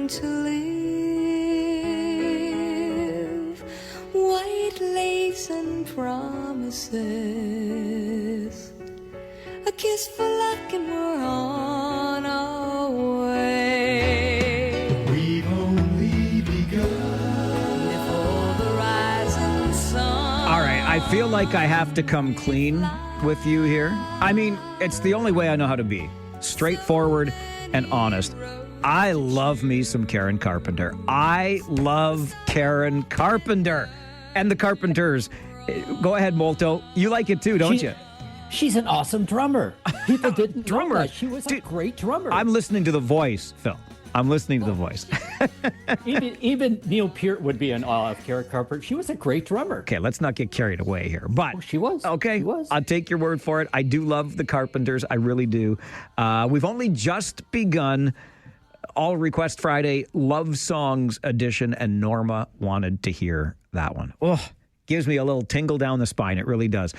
to live. White lace and promises, a kiss for luck and we're on our way. We've only begun before the rising sun. All right, I feel like I have to come clean with you here. I mean, it's the only way I know how to be. Straightforward and honest. I love me some Karen Carpenter. I love Karen Carpenter and the Carpenters. Go ahead, Molto. You like it too, don't you? She's an awesome drummer. People didn't know that. She was a great drummer. I'm listening to the voice, Phil. I'm listening to the voice. even Neil Peart would be in awe of Karen Carpenter. She was a great drummer. Okay, let's not get carried away here. But she was. Okay, she was. I'll take your word for it. I do love the Carpenters. I really do. We've only just begun All Request Friday Love Songs edition, and Norma wanted to hear that one. Oh, gives me a little tingle down the spine. It really does.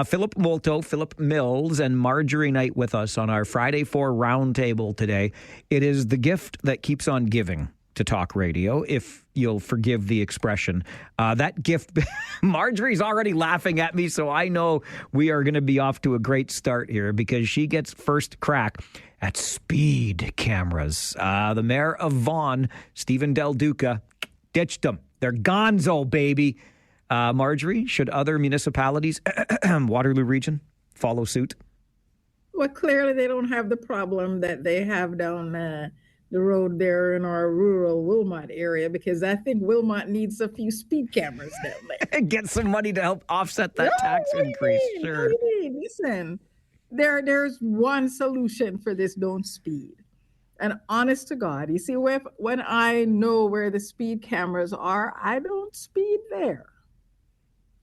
Philip Molto, Philip Mills, and Marjorie Knight with us on our Friday 4 roundtable today. It is the gift that keeps on giving to talk radio, if you'll forgive the expression. That gift, Marjorie's already laughing at me, so I know we are going to be off to a great start here, because she gets first crack at speed cameras. The mayor of Vaughan, Stephen Del Duca, ditched them. They're gonzo, baby. Marjorie, should other municipalities, Waterloo Region, follow suit? Well, clearly they don't have the problem that they have down the road there in our rural Wilmot area, because I think Wilmot needs a few speed cameras down there. Get some money to help offset that tax increase. Sure. Listen, there's one solution for this: don't speed. And honest to God, you see, when I know where the speed cameras are, I don't speed there.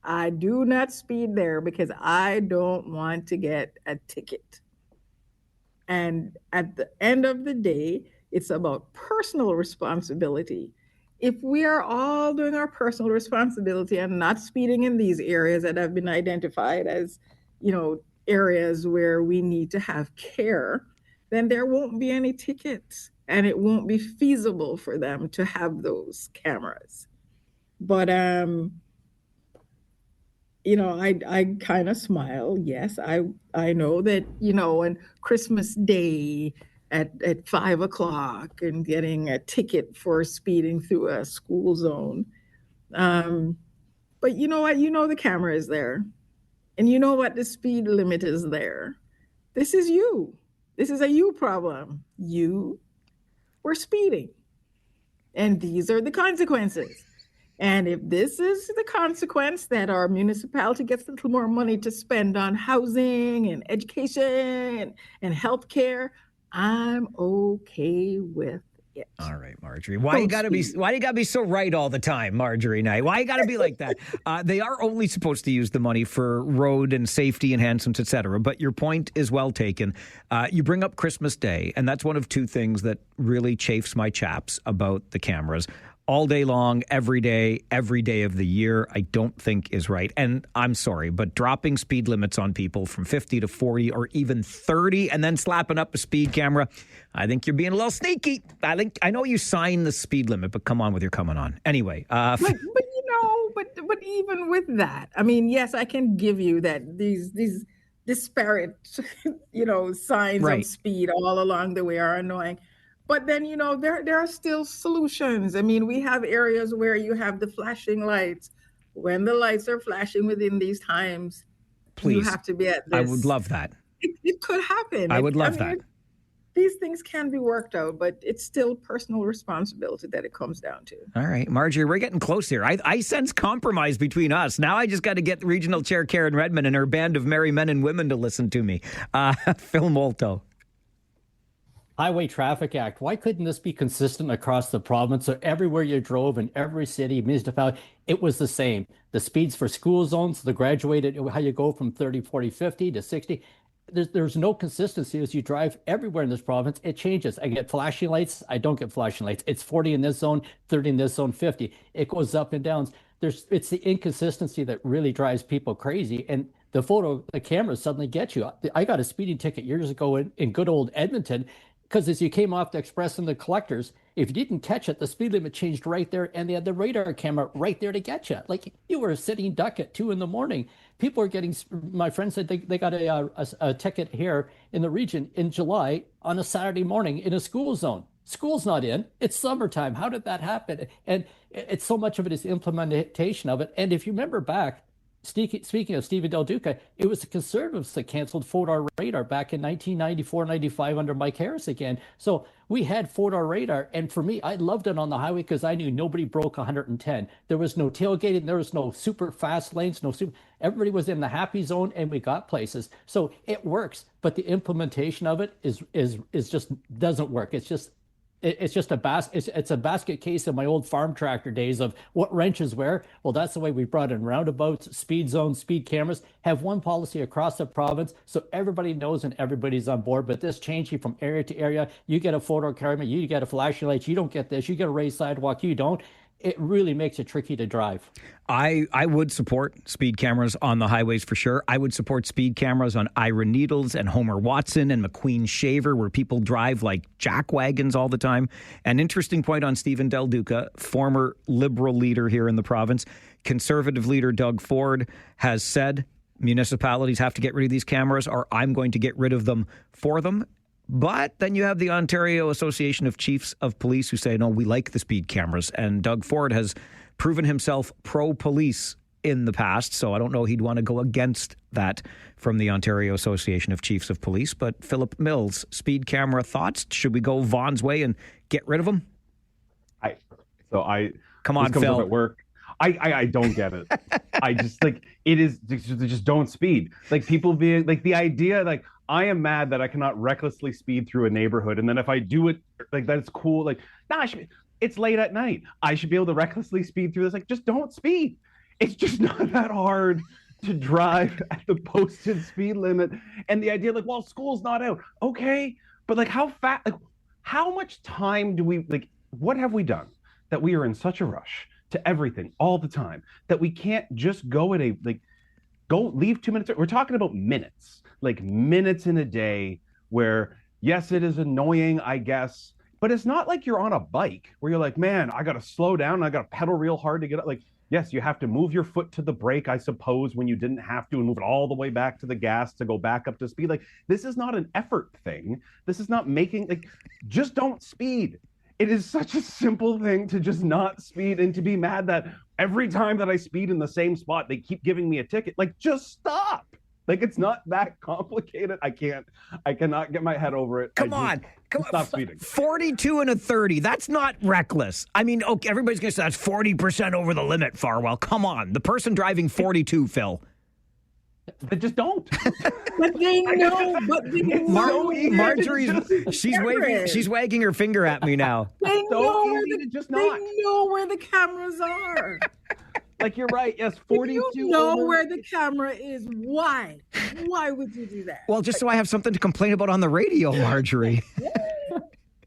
I do not speed there because I don't want to get a ticket. And at the end of the day, it's about personal responsibility. If we are all doing our personal responsibility and not speeding in these areas that have been identified as, areas where we need to have care, then there won't be any tickets and it won't be feasible for them to have those cameras. But I kind of smile. Yes, I know that, on Christmas Day at 5 o'clock and getting a ticket for speeding through a school zone. But you know what? You know the camera is there, and you know what the speed limit is there. This is you. This is a you problem. You were speeding, and these are the consequences. And if this is the consequence that our municipality gets a little more money to spend on housing and education and healthcare, I'm okay with it. All right, Marjorie. Why you gotta be so right all the time, Marjorie Knight? Why you gotta be like that? They are only supposed to use the money for road and safety enhancements, etc. But your point is well taken. You bring up Christmas Day, and that's one of two things that really chafes my chaps about the cameras. All day long, every day of the year, I don't think is right. And I'm sorry, but dropping speed limits on people from 50 to 40 or even 30 and then slapping up a speed camera, I think you're being a little sneaky. I know you signed the speed limit, but come on with your coming on. Anyway. But even with that, I mean, yes, I can give you that these disparate, signs Right. of speed all along the way are annoying. But then, there are still solutions. I mean, we have areas where you have the flashing lights. When the lights are flashing within these times, you Please. have to be at this. I would love that. It could happen. I would love that. These things can be worked out, but it's still personal responsibility that it comes down to. All right, Marjorie, we're getting close here. I sense compromise between us. Now I just got to get Regional Chair Karen Redmond and her band of merry men and women to listen to me. Phil Molto. Highway Traffic Act. Why couldn't this be consistent across the province? So everywhere you drove in every city, municipality, it was the same. The speeds for school zones, the graduated, how you go from 30, 40, 50 to 60. There's no consistency as you drive everywhere in this province. It changes. I get flashing lights. I don't get flashing lights. It's 40 in this zone, 30 in this zone, 50. It goes up and down. It's the inconsistency that really drives people crazy. And the cameras suddenly get you. I got a speeding ticket years ago in good old Edmonton, because as you came off the express and the collectors, if you didn't catch it, the speed limit changed right there, and they had the radar camera right there to get you. Like, you were a sitting duck at 2 a.m. People are getting, my friend said they got a ticket here in the region in July on a Saturday morning in a school zone. School's not in. It's summertime. How did that happen? And it's so much of it is implementation of it. And if you remember back, speaking of Stephen Del Duca, it was the Conservatives that canceled 4-hour radar back in 1994-95 under Mike Harris again. So we had 4-hour radar, and for me, I loved it on the highway because I knew nobody broke 110. There was no tailgating, there was no super fast lanes, everybody was in the happy zone, and we got places. So it works, but the implementation of it is just doesn't work. It's just a basket case of my old farm tractor days of what wrenches where. Well, that's the way we brought in roundabouts, speed zones, speed cameras, have one policy across the province so everybody knows and everybody's on board. But this changing from area to area, you get a photo camera, you get a flashing light, you don't get this, you get a raised sidewalk, you don't. It really makes it tricky to drive. I would support speed cameras on the highways for sure. I would support speed cameras on Ira Needles and Homer Watson and McQueen Shaver, where people drive like jack wagons all the time. An interesting point on Stephen Del Duca, former Liberal leader here in the province. Conservative leader Doug Ford has said municipalities have to get rid of these cameras, or I'm going to get rid of them for them. But then you have the Ontario Association of Chiefs of Police who say, no, we like the speed cameras. And Doug Ford has proven himself pro-police in the past. So I don't know he'd want to go against that from the Ontario Association of Chiefs of Police. But Philip Mills, speed camera thoughts? Should we go Vaughn's way and get rid of them? Come on, Phil. At work. I don't get it. I just just don't speed. Like, people being like, the idea, like, I am mad that I cannot recklessly speed through a neighborhood, and then if I do it, like, that's cool. Like, it's late at night. I should be able to recklessly speed through this. Like, just don't speed. It's just not that hard to drive at the posted speed limit. And the idea, like, well, school's not out. Okay, but like, how fast? Like, how much time do we, like, what have we done that we are in such a rush to everything all the time that we can't just go at leave 2 minutes? We're talking about minutes. Like, minutes in a day where, yes, it is annoying, I guess, but it's not like you're on a bike where you're like, man, I got to slow down. I got to pedal real hard to get up. Like, Yes, you have to move your foot to the brake, I suppose, when you didn't have to, and move it all the way back to the gas to go back up to speed. Like, this is not an effort thing. This is not making, like, just don't speed. It is such a simple thing to just not speed and to be mad that every time that I speed in the same spot, they keep giving me a ticket. Like, just stop. Like, it's not that complicated. I cannot get my head over it. Come on. Stop speeding. 42 and a 30. That's not reckless. I mean, okay, everybody's going to say that's 40% over the limit, Farwell. Come on. The person driving 42, Phil. They just don't. But they know. But they know. Marjorie's she's wagging her finger at me now. They know know where the cameras are. Like, you're right. Yes, 42. You know where the camera is. Why? Why would you do that? Well, just so I have something to complain about on the radio, Marjorie.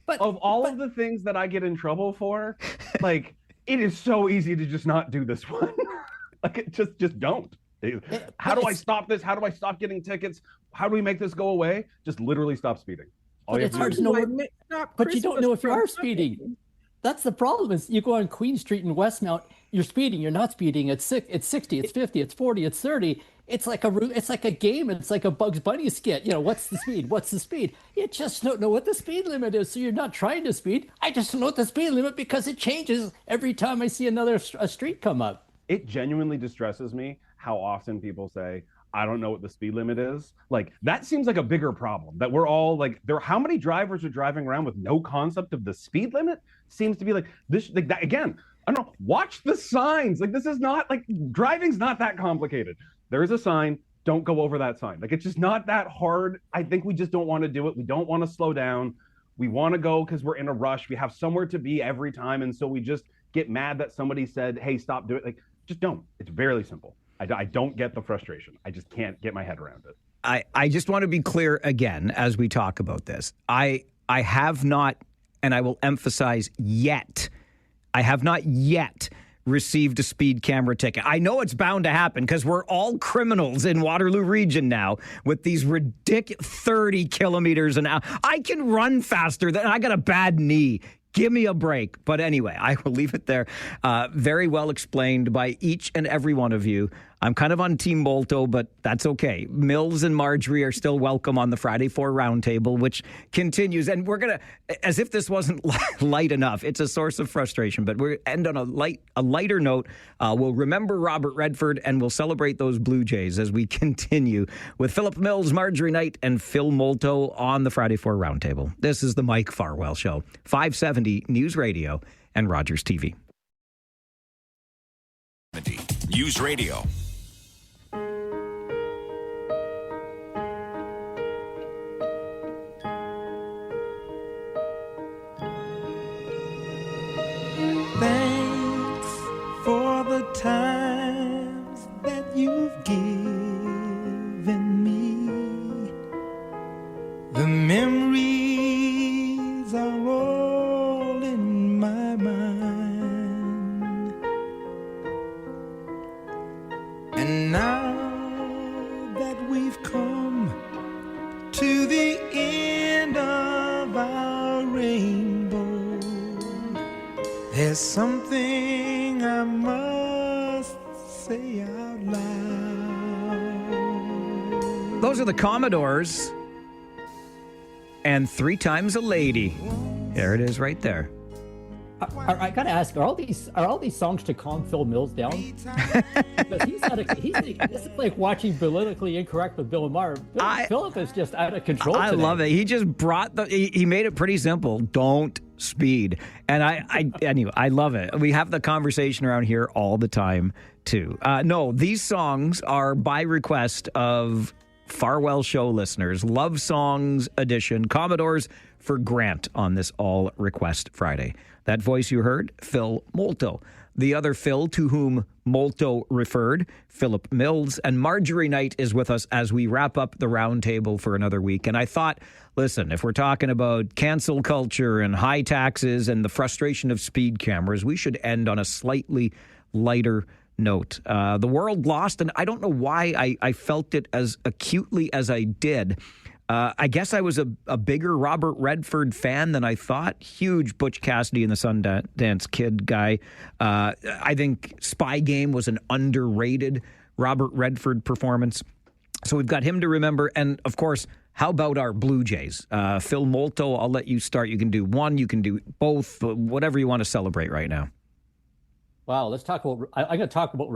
But of all of the things that I get in trouble for, like, it is so easy to just not do this one. Like, it just don't. How do I stop this? How do I stop getting tickets? How do we make this go away? Just literally stop speeding. But it's hard to know. But you don't know if you are speeding. That's the problem. Is you go on Queen Street in Westmount, you're speeding, you're not speeding. It's 60, it's 50, it's 40, it's 30. It's like a game. It's like a Bugs Bunny skit. You know, what's the speed? What's the speed? You just don't know what the speed limit is. So you're not trying to speed. I just don't know what the speed limit because it changes every time I see a street come up. It genuinely distresses me how often people say, I don't know what the speed limit is. Like, that seems like a bigger problem, that we're all like, how many drivers are driving around with no concept of the speed limit? Seems to be like this, like that again. I don't know. Watch the signs. Like, this is not like, driving's not that complicated. There is a sign. Don't go over that sign. Like, it's just not that hard. I think we just don't want to do it. We don't want to slow down. We want to go because we're in a rush. We have somewhere to be every time. And so we just get mad that somebody said, hey, stop doing it. Like, just don't. It's very simple. I don't get the frustration. I just can't get my head around it. I just want to be clear again as we talk about this. I have not, and I will emphasize yet, I have not yet received a speed camera ticket. I know it's bound to happen because we're all criminals in Waterloo region now with these ridiculous 30 kilometers an hour. I can run faster than I got a bad knee. Give me a break. But anyway, I will leave it there. Very well explained by each and every one of you. I'm kind of on Team Molto, but that's okay. Mills and Marjorie are still welcome on the Friday 4 Roundtable, which continues. And we're going to, as if this wasn't light enough, it's a source of frustration, but we'll end on a lighter note. We'll remember Robert Redford, and we'll celebrate those Blue Jays as we continue with Philip Mills, Marjorie Knight, and Phil Molto on the Friday 4 Roundtable. This is the Mike Farwell Show, 570 News Radio and Rogers TV. News Radio. Thanks for the times that you've given me. The memories are all in my mind. And now that we've come to the end of our rainbow, there's something I must say out loud. Those are the Commodores and 3 Times a Lady. There it is right there. I gotta ask, are all these songs to calm Phil Mills down? Because this is like watching Politically Incorrect with Bill Maher. Philip is just out of control I today. love it. He just brought he made it pretty simple. Don't speed. And anyway, I love it. We have the conversation around here all the time too. No, these songs are by request of Farwell Show listeners. Love Songs Edition. Commodores for Grant on this All Request Friday. That voice you heard, Phil Molto. The other Phil to whom Molto referred, Philip Mills, and Marjorie Knight is with us as we wrap up the roundtable for another week. And I thought, listen, if we're talking about cancel culture and high taxes and the frustration of speed cameras, we should end on a slightly lighter note. The world lost, and I don't know why I felt it as acutely as I did, I guess I was a bigger Robert Redford fan than I thought. Huge Butch Cassidy and the Sundance Kid guy. I think Spy Game was an underrated Robert Redford performance. So we've got him to remember. And, of course, how about our Blue Jays? Phil Molto, I'll let you start. You can do one, you can do both, whatever you want to celebrate right now. Wow, let's talk about. I'm going to talk about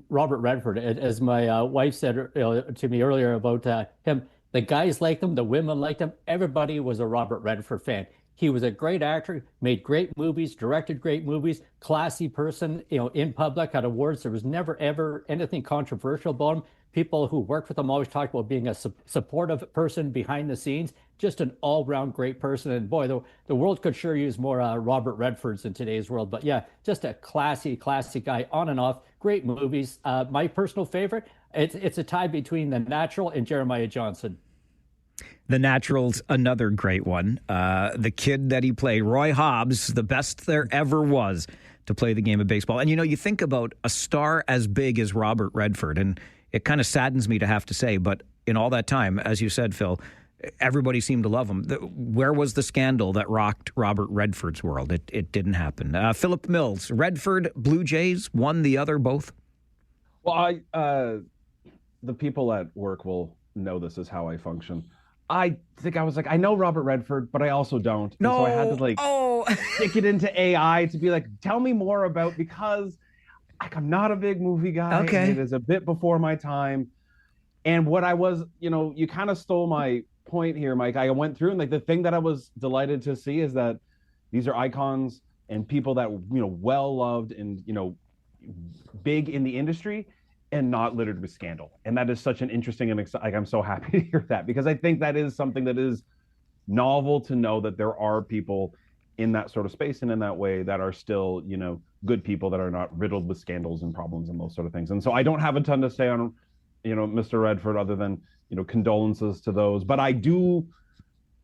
Robert Redford, as my wife said to me earlier about him. The guys liked him, the women liked him. Everybody was a Robert Redford fan. He was a great actor, made great movies, directed great movies, classy person. In public at awards, there was never ever anything controversial about him. People who worked with him always talked about being a supportive person behind the scenes. Just an all-round great person. And boy, the world could sure use more Robert Redfords in today's world. But yeah, just a classy guy on and off. Great movies. My personal favorite, it's a tie between The Natural and Jeremiah Johnson. The Natural's another great one. The kid that he played, Roy Hobbs, the best there ever was to play the game of baseball. And you think about a star as big as Robert Redford, and it kind of saddens me to have to say, but in all that time, as you said, Phil, everybody seemed to love him. Where was the scandal that rocked Robert Redford's world? It didn't happen. Philip Mills, Redford, Blue Jays, one, the other, both? Well, the people at work will know this is how I function. I think I was like, I know Robert Redford, but I also don't. No. And so I had to stick it into AI to be like, tell me more about, because I'm not a big movie guy. Okay. And it is a bit before my time. And what I was, you kind of stole my point here, Mike. I went through, and the thing that I was delighted to see is that these are icons and people that, well loved and, big in the industry and not littered with scandal. And that is such an interesting and I'm so happy to hear that, because I think that is something that is novel to know, that there are people in that sort of space and in that way that are still, good people that are not riddled with scandals and problems and those sort of things. And so I don't have a ton to say on, Mr. Redford, other than, condolences to those. But I do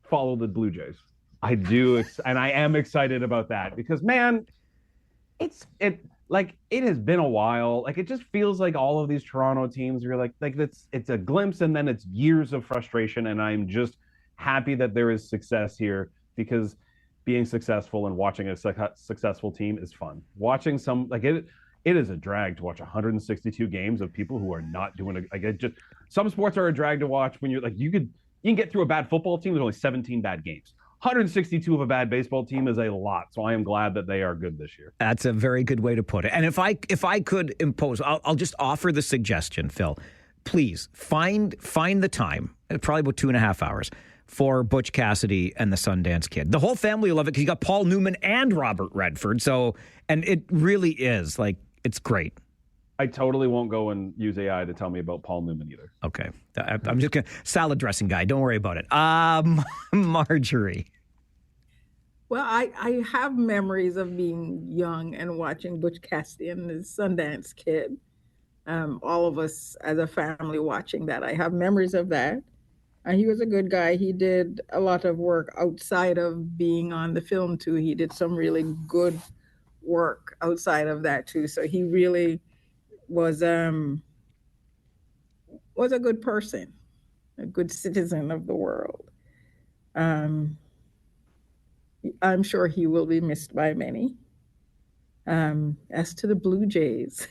follow the Blue Jays. I do, and I am excited about that, because, man, it has been a while. It just feels like all of these Toronto teams are it's a glimpse, and then it's years of frustration. And I'm just happy that there is success here, because being successful and watching a successful team is fun. Watching it is a drag to watch 162 games of people who are not doing some sports are a drag to watch when you're you can get through a bad football team. There's only 17 bad games. 162 of a bad baseball team is a lot. So I am glad that they are good this year. That's a very good way to put it. And if I could impose, I'll just offer the suggestion, Phil. Please find the time, probably about 2.5 hours, for Butch Cassidy and the Sundance Kid. The whole family will love it, because you got Paul Newman and Robert Redford. So, and it really is it's great. I totally won't go and use AI to tell me about Paul Newman either. Okay. I'm just going to, salad dressing guy. Don't worry about it. Marjorie. Well, I have memories of being young and watching Butch Cassidy and the Sundance Kid. All of us as a family watching that. I have memories of that. He was a good guy. He did a lot of work outside of being on the film too. He did some really good work outside of that too. So he really was a good person, a good citizen of the world. I'm sure he will be missed by many. As to the Blue Jays.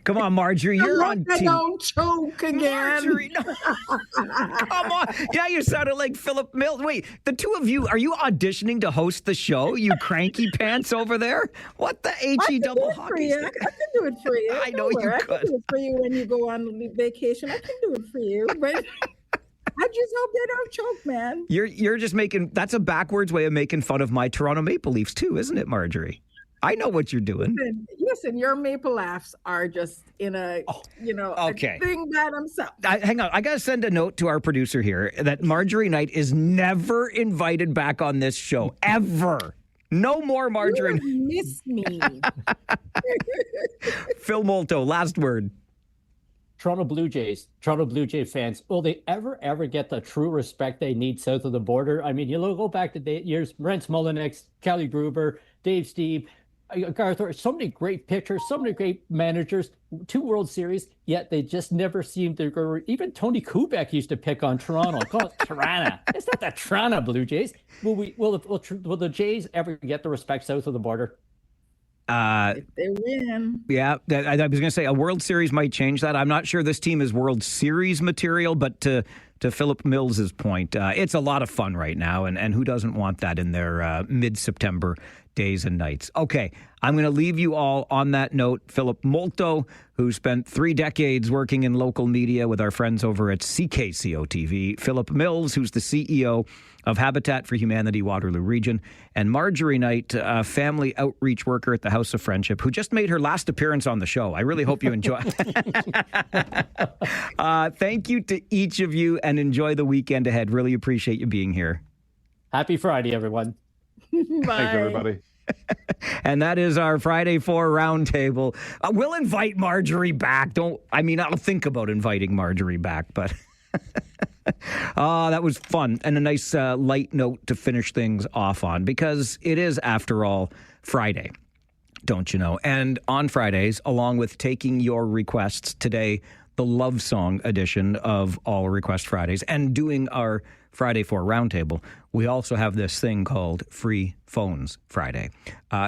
Come on, Marjorie, you're on team. Don't choke again. Marjorie, no. Come on. Yeah, you sounded like Philip Mills. Wait, the two of you, are you auditioning to host the show, you cranky pants over there? What the HE double hockey stick? I can do it for you. I know you could. I can do it for you when you go on vacation. I can do it for you. But I just hope they don't choke, man. You're just that's a backwards way of making fun of my Toronto Maple Leafs too, isn't it, Marjorie? I know what you're doing. Listen, your maple laughs are just in a thing by themselves. Hang on. I got to send a note to our producer here that Marjorie Knight is never invited back on this show, ever. No more Marjorie. You miss me. Phil Molto, last word. Toronto Blue Jays fans, will they ever get the true respect they need south of the border? I mean, you go back to the years, Brent Mullinex, Kelly Gruber, Dave Steve, Garth, so many great pitchers, so many great managers, 2 World Series, yet they just never seem to go. Even Tony Kubek used to pick on Toronto. Call it Toronto. It's not the Toronto Blue Jays. Will the Jays ever get the respect south of the border? If they win. Yeah, I was going to say a World Series might change that. I'm not sure this team is World Series material, but to Philip Mills's point, it's a lot of fun right now, and who doesn't want that in their mid-September days and nights? Okay, I'm going to leave you all on that note. Philip Molto, who spent 3 decades working in local media with our friends over at CKCO TV. Philip Mills, who's the CEO of Habitat for Humanity Waterloo Region, and Marjorie Knight, a family outreach worker at the House of Friendship, who just made her last appearance on the show. I really hope you enjoy. Thank you to each of you, and enjoy the weekend ahead. Really appreciate you being here. Happy Friday, everyone. Bye. Thanks, everybody. And that is our Friday 4 roundtable. We'll invite Marjorie back. I'll think about inviting Marjorie back, but that was fun and a nice light note to finish things off on, because it is, after all, Friday, don't you know? And on Fridays, along with taking your requests today, the love song edition of All Request Fridays, and doing our Friday 4 roundtable, we also have this thing called Free Phones Friday.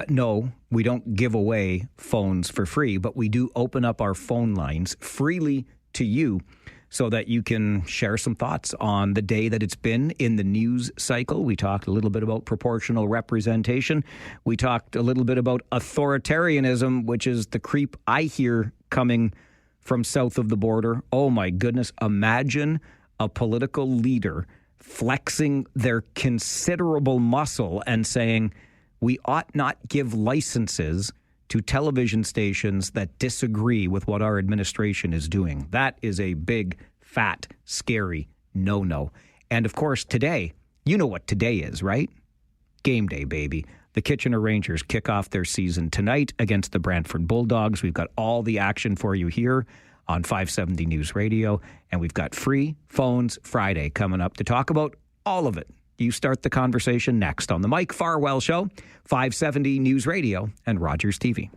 No, we don't give away phones for free, but we do open up our phone lines freely to you so that you can share some thoughts on the day that it's been in the news cycle. We talked a little bit about proportional representation. We talked a little bit about authoritarianism, which is the creep I hear coming from south of the border. Oh my goodness, imagine a political leader flexing their considerable muscle and saying, we ought not give licenses to television stations that disagree with what our administration is doing. That is a big, fat, scary no-no. And of course, today, you know what today is, right? Game day, baby. The Kitchener Rangers kick off their season tonight against the Brantford Bulldogs. We've got all the action for you here on 570 News Radio, and we've got Free Phones Friday coming up to talk about all of it. You start the conversation next on the Mike Farwell Show, 570 News Radio and Rogers TV.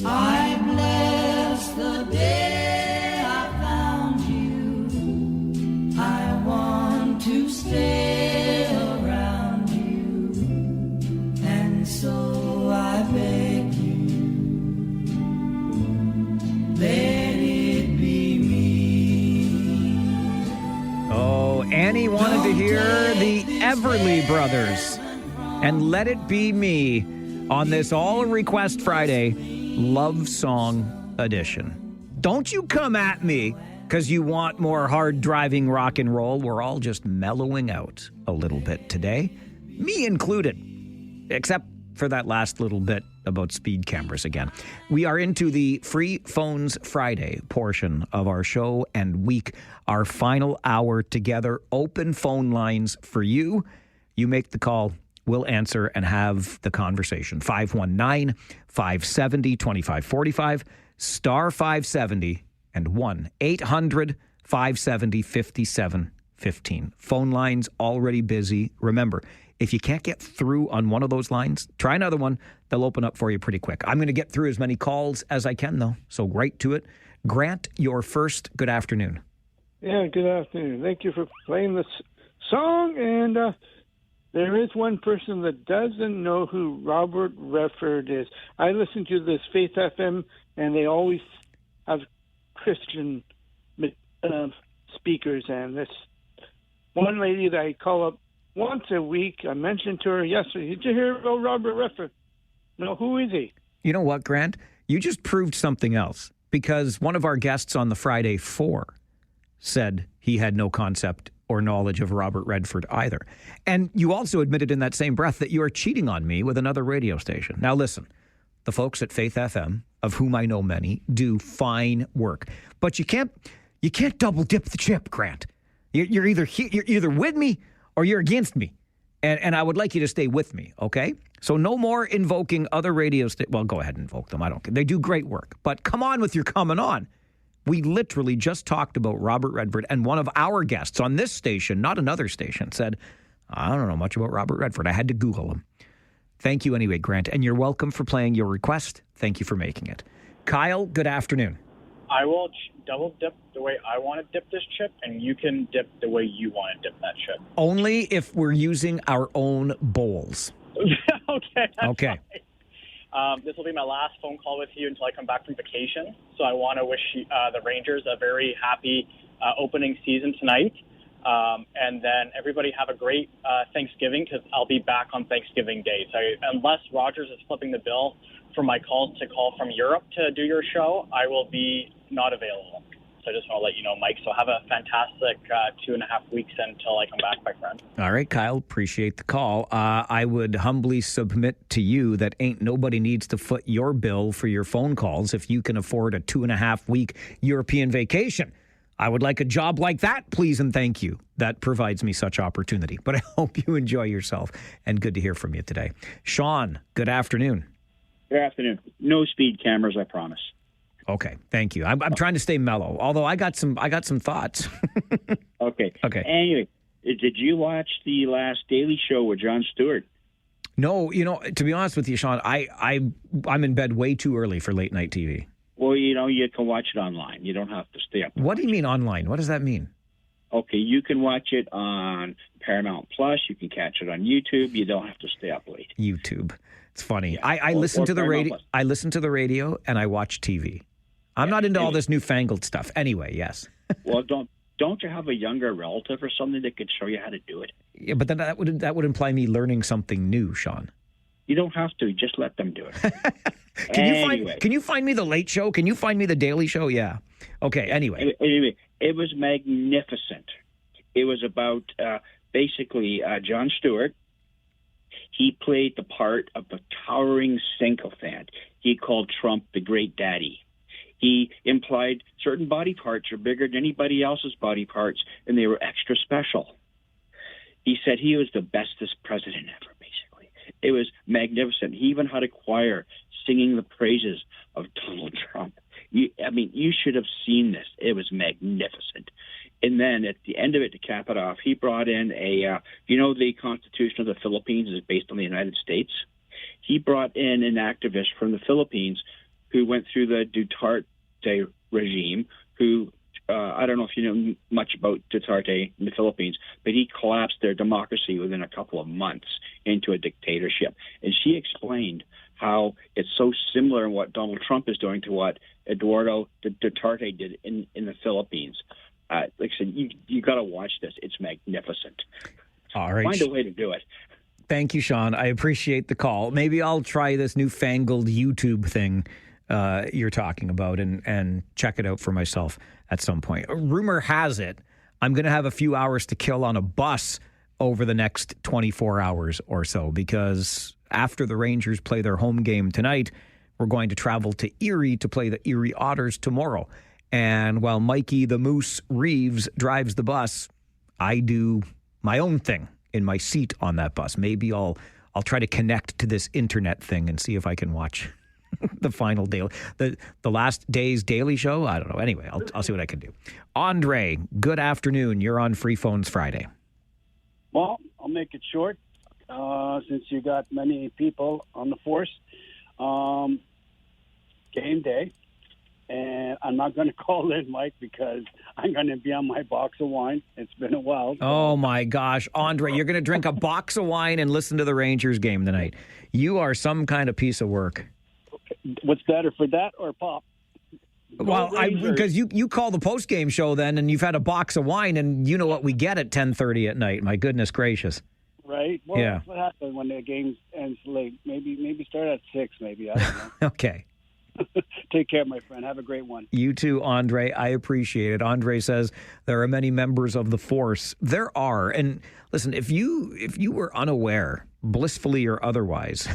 I bless the day I found you. I want to stay around you, and so I beg you, let it be me. Oh, Annie wanted to hear the Everly Brothers and Let It Be Me on this All Request Friday Love Song Edition. Don't you come at me because you want more hard driving rock and roll. We're all just mellowing out a little bit today, me included, except for that last little bit about speed cameras again. We are into the Free Phones Friday portion of our show and week, our final hour together. Open phone lines for you. You make the call. We'll answer and have the conversation. 519-570-2545, star 570, and 1-800-570-5715. Phone lines already busy. Remember, if you can't get through on one of those lines, try another one. They'll open up for you pretty quick. I'm going to get through as many calls as I can, though, so right to it. Grant, your first. Good afternoon. Yeah, good afternoon. Thank you for playing this song, and there is one person that doesn't know who Robert Redford is. I listen to this Faith FM, and they always have Christian speakers. And this one lady that I call up once a week, I mentioned to her yesterday, did you hear about Robert Redford? No, who is he? You know what, Grant? You just proved something else, because one of our guests on the Friday 4 said he had no concept or knowledge of Robert Redford either. And you also admitted in that same breath that you are cheating on me with another radio station. Now listen, the folks at Faith FM, of whom I know many, do fine work. But you can't double dip the chip, Grant. You're either with me or you're against me. And I would like you to stay with me, okay? So no more invoking other radio stations. Well, go ahead and invoke them. I don't care. They do great work. But come on with your coming on. We literally just talked about Robert Redford, and one of our guests on this station, not another station, said, I don't know much about Robert Redford. I had to Google him. Thank you anyway, Grant. And you're welcome for playing your request. Thank you for making it. Kyle, good afternoon. I will double dip the way I want to dip this chip, and you can dip the way you want to dip that chip. Only if we're using our own bowls. Okay. Okay. This will be my last phone call with you until I come back from vacation. So I want to wish the Rangers a very happy opening season tonight. And then everybody have a great Thanksgiving, because I'll be back on Thanksgiving Day. So unless Rogers is flipping the bill for my calls to call from Europe to do your show, I will be not available. So I just want to let you know, Mike. So have a fantastic 2.5 weeks until I come back, my friend. All right, Kyle, appreciate the call. I would humbly submit to you that ain't nobody needs to foot your bill for your phone calls if you can afford a 2.5 week European vacation. I would like a job like that, please and thank you. That provides me such opportunity. But I hope you enjoy yourself, and good to hear from you today. Sean, good afternoon. Good afternoon. No speed cameras, I promise. Okay, thank you. I'm trying to stay mellow, although I got some thoughts. Okay. Okay. Anyway, did you watch the last Daily Show with Jon Stewart? No, to be honest with you, Sean, I'm in bed way too early for late night TV. Well, you can watch it online. You don't have to stay up. What do you mean online? What does that mean? Okay, you can watch it on Paramount Plus. You can catch it on YouTube. You don't have to stay up late. YouTube. It's funny. Yeah. I listen to the Paramount radio. Plus. I listen to the radio and I watch TV. I'm not into all this newfangled stuff. Anyway, yes. Well, don't you have a younger relative or something that could show you how to do it? Yeah, but then that would imply me learning something new, Sean. You don't have to. Just let them do it. Can you find me the Late Show? Can you find me the Daily Show? Yeah. Okay. Anyway, it was magnificent. It was about basically Jon Stewart. He played the part of the towering sycophant. He called Trump the Great Daddy. He implied certain body parts are bigger than anybody else's body parts, and they were extra special. He said he was the bestest president ever, basically. It was magnificent. He even had a choir singing the praises of Donald Trump. You should have seen this. It was magnificent. And then at the end of it, to cap it off, he brought in the Constitution of the Philippines is based on the United States. He brought in an activist from the Philippines who went through the Duterte regime, who I don't know if you know much about Duterte in the Philippines, but he collapsed their democracy within a couple of months into a dictatorship. And she explained how it's so similar in what Donald Trump is doing to what Eduardo Duterte did in the Philippines. Like I said, you got to watch this. It's magnificent. All right. Find a way to do it. Thank you, Sean. I appreciate the call. Maybe I'll try this newfangled YouTube thing you're talking about and check it out for myself at some point. Rumor has it I'm going to have a few hours to kill on a bus over the next 24 hours or so, because after the Rangers play their home game tonight, we're going to travel to Erie to play the Erie Otters tomorrow. And while Mikey the Moose Reeves drives the bus, I do my own thing in my seat on that bus. Maybe I'll try to connect to this internet thing and see if I can watch the final daily, the last day's Daily Show. I don't know. Anyway, I'll see what I can do. Andre, good afternoon. You're on Free Phones Friday. Well, I'll make it short since you got many people on the force. Game day. And I'm not going to call in, Mike, because I'm going to be on my box of wine. It's been a while. Oh, my gosh. Andre, you're going to drink a box of wine and listen to the Rangers game tonight. You are some kind of piece of work. What's better, for that or pop? Well, because you call the post-game show then, and you've had a box of wine, and you know what we get at 10:30 at night. My goodness gracious. Right? Well, yeah. That's what happens when the game ends late. Maybe start at 6, maybe. I don't know. Okay. Take care, my friend. Have a great one. You too, Andre. I appreciate it. Andre says there are many members of the force. There are. And listen, if you were unaware, blissfully or otherwise,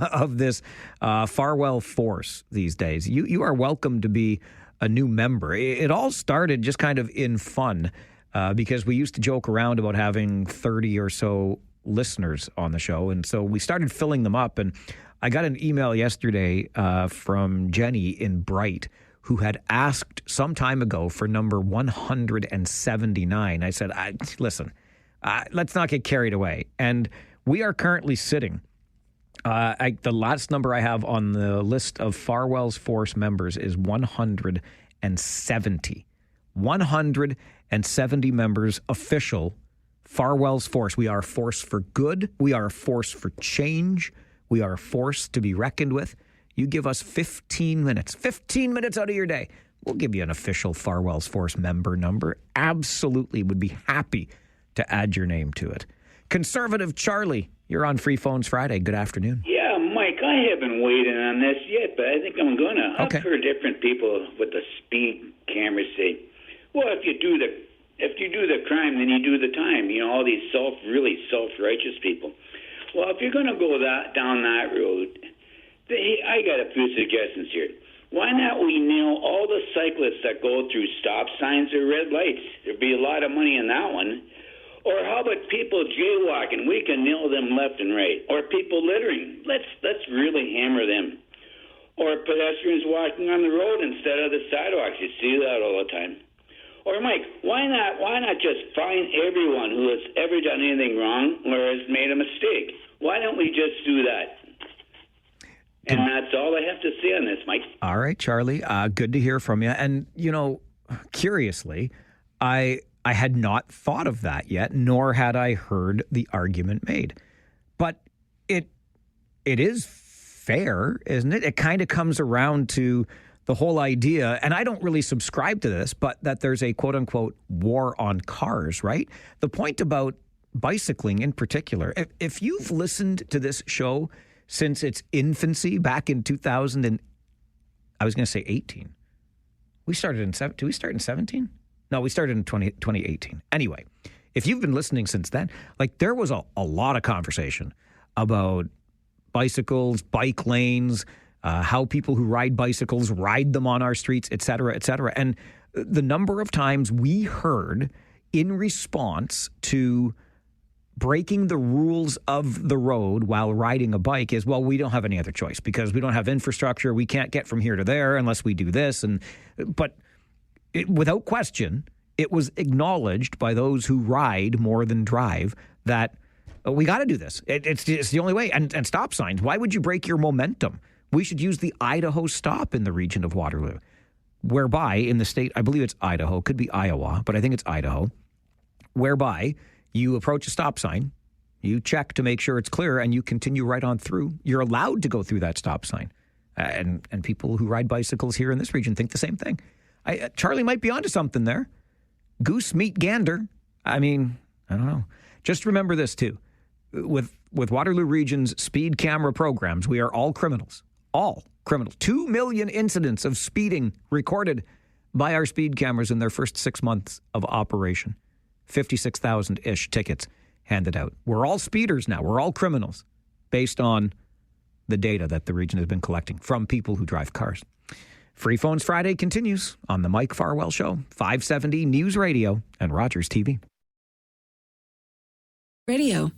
of this Farwell force these days, you are welcome to be a new member. It all started just kind of in fun because we used to joke around about having 30 or so listeners on the show. And so we started filling them up. And I got an email yesterday from Jenny in Bright, who had asked some time ago for number 179. I said, listen, let's not get carried away. And we are currently sitting. The last number I have on the list of Farwell's Force members is 170. 170 members, official Farwell's Force. We are a force for good. We are a force for change. We are a force to be reckoned with. You give us 15 minutes out of your day. We'll give you an official Farwell's Force member number. Absolutely would be happy to add your name to it. Conservative Charlie, you're on Free Phones Friday. Good afternoon. Yeah, Mike, I haven't weighed in on this yet, but I think I'm going to. Okay. I've heard different people with the speed cameras say, well, if you do the crime, then you do the time. You know, all these really self-righteous people. Well, if you're going to go down that road, I got a few suggestions here. Why not we nail all the cyclists that go through stop signs or red lights? There'd be a lot of money in that one. Or how about people jaywalking? We can nail them left and right. Or people littering. Let's really hammer them. Or pedestrians walking on the road instead of the sidewalks. You see that all the time. Or Mike, why not just fine everyone who has ever done anything wrong or has made a mistake? Why don't we just do that? And that's all I have to say on this, Mike. All right, Charlie. Good to hear from you. And, you know, curiously, I had not thought of that yet, nor had I heard the argument made. But it is fair, isn't it? It kind of comes around to the whole idea, and I don't really subscribe to this, but that there's a quote-unquote war on cars, right? The point about bicycling in particular, if you've listened to this show since its infancy back in 2000 and I was going to say 18. We started in did we start in 17? No, we started in 2018. Anyway, if you've been listening since then, like there was a lot of conversation about bicycles, bike lanes, how people who ride bicycles ride them on our streets, et cetera, et cetera. And the number of times we heard in response to breaking the rules of the road while riding a bike is, well, we don't have any other choice because we don't have infrastructure. We can't get from here to there unless we do this. But without question, it was acknowledged by those who ride more than drive that we got to do this. It's the only way. And stop signs. Why would you break your momentum? We should use the Idaho stop in the region of Waterloo, whereby in the state, I believe it's Idaho, could be Iowa, but I think it's Idaho, whereby you approach a stop sign, you check to make sure it's clear, and you continue right on through. You're allowed to go through that stop sign. And people who ride bicycles here in this region think the same thing. Charlie might be onto something there. Goose meet gander. I mean, I don't know. Just remember this, too. With Waterloo Region's speed camera programs, we are all criminals. All criminals. 2 million incidents of speeding recorded by our speed cameras in their first 6 months of operation. 56,000-ish tickets handed out. We're all speeders now. We're all criminals based on the data that the region has been collecting from people who drive cars. Free Phones Friday continues on the Mike Farwell Show, 570 News Radio and Rogers TV. Radio.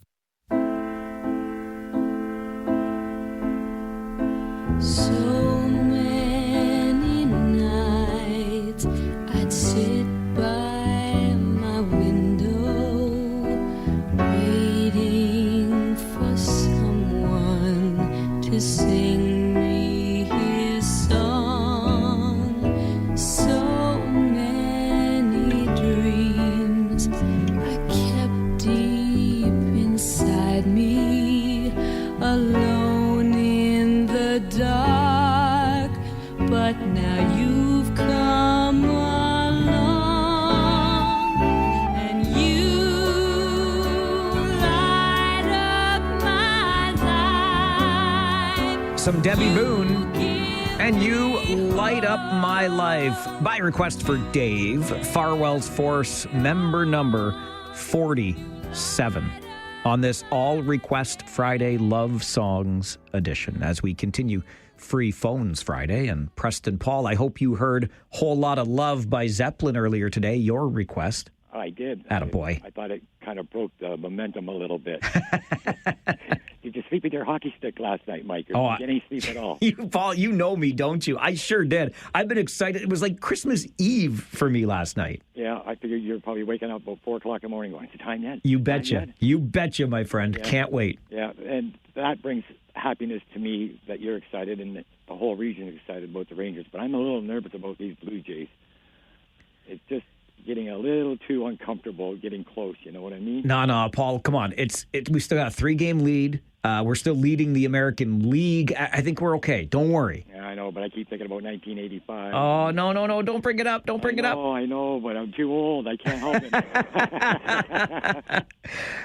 So many nights I'd sit by my window waiting for someone to sing me his song. So many dreams I kept deep inside me, alone in the dark, but now you've come along and you light up my life. Some Debbie Boone, and you light up my life. By request for Dave, Farwell's Force member number 47 on this All Request Friday Love Songs edition as we continue Free Phones Friday. And Preston Paul, I hope you heard Whole Lot of Love by Zeppelin earlier today, your request. I did. Attaboy. I thought it kind of broke the momentum a little bit. Did you sleep with your hockey stick last night, Mike? Or did you get any sleep at all? Paul, you know me, don't you? I sure did. I've been excited. It was like Christmas Eve for me last night. Yeah, I figured you're probably waking up about 4 o'clock in the morning going, it's time yet? You Time betcha. yet?" You betcha, my friend. Yeah. Can't wait. Yeah, and that brings happiness to me that you're excited and that the whole region is excited about the Rangers. But I'm a little nervous about these Blue Jays. It's just getting a little too uncomfortable getting close, you know what I mean? No, Paul, come on. We still got a 3-game lead. We're still leading the American League. I think we're okay. Don't worry. Yeah, I know, but I keep thinking about 1985. Oh, no. Don't bring it up. Don't bring it up. Oh, I know, but I'm too old. I can't help it.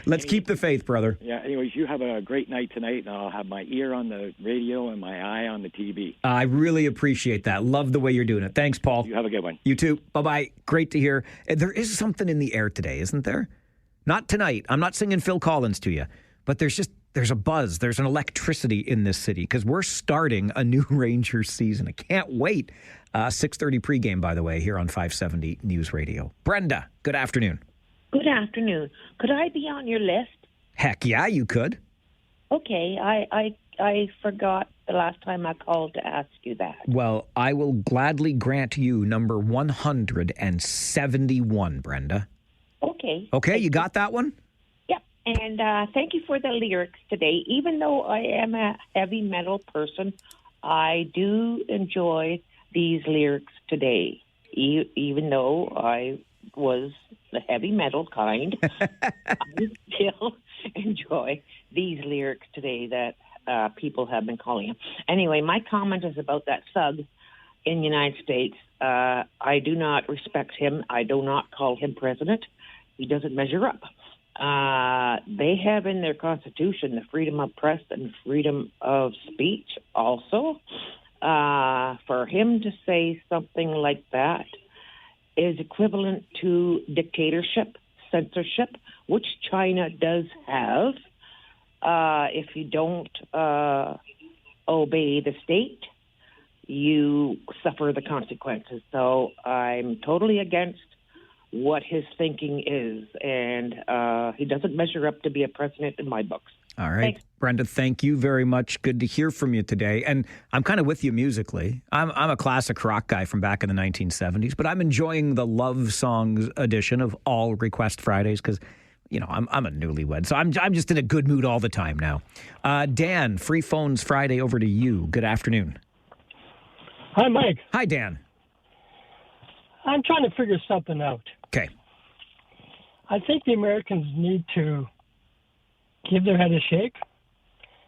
Let's keep the faith, brother. Yeah, anyways, you have a great night tonight, and I'll have my ear on the radio and my eye on the TV. I really appreciate that. Love the way you're doing it. Thanks, Paul. You have a good one. You too. Bye-bye. Great to hear. There is something in the air today, isn't there? Not tonight. I'm not singing Phil Collins to you, but there's a buzz. There's an electricity in this city because we're starting a new Rangers season. I can't wait. 6:30 pregame, by the way, here on 570 News Radio. Brenda, good afternoon. Good afternoon. Could I be on your list? Heck yeah, you could. Okay, I forgot the last time I called to ask you that. Well, I will gladly grant you number 171, Brenda. Okay. Okay, you got that one? Yep. And thank you for the lyrics today. Even though I am a heavy metal person, I do enjoy these lyrics today. Even though I was the heavy metal kind, I still enjoy these lyrics today that people have been calling him. Anyway, my comment is about that thug in the United States. I do not respect him. I do not call him president. He doesn't measure up. They have in their Constitution the freedom of press and freedom of speech also. For him to say something like that is equivalent to dictatorship, censorship, which China does have. If you don't obey the state, you suffer the consequences. So I'm totally against what his thinking is, and he doesn't measure up to be a president in my books. All right. Thanks. Brenda, thank you very much. Good to hear from you today. And I'm kind of with you musically. I'm a classic rock guy from back in the 1970s, but I'm enjoying the love songs edition of all Request Fridays because, you know, I'm a newlywed. So I'm just in a good mood all the time now. Dan, Free Phones Friday over to you. Good afternoon. Hi, Mike. Hi, Dan. I'm trying to figure something out. Okay. I think the Americans need to give their head a shake,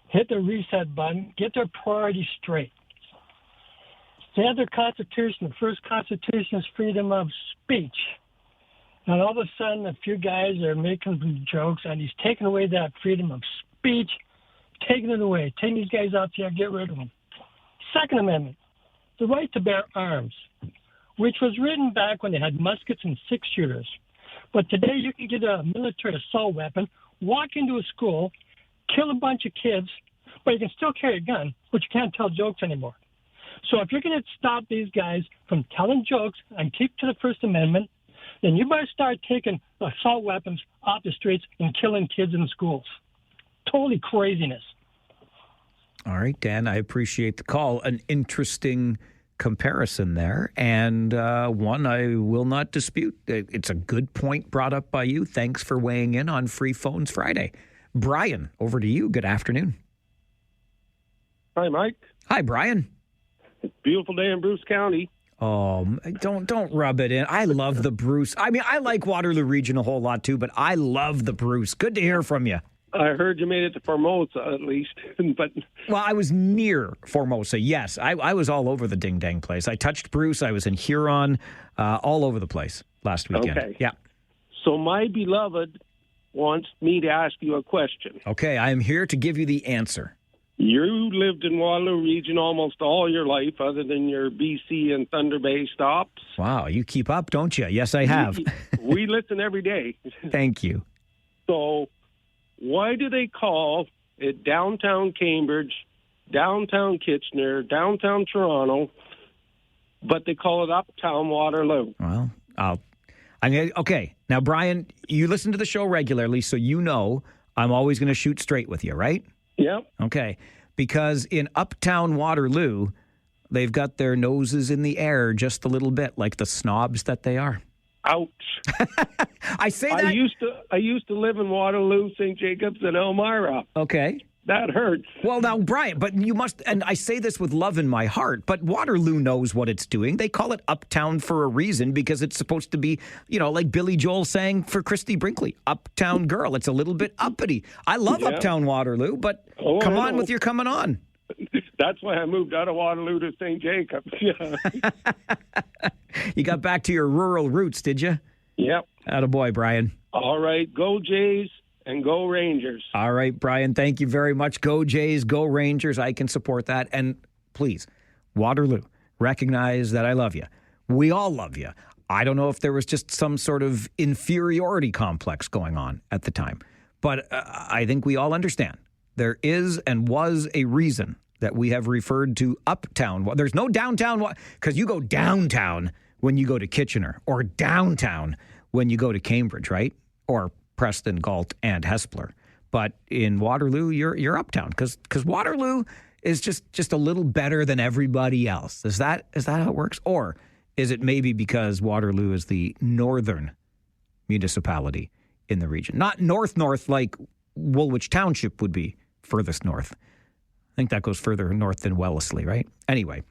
hit the reset button, get their priorities straight. They have their Constitution. The first Constitution is freedom of speech. And all of a sudden, a few guys are making some jokes, and he's taking away that freedom of speech, taking it away, taking these guys out there, get rid of them. Second Amendment, the right to bear arms, which was written back when they had muskets and six-shooters. But today you can get a military assault weapon, walk into a school, kill a bunch of kids, but you can still carry a gun, but you can't tell jokes anymore. So if you're going to stop these guys from telling jokes and keep to the First Amendment, then you better start taking assault weapons off the streets and killing kids in the schools. Totally craziness. All right, Dan, I appreciate the call. An interesting comparison there, and one I will not dispute. It's a good point brought up by you. Thanks for weighing in on Free Phones Friday. Brian, over to you. Good afternoon. Hi, Mike. Hi, Brian. Beautiful day in Bruce County. Oh, don't rub it in. I love the Bruce. I mean, I like Waterloo region a whole lot too, but I love the Bruce. Good to hear from you. I heard you made it to Formosa at least, but well, I was near Formosa. Yes, I was all over the ding dang place. I touched Bruce. I was in Huron, all over the place last weekend. Okay. Yeah. So my beloved wants me to ask you a question. Okay, I am here to give you the answer. You lived in Waterloo region almost all your life, other than your BC and Thunder Bay stops. Wow, you keep up, don't you? Yes, I have. We listen every day. Thank you. So why do they call it downtown Cambridge, downtown Kitchener, downtown Toronto, but they call it uptown Waterloo? Well, Okay, now, Brian, you listen to the show regularly, so you know I'm always going to shoot straight with you, right? Yep. Okay, because in Uptown Waterloo, they've got their noses in the air just a little bit, like the snobs that they are. Ouch. I say that. I used to live in Waterloo, St. Jacobs, and Elmira. Okay. That hurts. Well, now, Brian, but you must, and I say this with love in my heart, but Waterloo knows what it's doing. They call it Uptown for a reason because it's supposed to be, like Billy Joel sang for Christy Brinkley, Uptown Girl. It's a little bit uppity. I love Uptown Waterloo, but come on with your coming on. That's why I moved out of Waterloo to St. Jacobs. Yeah. You got back to your rural roots, did you? Yep. Attaboy, Brian. All right. Go Jays and go Rangers. All right, Brian. Thank you very much. Go Jays, go Rangers. I can support that. And please, Waterloo, recognize that I love you. We all love you. I don't know if there was just some sort of inferiority complex going on at the time, but I think we all understand. There is and was a reason that we have referred to Uptown. There's no downtown, because you go downtown when you go to Kitchener, or downtown when you go to Cambridge, right? Or Preston, Galt, and Hespeler. But in Waterloo, you're uptown, because Waterloo is just a little better than everybody else. Is that how it works? Or is it maybe because Waterloo is the northern municipality in the region? Not north like Woolwich Township would be furthest north. I think that goes further north than Wellesley, right? Anyway,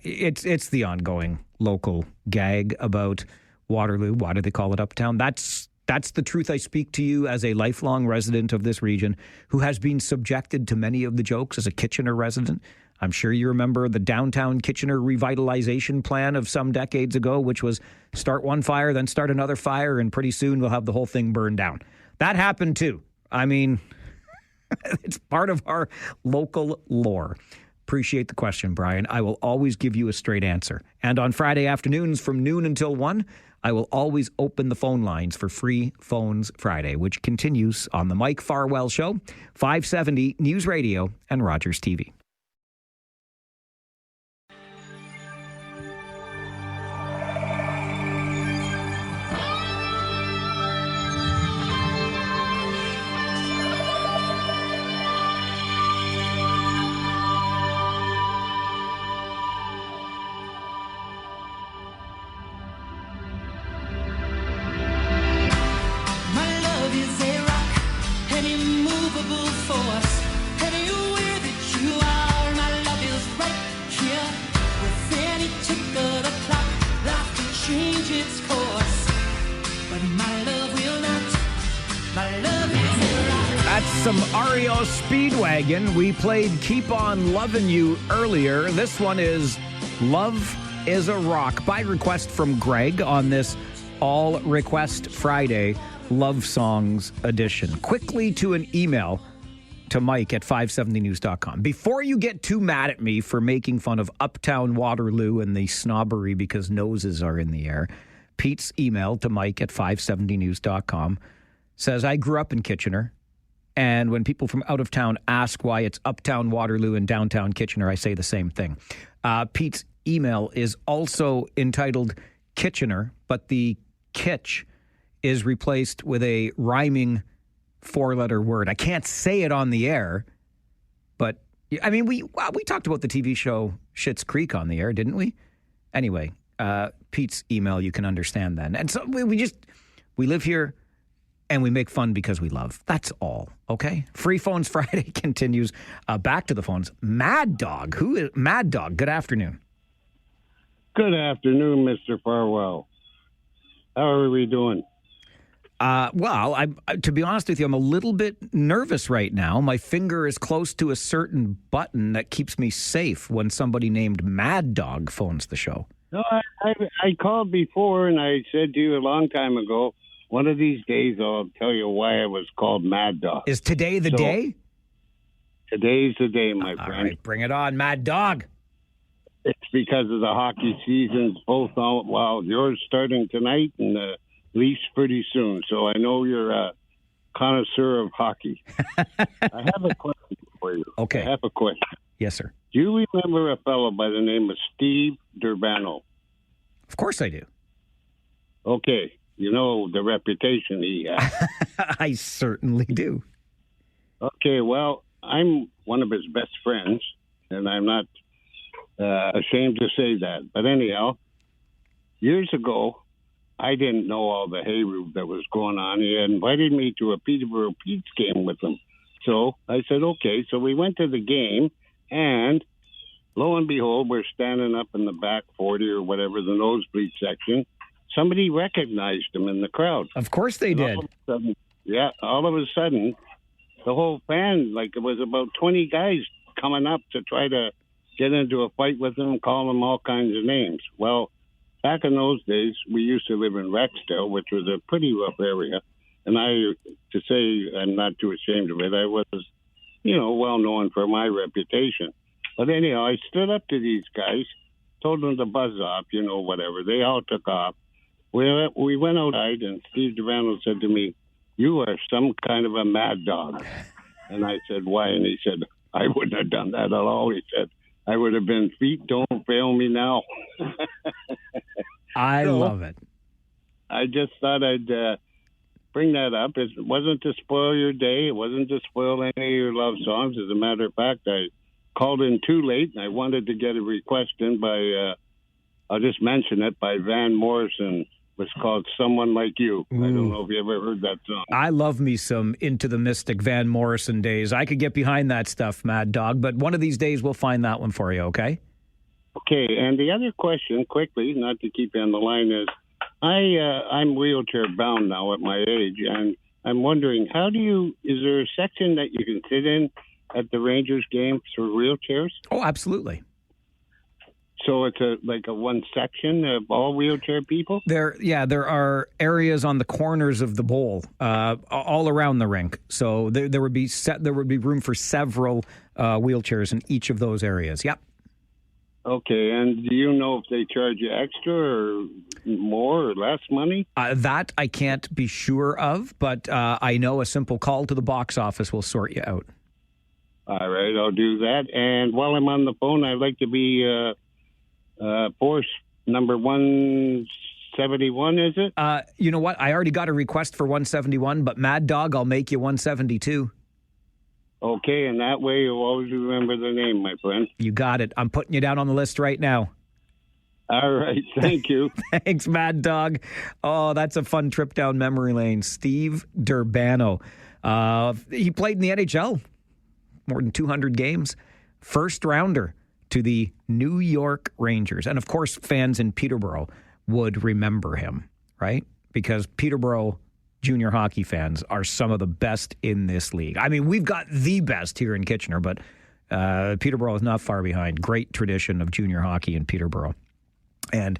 it's the ongoing local gag about Waterloo. Why do they call it Uptown? That's the truth I speak to you as a lifelong resident of this region who has been subjected to many of the jokes as a Kitchener resident. I'm sure you remember the downtown Kitchener revitalization plan of some decades ago, which was start one fire, then start another fire, and pretty soon we'll have the whole thing burned down. That happened too. I mean, it's part of our local lore. Appreciate the question, Brian. I will always give you a straight answer. And on Friday afternoons from noon until 1, I will always open the phone lines for Free Phones Friday, which continues on the Mike Farwell Show, 570 News Radio and Rogers TV. Some REO Speedwagon. We played Keep On Lovin' You earlier. This one is Love is a Rock by request from Greg on this All Request Friday Love Songs edition. Quickly to an email to Mike at 570news.com. Before you get too mad at me for making fun of Uptown Waterloo and the snobbery because noses are in the air, Pete's email to Mike at 570news.com says, I grew up in Kitchener. And when people from out of town ask why it's Uptown Waterloo and downtown Kitchener, I say the same thing. Pete's email is also entitled Kitchener, but the kitsch is replaced with a rhyming four-letter word. I can't say it on the air, but I mean, we talked about the TV show Schitt's Creek on the air, didn't we? Anyway, Pete's email, you can understand then. And so we live here. And we make fun because we love. That's all, okay? Free Phones Friday continues. Back to the phones. Mad Dog. Who is Mad Dog? Good afternoon. Good afternoon, Mr. Farwell. How are we doing? Well, to be honest with you, I'm a little bit nervous right now. My finger is close to a certain button that keeps me safe when somebody named Mad Dog phones the show. No, I called before, and I said to you a long time ago, one of these days I'll tell you why I was called Mad Dog. Is today the day? Today's the day, my friend. All right, bring it on, Mad Dog. It's because of the hockey seasons, both out. Well, yours starting tonight and the Leafs pretty soon. So I know you're a connoisseur of hockey. I have a question for you. Okay. I have a question. Yes, sir. Do you remember a fellow by the name of Steve Durbano? Of course I do. Okay. You know the reputation he has. I certainly do. Okay, well, I'm one of his best friends, and I'm not ashamed to say that. But anyhow, years ago, I didn't know all the hayroof that was going on. He had invited me to a Peterborough Pete's game with him. So I said, okay. So we went to the game, and lo and behold, we're standing up in the back 40 or whatever, the nosebleed section. Somebody recognized him in the crowd. Of course they did. All of a sudden, the whole fan, like it was about 20 guys coming up to try to get into a fight with him, call him all kinds of names. Well, back in those days, we used to live in Rexdale, which was a pretty rough area. And to say I'm not too ashamed of it, I was, well known for my reputation. But anyhow, I stood up to these guys, told them to buzz off, whatever. They all took off. We went outside, and Steve Durano said to me, "You are some kind of a mad dog." And I said, "Why?" And he said, "I wouldn't have done that at all." He said, "I would have been feet don't fail me now." I love it. I just thought I'd bring that up. It wasn't to spoil your day. It wasn't to spoil any of your love songs. As a matter of fact, I called in too late, and I wanted to get a request in by, I'll just mention it, by Van Morrison. It was called Someone Like You. Ooh. I don't know if you ever heard that song. I love me some Into the Mystic Van Morrison days. I could get behind that stuff, Mad Dog, but one of these days we'll find that one for you, okay? Okay, and the other question, quickly, not to keep you on the line, is I'm wheelchair bound now at my age, and I'm wondering, is there a section that you can sit in at the Rangers game for wheelchairs? Oh, absolutely. So it's like a one section of all wheelchair people? There are areas on the corners of the bowl, all around the rink. So there would be room for several wheelchairs in each of those areas. Yep. Okay, and do you know if they charge you extra or more or less money? That I can't be sure of, but I know a simple call to the box office will sort you out. All right, I'll do that. And while I'm on the phone, I'd like to be force number 171, is it? You know what? I already got a request for 171, but Mad Dog, I'll make you 172. Okay, and that way you'll always remember the name, my friend. You got it. I'm putting you down on the list right now. All right, thank you. Thanks, Mad Dog. Oh, that's a fun trip down memory lane. Steve Durbano. He played in the NHL, more than 200 games. First rounder to the New York Rangers. And of course, fans in Peterborough would remember him, right? Because Peterborough junior hockey fans are some of the best in this league. I mean, we've got the best here in Kitchener, but Peterborough is not far behind. Great tradition of junior hockey in Peterborough. And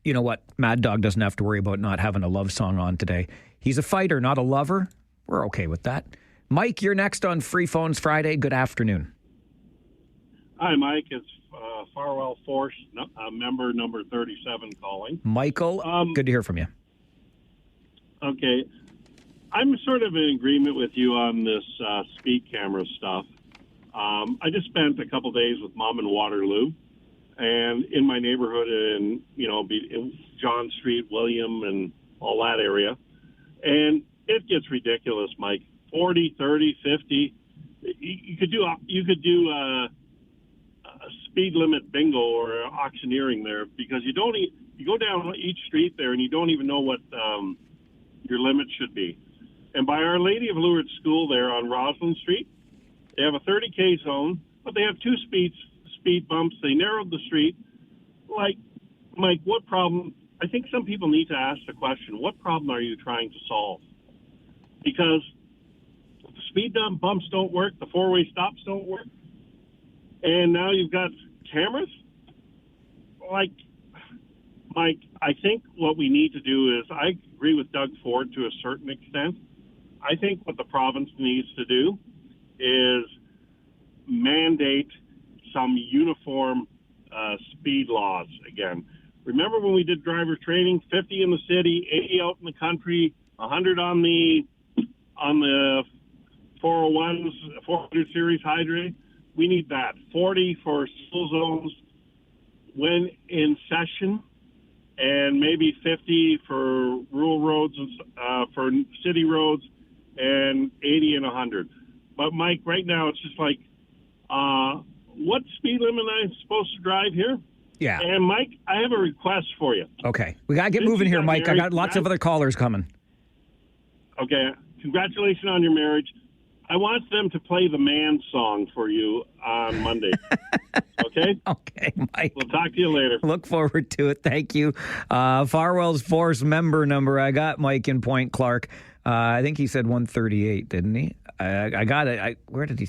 you know what? Mad Dog doesn't have to worry about not having a love song on today. He's a fighter, not a lover. We're okay with that. Mike, you're next on Free Phones Friday. Good afternoon. Hi, Mike. It's Farwell Force, member number 37 calling. Michael, good to hear from you. Okay. I'm sort of in agreement with you on this speed camera stuff. I just spent a couple days with Mom in Waterloo, and in my neighborhood in John Street, William, and all that area. And it gets ridiculous, Mike. 40, 30, 50. You could do a speed limit bingo or auctioneering there, because you go down each street there and you don't even know what your limit should be. And by Our Lady of Lourdes School there on Roslyn Street, they have a 30K zone, but they have two speed bumps. They narrowed the street. Like, Mike, what problem? I think some people need to ask the question, what problem are you trying to solve? Because the speed bumps don't work, the four-way stops don't work, and now you've got cameras? Like, Mike, I think what we need to do is, I agree with Doug Ford to a certain extent. I think what the province needs to do is mandate some uniform speed laws again. Remember when we did driver training, 50 in the city, 80 out in the country, 100 on the 401s, 400 series hydrate? We need that. 40 for school zones when in session, and maybe 50 for rural roads, for city roads, and 80 and 100. But Mike, right now it's just like, what speed limit am I supposed to drive here? Yeah. And Mike, I have a request for you. Okay. We got to get Since moving you here, got Mike. I married, got lots of other callers coming. Okay. Congratulations on your marriage. I want them to play the man song for you on Monday. Okay? Okay, Mike. We'll talk to you later. Look forward to it. Thank you. Farwell's Force member number. I got Mike in Point Clark. I think he said 138, didn't he? I got it. Where did he?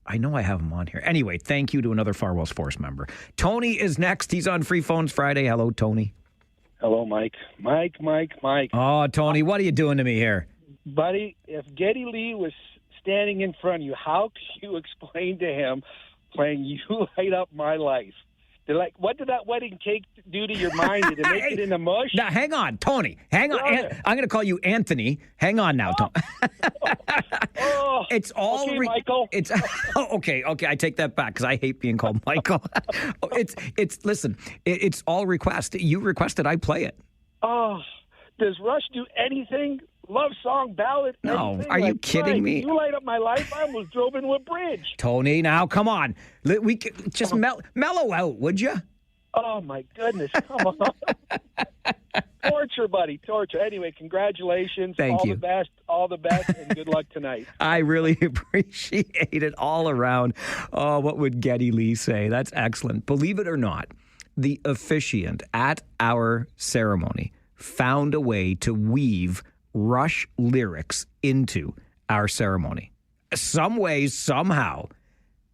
I know I have him on here. Anyway, thank you to another Farwell's Force member. Tony is next. He's on Free Phones Friday. Hello, Tony. Hello, Mike. Mike. Oh, Tony, what are you doing to me here? Buddy, if Geddy Lee was standing in front of you, how could you explain to him playing You Light Up My Life? What did that wedding cake do to your mind? Did it make it into mush? Now, hang on, Tony. Hang on. I'm going to call you Anthony. Hang on now, Tony. It's all okay, Michael. It's okay. I take that back because I hate being called Michael. Listen. It's all request. You requested, I play it. Oh, does Rush do anything? Love song, ballad? No, anything? are you kidding me? You Light Up My Life. I almost drove into a bridge. Tony, now come on. We just mellow out, would you? Oh my goodness! Come on. Torture, buddy, torture. Anyway, congratulations. Thank you. All the best, and good luck tonight. I really appreciate it all around. Oh, what would Geddy Lee say? That's excellent. Believe it or not, the officiant at our ceremony found a way to weave Rush lyrics into our ceremony. Some way, somehow,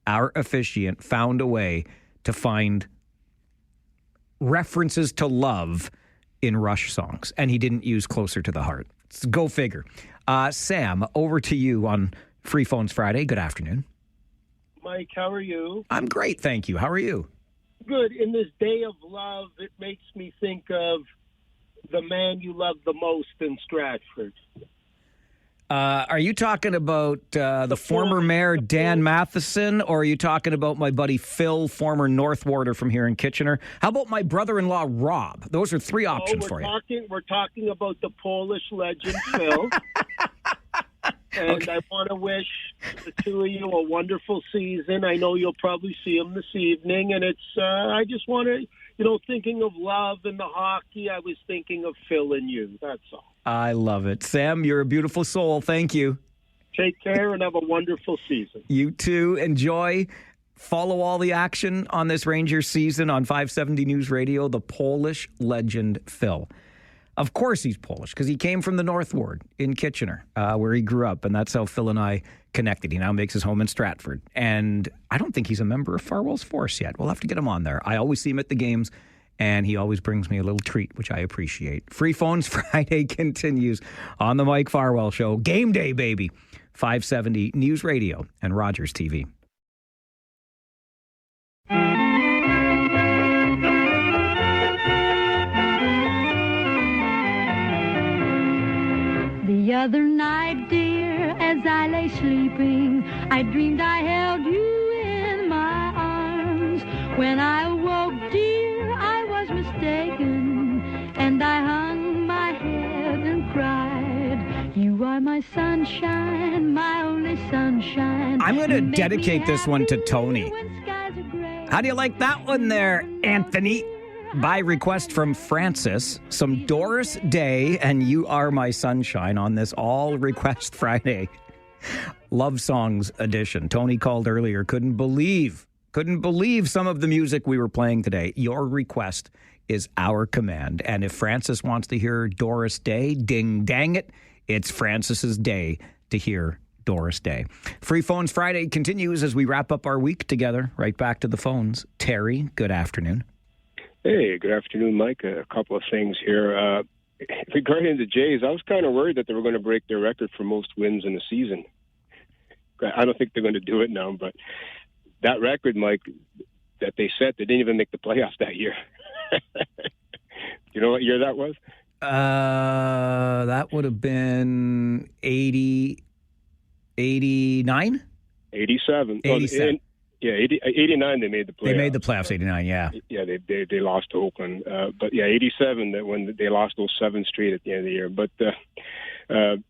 our officiant found a way to find references to love in Rush songs, and he didn't use Closer to the Heart. So go figure. Sam, over to you on Free Phones Friday. Good afternoon. Mike, how are you? I'm great, thank you. How are you? Good. In this day of love, it makes me think of the man you love the most in Stratford. Are you talking about the former mayor, Dan Matheson, or are you talking about my buddy Phil, former North Warder from here in Kitchener? How about my brother-in-law, Rob? Those are three options for you. We're talking about the Polish legend, Phil. And okay. I want to wish the two of you a wonderful season. I know you'll probably see him this evening. And I just want to, thinking of love and the hockey, I was thinking of Phil and you. That's all. I love it. Sam, you're a beautiful soul. Thank you. Take care and have a wonderful season. You too. Enjoy. Follow all the action on this Rangers season on 570 News Radio. The Polish legend, Phil. Of course he's Polish because he came from the North Ward in Kitchener, where he grew up, and that's how Phil and I connected. He now makes his home in Stratford, and I don't think he's a member of Farwell's Force yet. We'll have to get him on there. I always see him at the games, and he always brings me a little treat, which I appreciate. Free Phones Friday continues on the Mike Farwell Show. Game day, baby. 570 News Radio and Rogers TV. The other night, dear, as I lay sleeping, I dreamed I held you in my arms. When I awoke, dear, I was mistaken, and I hung my head and cried. You are my sunshine, my only sunshine. I'm going to dedicate this one to Tony. How do you like that one there, Anthony? By request from Francis, some Doris Day and You Are My Sunshine on this All Request Friday Love Songs edition. Tony called earlier, couldn't believe some of the music we were playing today. Your request is our command. And if Francis wants to hear Doris Day, ding dang it, it's Francis's day to hear Doris Day. Free Phones Friday continues as we wrap up our week together. Right back to the phones. Terry, good afternoon. Hey, good afternoon, Mike. A couple of things here. Regarding the Jays, I was kind of worried that they were going to break their record for most wins in a season. I don't think they're going to do it now, but that record, Mike, that they set, they didn't even make the playoffs that year. You know what year that was? That would have been 89? 87. 87. Yeah, 89 they made the playoffs. They made the playoffs, 89, yeah. Yeah, they lost to Oakland. But yeah, 87 when they lost those 7 straight at the end of the year. But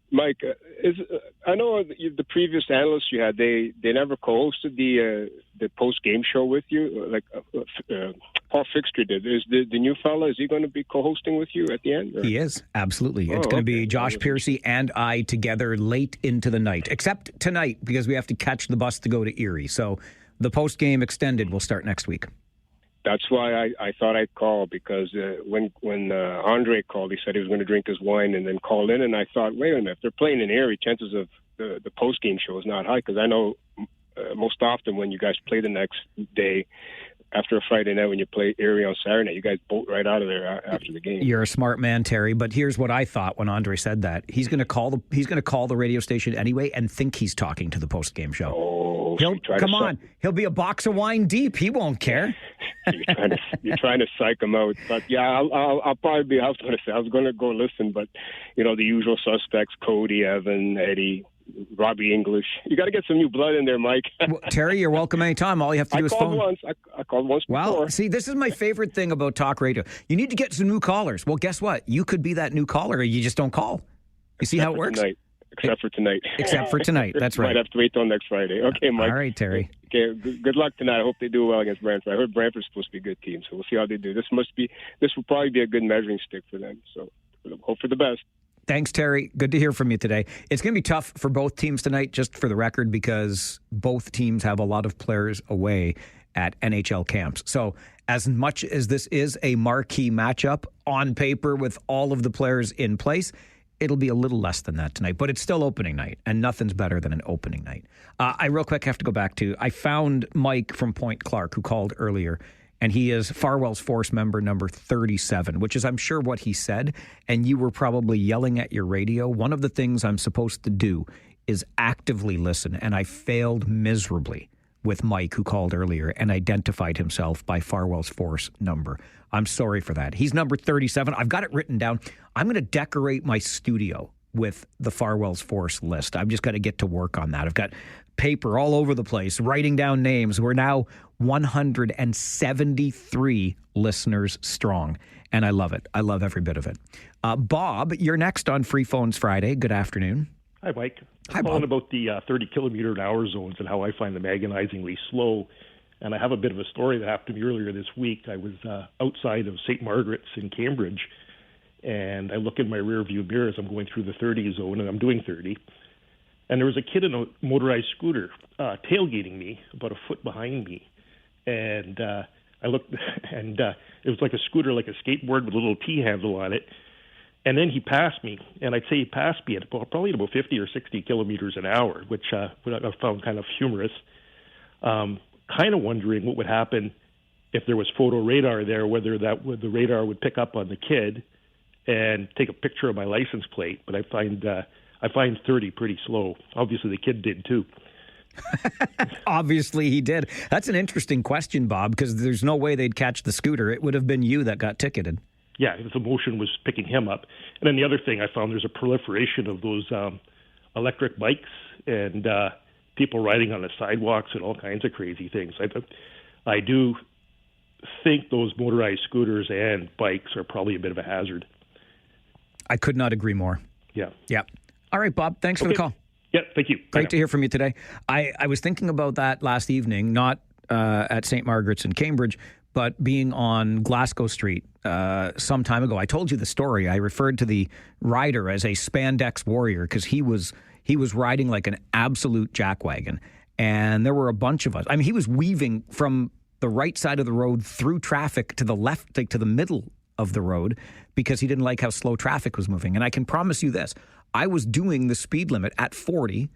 Mike, I know the previous analysts you had, they never co-hosted the post-game show with you, like Paul Fixter did. Is the new fella, is he going to be co-hosting with you at the end? Or? He is, absolutely. It's going to be Josh Piercy and I together late into the night, except tonight because we have to catch the bus to go to Erie. So the post-game extended will start next week. That's why I thought I'd call, because when Andre called, he said he was going to drink his wine and then call in, and I thought, wait a minute, if they're playing in Erie, chances of the post-game show is not high, because I know most often when you guys play the next day, after a Friday night, when you play Erie on Saturday night, you guys bolt right out of there after the game. You're a smart man, Terry. But here's what I thought when Andre said that: he's going to call the radio station anyway and think he's talking to the post game show. Oh, he'll be a box of wine deep. He won't care. You're trying to psych him out. But yeah, I'll probably be. I was going to go listen, but the usual suspects: Cody, Evan, Eddie, Robbie English. You got to get some new blood in there, Mike. Well, Terry, you're welcome anytime. All you have to do is phone. I called once before. Well, see, this is my favorite thing about talk radio. You need to get some new callers. Well, guess what? You could be that new caller. You just don't call. You see how it works? Except for tonight. Except for tonight. That's right. Might have to wait till next Friday. Okay, Mike. All right, Terry. Okay, good luck tonight. I hope they do well against Brantford. I heard Brantford's supposed to be a good team, so we'll see how they do. This will probably be a good measuring stick for them. So hope for the best. Thanks, Terry. Good to hear from you today. It's going to be tough for both teams tonight, just for the record, because both teams have a lot of players away at NHL camps. So as much as this is a marquee matchup on paper with all of the players in place, it'll be a little less than that tonight. But it's still opening night, and nothing's better than an opening night. I real quick have to go back to, I found Mike from Point Clark, who called earlier, and he is Farwell's Force member number 37, which is, I'm sure, what he said. And you were probably yelling at your radio. One of the things I'm supposed to do is actively listen, and I failed miserably with Mike, who called earlier and identified himself by Farwell's Force number. I'm sorry for that. He's number 37. I've got it written down. I'm going to decorate my studio with the Farwell's Force list. I've just got to get to work on that. I've got paper all over the place, writing down names. We're now 173 listeners strong, and I love it. I love every bit of it. Bob, you're next on Free Phones Friday. Good afternoon. Hi, Mike. Hi, I'm calling Bob. about the 30-kilometer-an-hour zones and how I find them agonizingly slow. And I have a bit of a story that happened to me earlier this week. I was outside of St. Margaret's in Cambridge, and I look in my rear-view mirror as I'm going through the 30 zone, and I'm doing 30. And there was a kid in a motorized scooter tailgating me about a foot behind me. And I looked, and it was like a scooter, like a skateboard with a little T-handle on it. And then he passed me, and I'd say he passed me at probably about 50 or 60 kilometers an hour, which I found kind of humorous. Kind of wondering what would happen if there was photo radar there, whether the radar would pick up on the kid and take a picture of my license plate. But I find 30 pretty slow. Obviously, the kid did too. Obviously, he did. That's an interesting question, Bob, because there's no way they'd catch the scooter. It would have been you that got ticketed. Yeah, the motion was picking him up. And then the other thing I found, there's a proliferation of those electric bikes and people riding on the sidewalks and all kinds of crazy things. I do think those motorized scooters and bikes are probably a bit of a hazard. I could not agree more. Yeah. Yeah. All right, Bob, thanks for the call. Yeah, thank you. Great to hear from you today. I was thinking about that last evening, not at St. Margaret's in Cambridge, but being on Glasgow Street some time ago. I told you the story. I referred to the rider as a spandex warrior because he was riding like an absolute jackwagon. And there were a bunch of us. I mean, he was weaving from the right side of the road through traffic to the left, like to the middle of the road, because he didn't like how slow traffic was moving. And I can promise you this. I was doing the speed limit at 40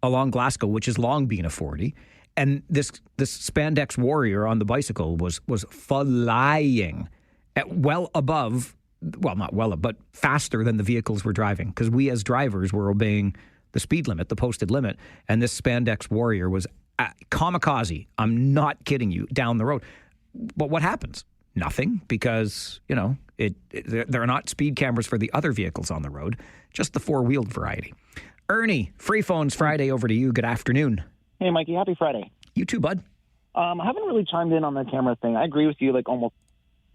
along Glasgow, which has long been a 40. And this spandex warrior on the bicycle was flying at well above, well, not well above, but faster than the vehicles were driving, because we as drivers were obeying the speed limit, the posted limit. And this spandex warrior was kamikaze. I'm not kidding you, down the road. But what happens? Nothing, because, you know, there are not speed cameras for the other vehicles on the road, just the four-wheeled variety. Ernie, Free Phones Friday, over to you. Good afternoon. Hey, Mikey. Happy Friday. You too, bud. I haven't really chimed in on the camera thing. I agree with you, like almost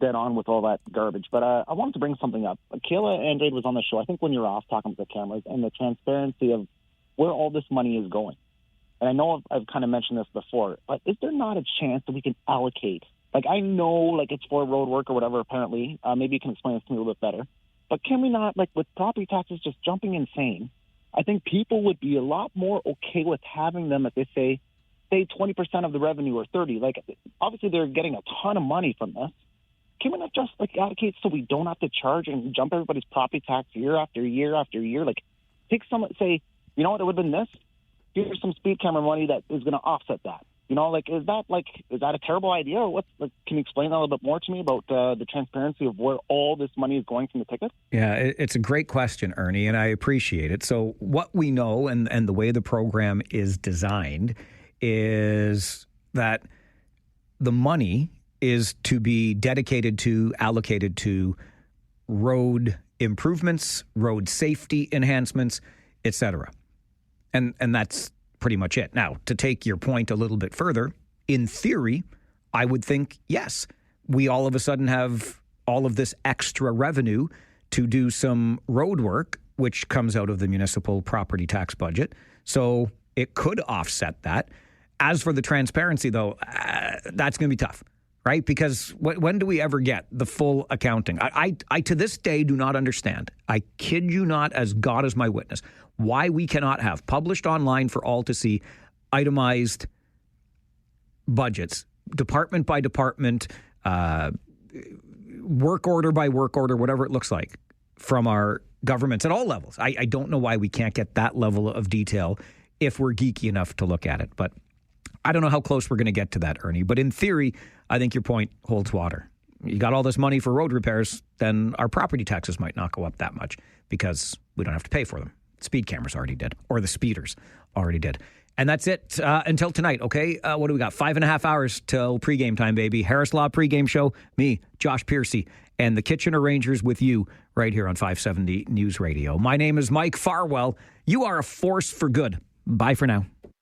dead on with all that garbage. But I wanted to bring something up. Kayla Andrade was on the show, I think when you were off, talking about the cameras and the transparency of where all this money is going. And I know I've kind of mentioned this before, but is there not a chance that we can allocate? Like, I know, like, it's for road work or whatever, apparently. Maybe you can explain this to me a little bit better. But can we not, like, with property taxes just jumping insane, I think people would be a lot more okay with having them if they say 20% of the revenue or 30. Like, obviously they're getting a ton of money from this. Can we not just, like, allocate so we don't have to charge and jump everybody's property tax year after year after year? Like, take some, say, you know what, it would have been this. Here's some speed camera money that is going to offset that. You know, like, is that a terrible idea? Or what's, like, can you explain that a little bit more to me about the transparency of where all this money is going from the ticket? Yeah, it's a great question, Ernie, and I appreciate it. So what we know and the way the program is designed is that the money is to be allocated to road improvements, road safety enhancements, etc. And that's pretty much it. Now, to take your point a little bit further, in theory, I would think, yes, we all of a sudden have all of this extra revenue to do some road work, which comes out of the municipal property tax budget. So it could offset that. As for the transparency, though, that's going to be tough, right? Because when do we ever get the full accounting? I to this day do not understand. I kid you not, as God is my witness, why we cannot have published online for all to see itemized budgets, department by department, work order by work order, whatever it looks like, from our governments at all levels. I don't know why we can't get that level of detail if we're geeky enough to look at it. But I don't know how close we're going to get to that, Ernie. But in theory, I think your point holds water. You got all this money for road repairs, then our property taxes might not go up that much because we don't have to pay for them. Speed cameras already did, or the speeders already did. And that's it until tonight, okay? What do we got? 5.5 hours till pregame time, baby. Harris Law pregame show. Me, Josh Piercy, and the Kitchener Rangers with you right here on 570 News Radio. My name is Mike Farwell. You are a force for good. Bye for now.